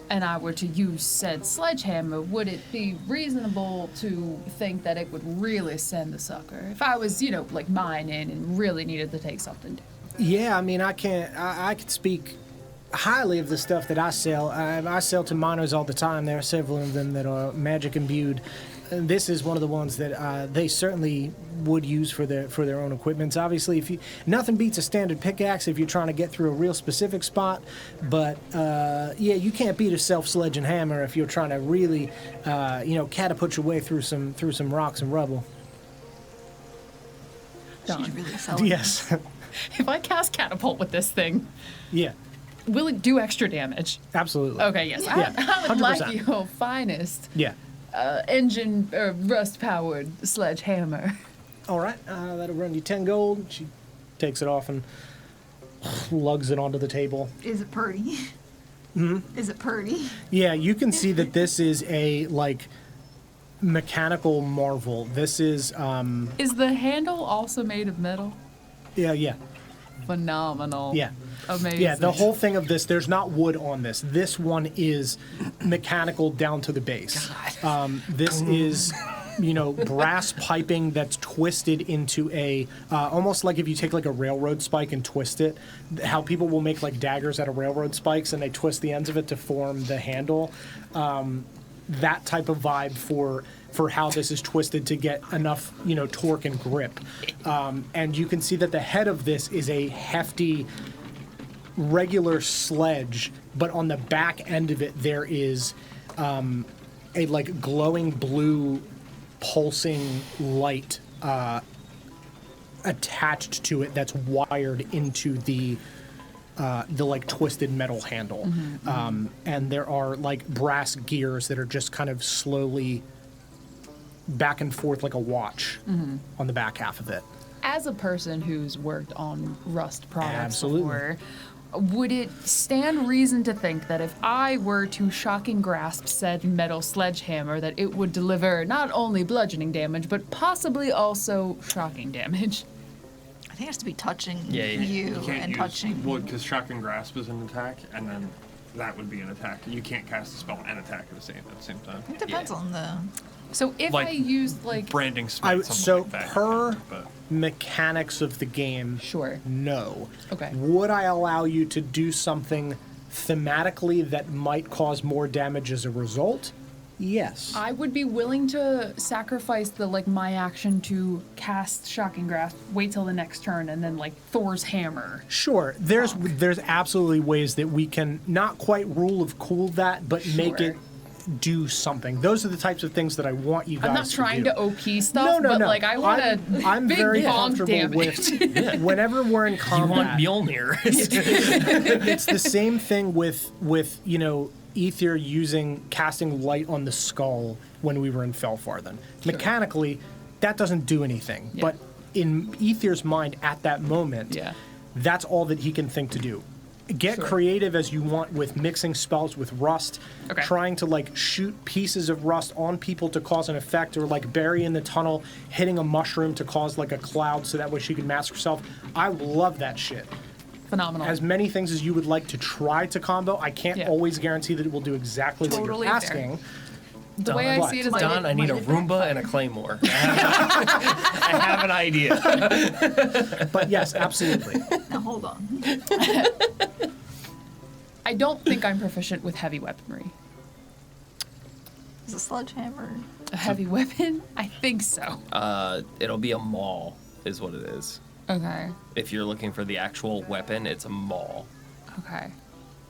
and I were to use said sledgehammer, would it be reasonable to think that it would really send the sucker? If I was, like mining and really needed to take something down. Yeah, I mean, I could speak highly of the stuff that I sell. I sell to miners all the time. There are several of them that are magic imbued. And this is one of the ones that they certainly would use for their own equipment. Obviously, nothing beats a standard pickaxe if you're trying to get through a real specific spot. But you can't beat a self-sledging hammer if you're trying to really, catapult your way through some rocks and rubble. She's really selling. Yes. If I cast catapult with this thing, Yeah. will it do extra damage? Absolutely. Okay, yes. Yeah, I would 100%. like your finest Yeah. engine or rust-powered sledgehammer. All right, that'll run you 10 gold. She takes it off and lugs it onto the table. Is it pretty? Is it pretty? Yeah, you can see that this is a, mechanical marvel. This is, Is the handle also made of metal? yeah. Phenomenal. Yeah. Amazing. Yeah, the whole thing of this, there's not wood on this. This one is mechanical down to the base. This is, brass piping that's twisted into a, almost like if you take like a railroad spike and twist it, how people will make like daggers out of railroad spikes and they twist the ends of it to form the handle. That type of vibe for how this is twisted to get enough, torque and grip. And you can see that the head of this is a hefty, regular sledge, but on the back end of it there is a glowing blue pulsing light attached to it that's wired into the twisted metal handle. And there are brass gears that are just kind of slowly back and forth like a watch on the back half of it. As a person who's worked on rust products Absolutely. before, Would it stand reason to think that if I were to shocking grasp said metal sledgehammer, that it would deliver not only bludgeoning damage, but possibly also shocking damage? I think it has to be touching you you can't and use touching. wood because shock and grasp is an attack, and then that would be an attack. You can't cast a spell and attack at the same time. It depends on the. So if Like I used like branding smite, something So like that. per But mechanics of the game, sure, no. Okay. Would I allow you to do something thematically that might cause more damage as a result? Yes. I would be willing to sacrifice the my action to cast shocking grasp, wait till the next turn, and then Thor's hammer. Sure. There's absolutely ways that we can not quite rule of cool that, but make Sure. it do something. Those are the types of things that I want you guys I'm not trying to do. OP stuff, but I want to I'm big very bonk comfortable damage. with whenever we're in combat. You want Mjolnir. It's the same thing with Ether casting light on the skull when we were in Felfarthen. Mechanically, that doesn't do anything. Yeah. But in Ether's mind at that moment, that's all that he can think to do. Get creative as you want with mixing spells with rust, trying to shoot pieces of rust on people to cause an effect, or bury in the tunnel, hitting a mushroom to cause a cloud so that way she can mask herself. I love that shit. Phenomenal. As many things as you would like to try to combo, I can't always guarantee that it will do exactly what Totally you're fair. asking. The way I see it is Don, I need a Roomba and a Claymore. I have an idea. But yes, absolutely. Now hold on. I don't think I'm proficient with heavy weaponry. Is a sledgehammer? A heavy weapon? I think so. It'll be a maul, is what it is. Okay. If you're looking for the actual weapon, it's a maul. Okay.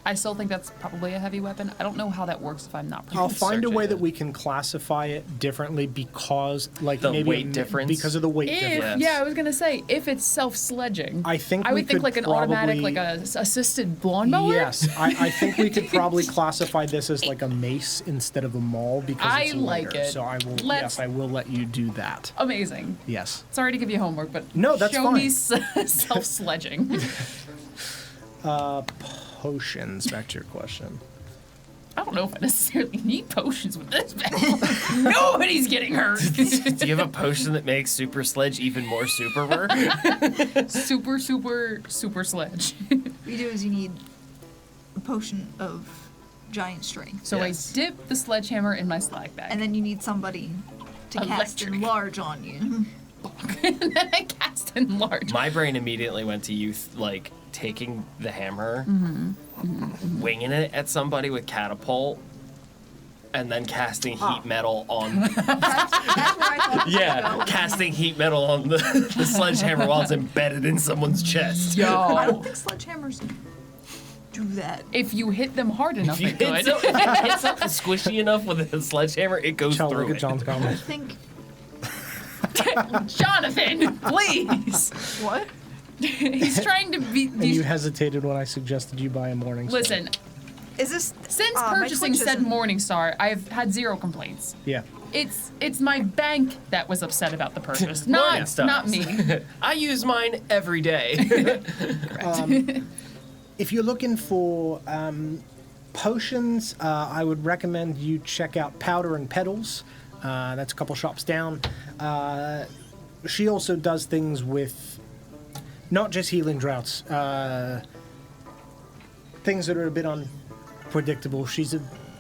I still think that's probably a heavy weapon. I don't know how that works if I'm not I'll proficient. find a way that we can classify it differently because, The maybe weight difference? Because of the weight difference. Yeah, I was gonna say if it's self-sledging. I think I we would think could an automatic, probably- a assisted lawnmower. Yes, I think we could probably classify this as a mace instead of a maul because I it's like lighter. it. So I will. Let's- Yes, I will let you do that. Amazing. Yes. Sorry to give you homework, but No, that's show me fine. self-sledging. Potions. Back to your question. I don't know if I necessarily need potions with this battle. Nobody's getting hurt. Do you have a potion that makes Super Sledge even more super? Super sledge. What you do is you need a potion of giant strength. So I dip the sledgehammer in my slag bag. And then you need somebody to cast enlarge on you. And then I cast enlarge. My brain immediately went to you, taking the hammer, winging it at somebody with catapult, and then casting heat metal on. That's where I thought casting heat metal on the sledgehammer while it's embedded in someone's chest. I don't think sledgehammers do that. If you hit them hard enough, If you it hit could. something squishy enough with a sledgehammer, it goes Chell, through look at it. John's I comment. think. Jonathan, please. What? He's trying to be. And you hesitated when I suggested you buy a Morning Star. Listen, Is this since my purchasing Twitch said isn't- Morningstar, I've had 0 complaints. Yeah. It's my bank that was upset about the purchase, not Morningstars. me. I use mine every day. If you're looking for potions, I would recommend you check out Powder and Petals. That's a couple shops down. She also does things with not just healing droughts, things that are a bit unpredictable. She's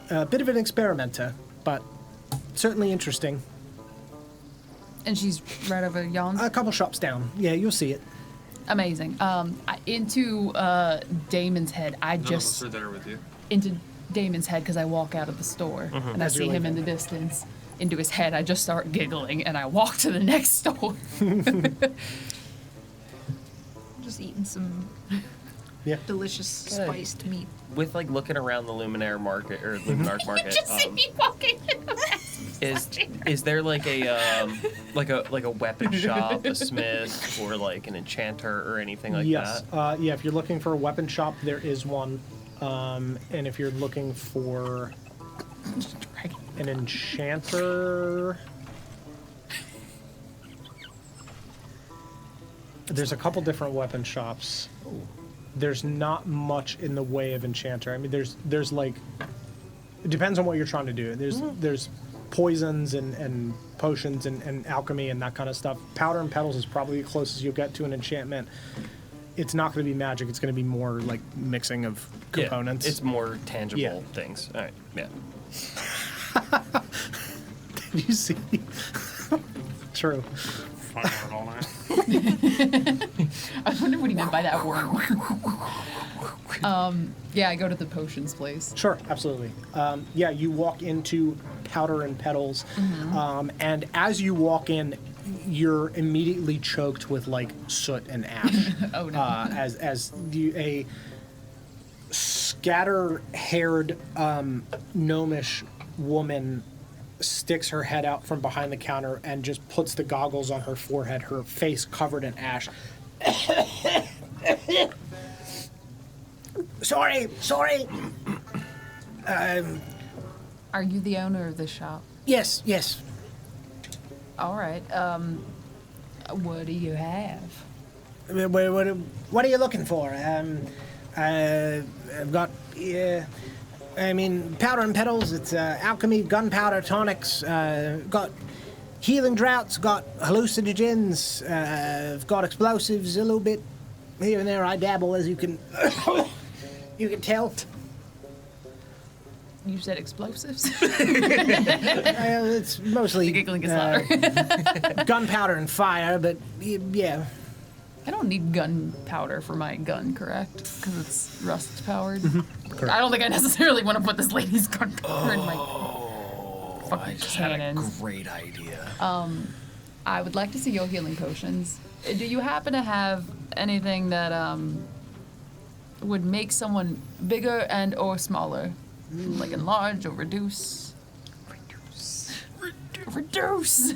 a bit of an experimenter, but certainly interesting. And she's right over yonder. A couple shops down. Yeah, you'll see it. Amazing. Into Damon's head. I none of just us are there with you. into Damon's head because I walk out of the store and I As see you're him in leaving. the distance. Into his head, I just start giggling and I walk to the next store. Just eating some Yeah. delicious spiced meat. With looking around the Luminaire market or Luminarch market, Just see me walking. is there a weapon shop, a smith, or an enchanter or anything like Yes. that? Yeah, if you're looking for a weapon shop, there is one. And if you're looking for an enchanter, there's a couple different weapon shops. there's not much in the way of enchanter. I mean, there's like, it depends on what you're trying to do. There's poisons and potions and alchemy and that kind of stuff. Powder and petals is probably the closest you'll get to an enchantment. It's not going to be magic. It's going to be more like mixing of components. Yeah, it's more tangible things. All right, yeah. Did you see? True. I wonder what he meant by that word. Yeah, I go to the potions place. Sure, absolutely. Yeah, you walk into Powder and Petals, and as you walk in, you're immediately choked with like soot and ash. Oh no! As a scatter-haired gnomish woman sticks her head out from behind the counter and just puts the goggles on her forehead, her face covered in ash. Sorry. Are you the owner of the shop? Yes. All right. What do you have? What are you looking for? I've got, Powder and Petals. It's alchemy, gunpowder, tonics. Got healing droughts. Got hallucinogens. I've got explosives a little bit here and there. I dabble, as you can you can tell. You said explosives? It's mostly giggling is louder. Gunpowder and fire, but yeah. I don't need gunpowder for my gun, correct? Because it's rust powered. Correct. I don't think I necessarily want to put this lady's gunpowder in my fucking cannons. Had a great idea. I would like to see your healing potions. Do you happen to have anything that would make someone bigger and or smaller? Like enlarge or reduce? Reduce!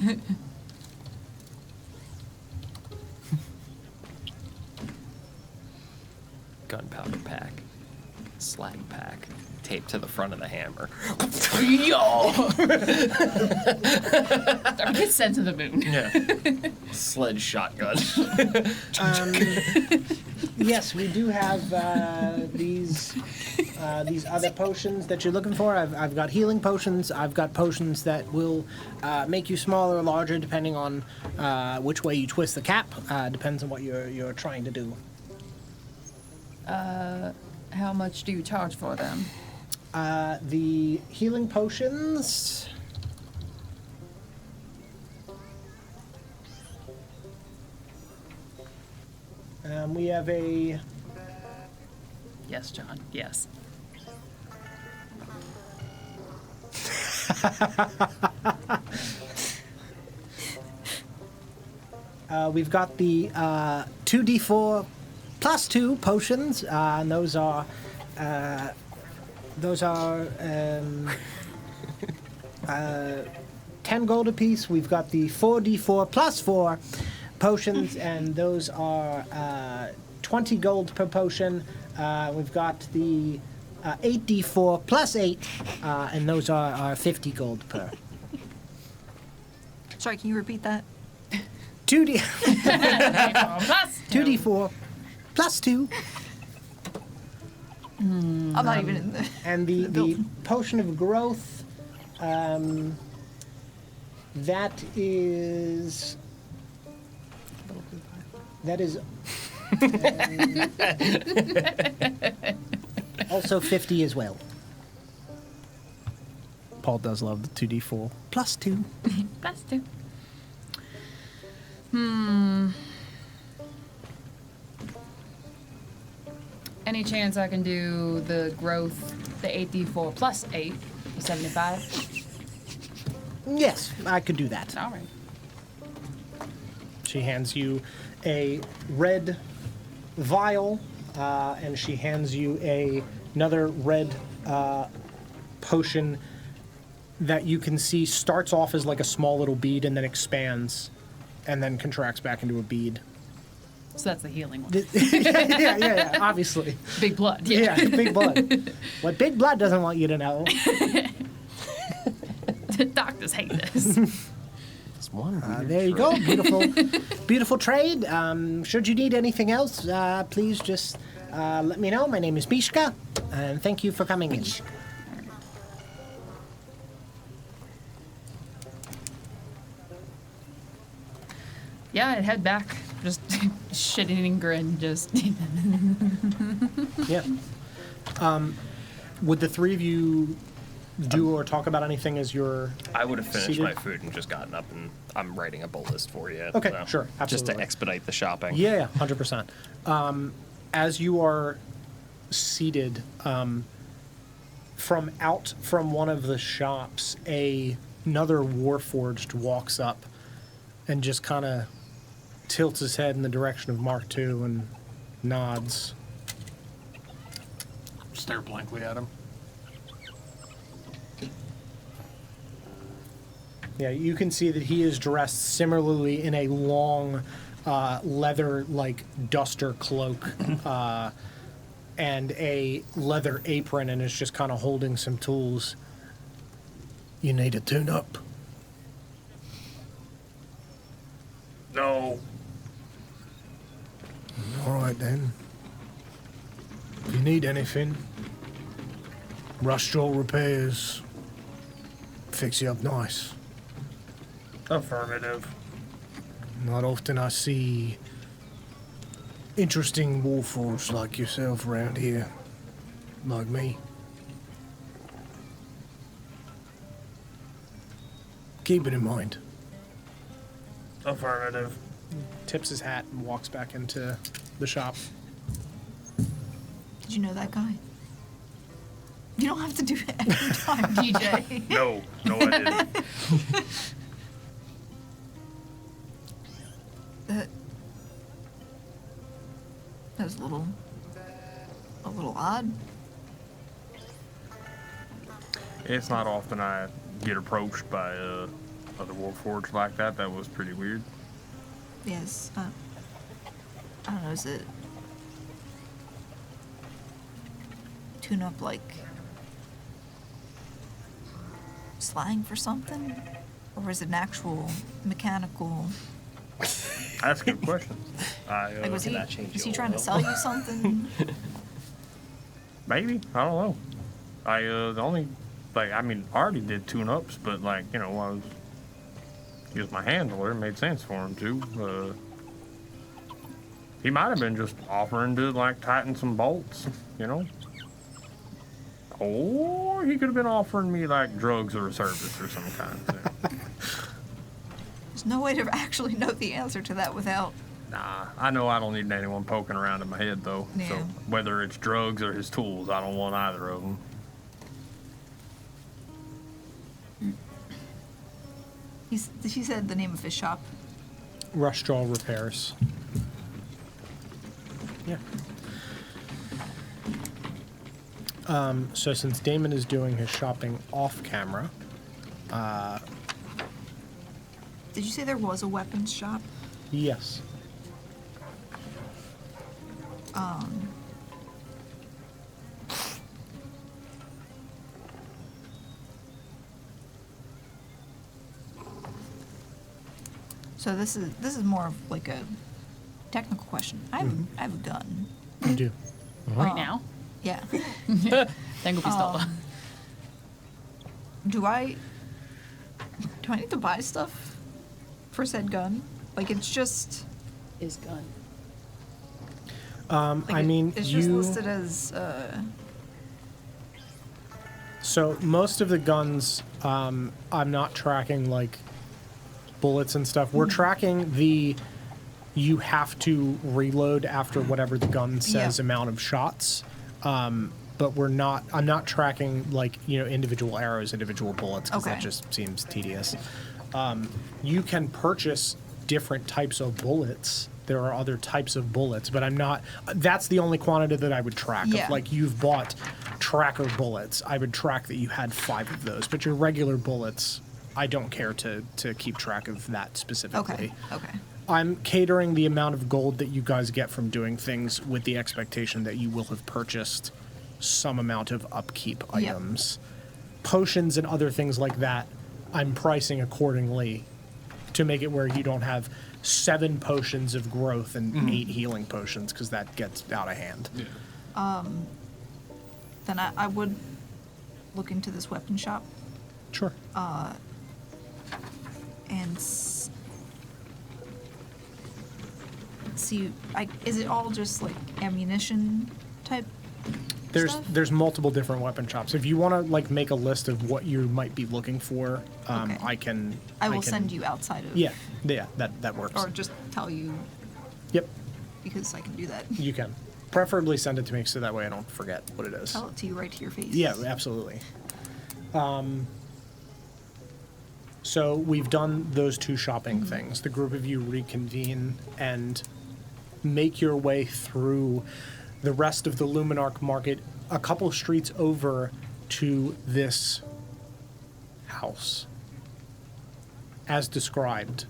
Gunpowder pack, slag pack, taped to the front of the hammer. Yo! Get sent to the moon. Yeah. Sledge shotgun. Yes, we do have these other potions that you're looking for. I've got healing potions. I've got potions that will make you smaller or larger depending on which way you twist the cap. Depends on what you're trying to do. How much do you charge for them? The healing potions. We have a. Yes, John. Yes. We've got the 2d4 plus 2 potions, and those are 10 gold apiece. We've got the 4d4 plus 4 potions, and those are 20 gold per potion. We've got the 8d4 plus 8, and those are 50 gold per. Sorry, can you repeat that? 2d4 plus 2. I'm not even in the. And the potion of growth, that is also 50 as well. Paul does love the 2d4 plus 2. Plus 2. Any chance I can do the growth, the 8d4 plus 8, 75? Yes, I could do that. All right. She hands you a red vial, and she hands you another red potion that you can see starts off as like a small little bead and then expands and then contracts back into a bead. So that's the healing one. Yeah, obviously. Big blood, yeah. Yeah, big blood. What Big Blood doesn't want you to know. The doctors hate this. It's one there you go. Beautiful trade. Should you need anything else, please just let me know. My name is Mishka, and thank you for coming in. Yeah, I'd head back. Just shit-eating grin, just... Yeah. Would the three of you do or talk about anything as you're I would have finished seated? my food and just gotten up, and I'm writing a bullet list for you. Okay, so, sure, Just absolutely. to expedite the shopping. Yeah, 100%. As you are seated, from one of the shops, another Warforged walks up and just kind of tilts his head in the direction of Mark II and nods. Stare blankly at him. Yeah, you can see that he is dressed similarly in a long leather, like, duster cloak and a leather apron, and is just kind of holding some tools. You need a tune-up? No. All right, then. If you need anything, RUSTFall repairs. Fix you up nice. Affirmative. Not often I see interesting warforged like yourself around here. Like me. Keep it in mind. Affirmative. Tips his hat and walks back into the shop. Did you know that guy? You don't have to do it every time, DJ. No, I didn't. That was a little odd. It's not often I get approached by other Warforged like that. That was pretty weird. Yes. I don't know, is it tune up like slang for something? Or is it an actual mechanical? That's a good question. Like, was he trying to sell you something? Maybe. I don't know. The only, like, I mean, I already did tune-ups, but, like, you know, he was my handler. It made sense for him to. He might have been just offering to, like, tighten some bolts, you know? Or he could have been offering me, like, drugs or a service or some kind. There's no way to actually know the answer to that without... Nah, I know I don't need anyone poking around in my head, though. Yeah. So whether it's drugs or his tools, I don't want either of them. He said the name of his shop. RUSTFall repairs. Yeah. So since Damon is doing his shopping off camera, Did you say there was a weapons shop? yes. So this is more of like a technical question. I have a gun. You do. Right now? Yeah. Tengo pistola. Do I need to buy stuff for said gun? Like, it's just His gun. like I mean, it's you. just listed as So most of the guns, I'm not tracking like bullets and stuff. We're tracking the you have to reload after whatever the gun says Yeah. amount of shots. But I'm not tracking like, individual arrows, individual bullets, because that Okay. just seems tedious. You can purchase different types of bullets. There are other types of bullets, but that's the only quantity that I would track. Yeah. Of, like, you've bought tracker bullets. I would track that you had 5 of those, but your regular bullets, I don't care to keep track of that specifically. okay. I'm catering the amount of gold that you guys get from doing things with the expectation that you will have purchased some amount of upkeep items. Potions and other things like that, I'm pricing accordingly to make it where you don't have 7 potions of growth and 8 healing potions, because that gets out of hand. Then I would look into this weapon shop Sure. and see. Is it all just like ammunition type? Stuff? There's multiple different weapon shops. If you want to like make a list of what you might be looking for, Okay. I will send you outside of. Yeah, that works. Or just tell you. Yep, Because I can do that. you can. Preferably send it to me so that way I don't forget what it is. Tell it to you right to your face. Yeah, absolutely. So we've done those 2 shopping things. The group of you reconvene and make your way through the rest of the Luminarch market, a couple streets over to this house. As described,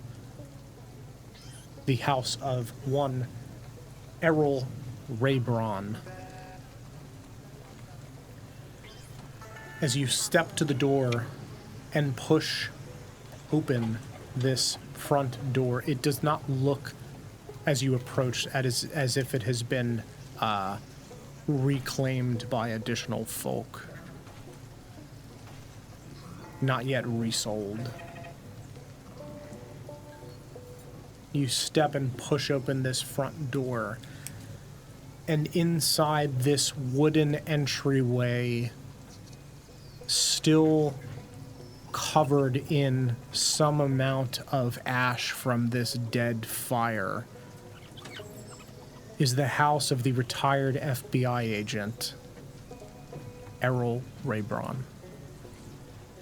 the house of one Errol Raybron. As you step to the door and push open this front door, it does not look, as you approach, as if it has been reclaimed by additional folk. Not yet resold. You step and push open this front door, and inside this wooden entryway, still covered in some amount of ash from this dead fire, is the house of the retired FBI agent, Errol Raybron.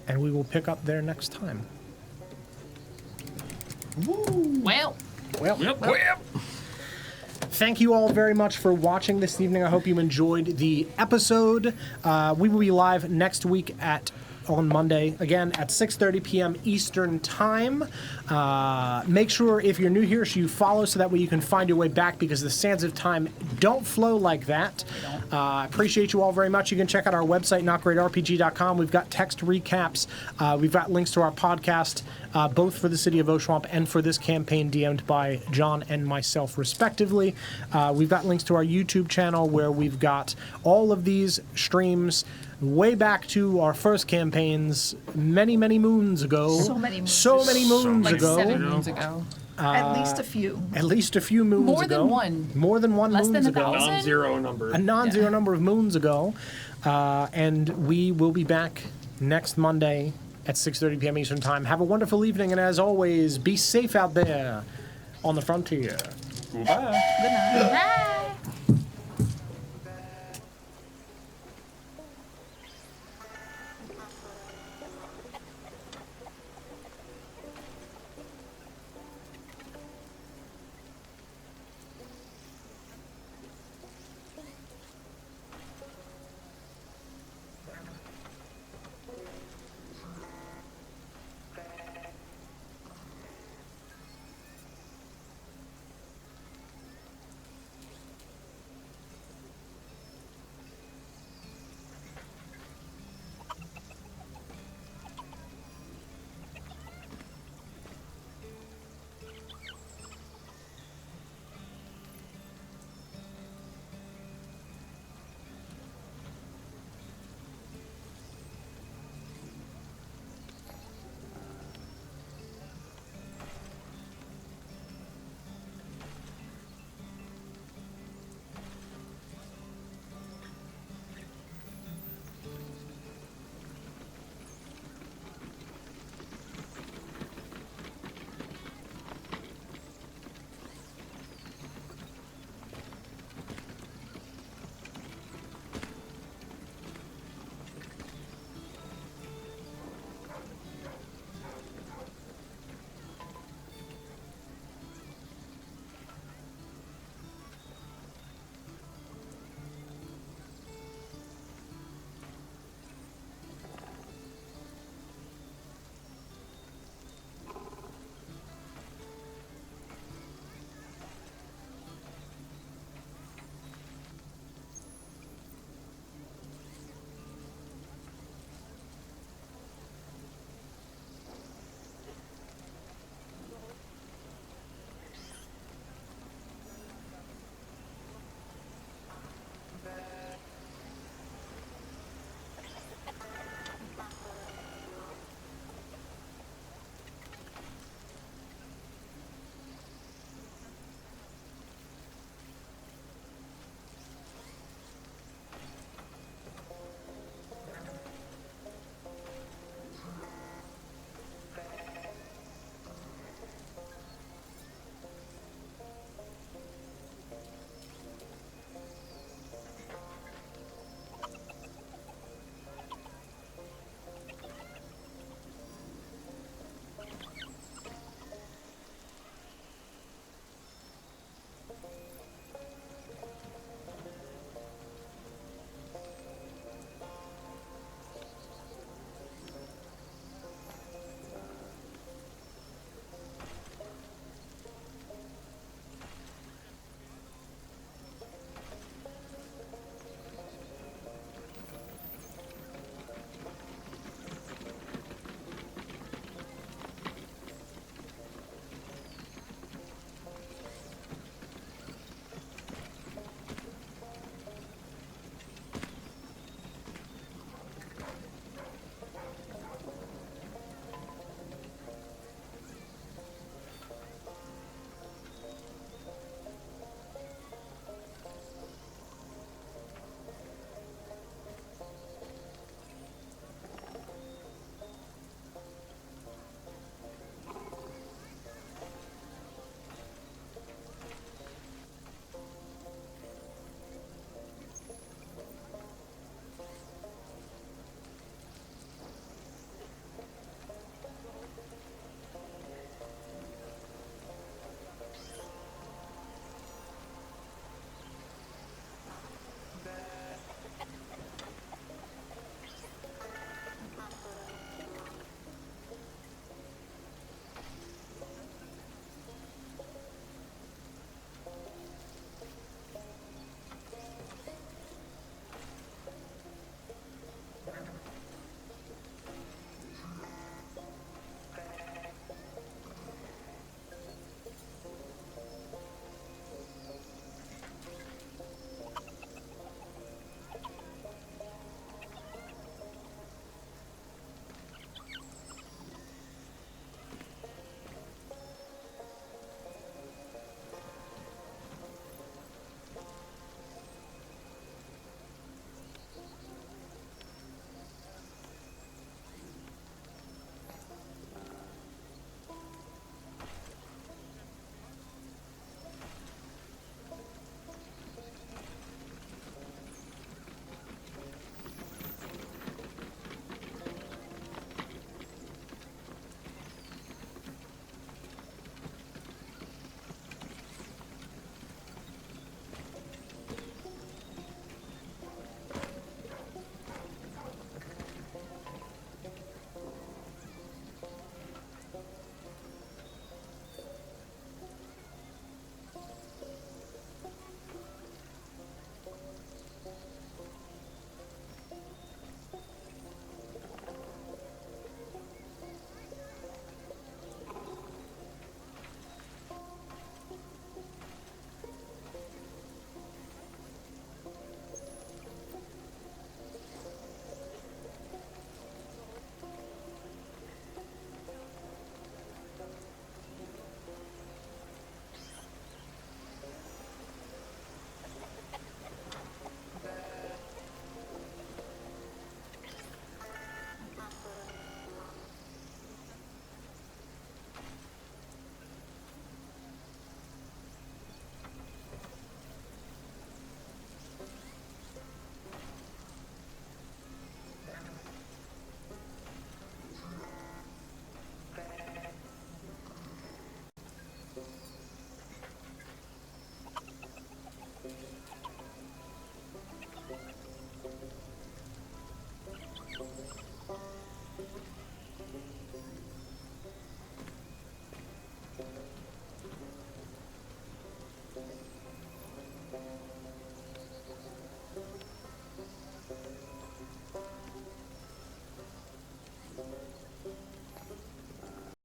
And we will pick up there next time. Well. Thank you all very much for watching this evening. I hope you enjoyed the episode. We will be live next week on Monday, again at 6:30 p.m. Eastern Time. Make sure, if you're new here, you follow so that way you can find your way back, because the sands of time don't flow like that. I appreciate you all very much. You can check out our website, NotGreatRPG.com. We've got text recaps. We've got links to our podcast, both for the City of Oshwamp and for this campaign DM'd by John and myself, respectively. We've got links to our YouTube channel, where we've got all of these streams way back to our first campaigns many moons ago. So many moons. Like ago. 7 moons ago. At least a few. At least a few moons More ago. than one. More than one Less moons than ago. 1,000? Non-zero number. A non-zero number of moons ago. And we will be back next Monday at 6:30 p.m. Eastern Time. Have a wonderful evening, and as always, be safe out there on the frontier. Bye. Good night. Bye.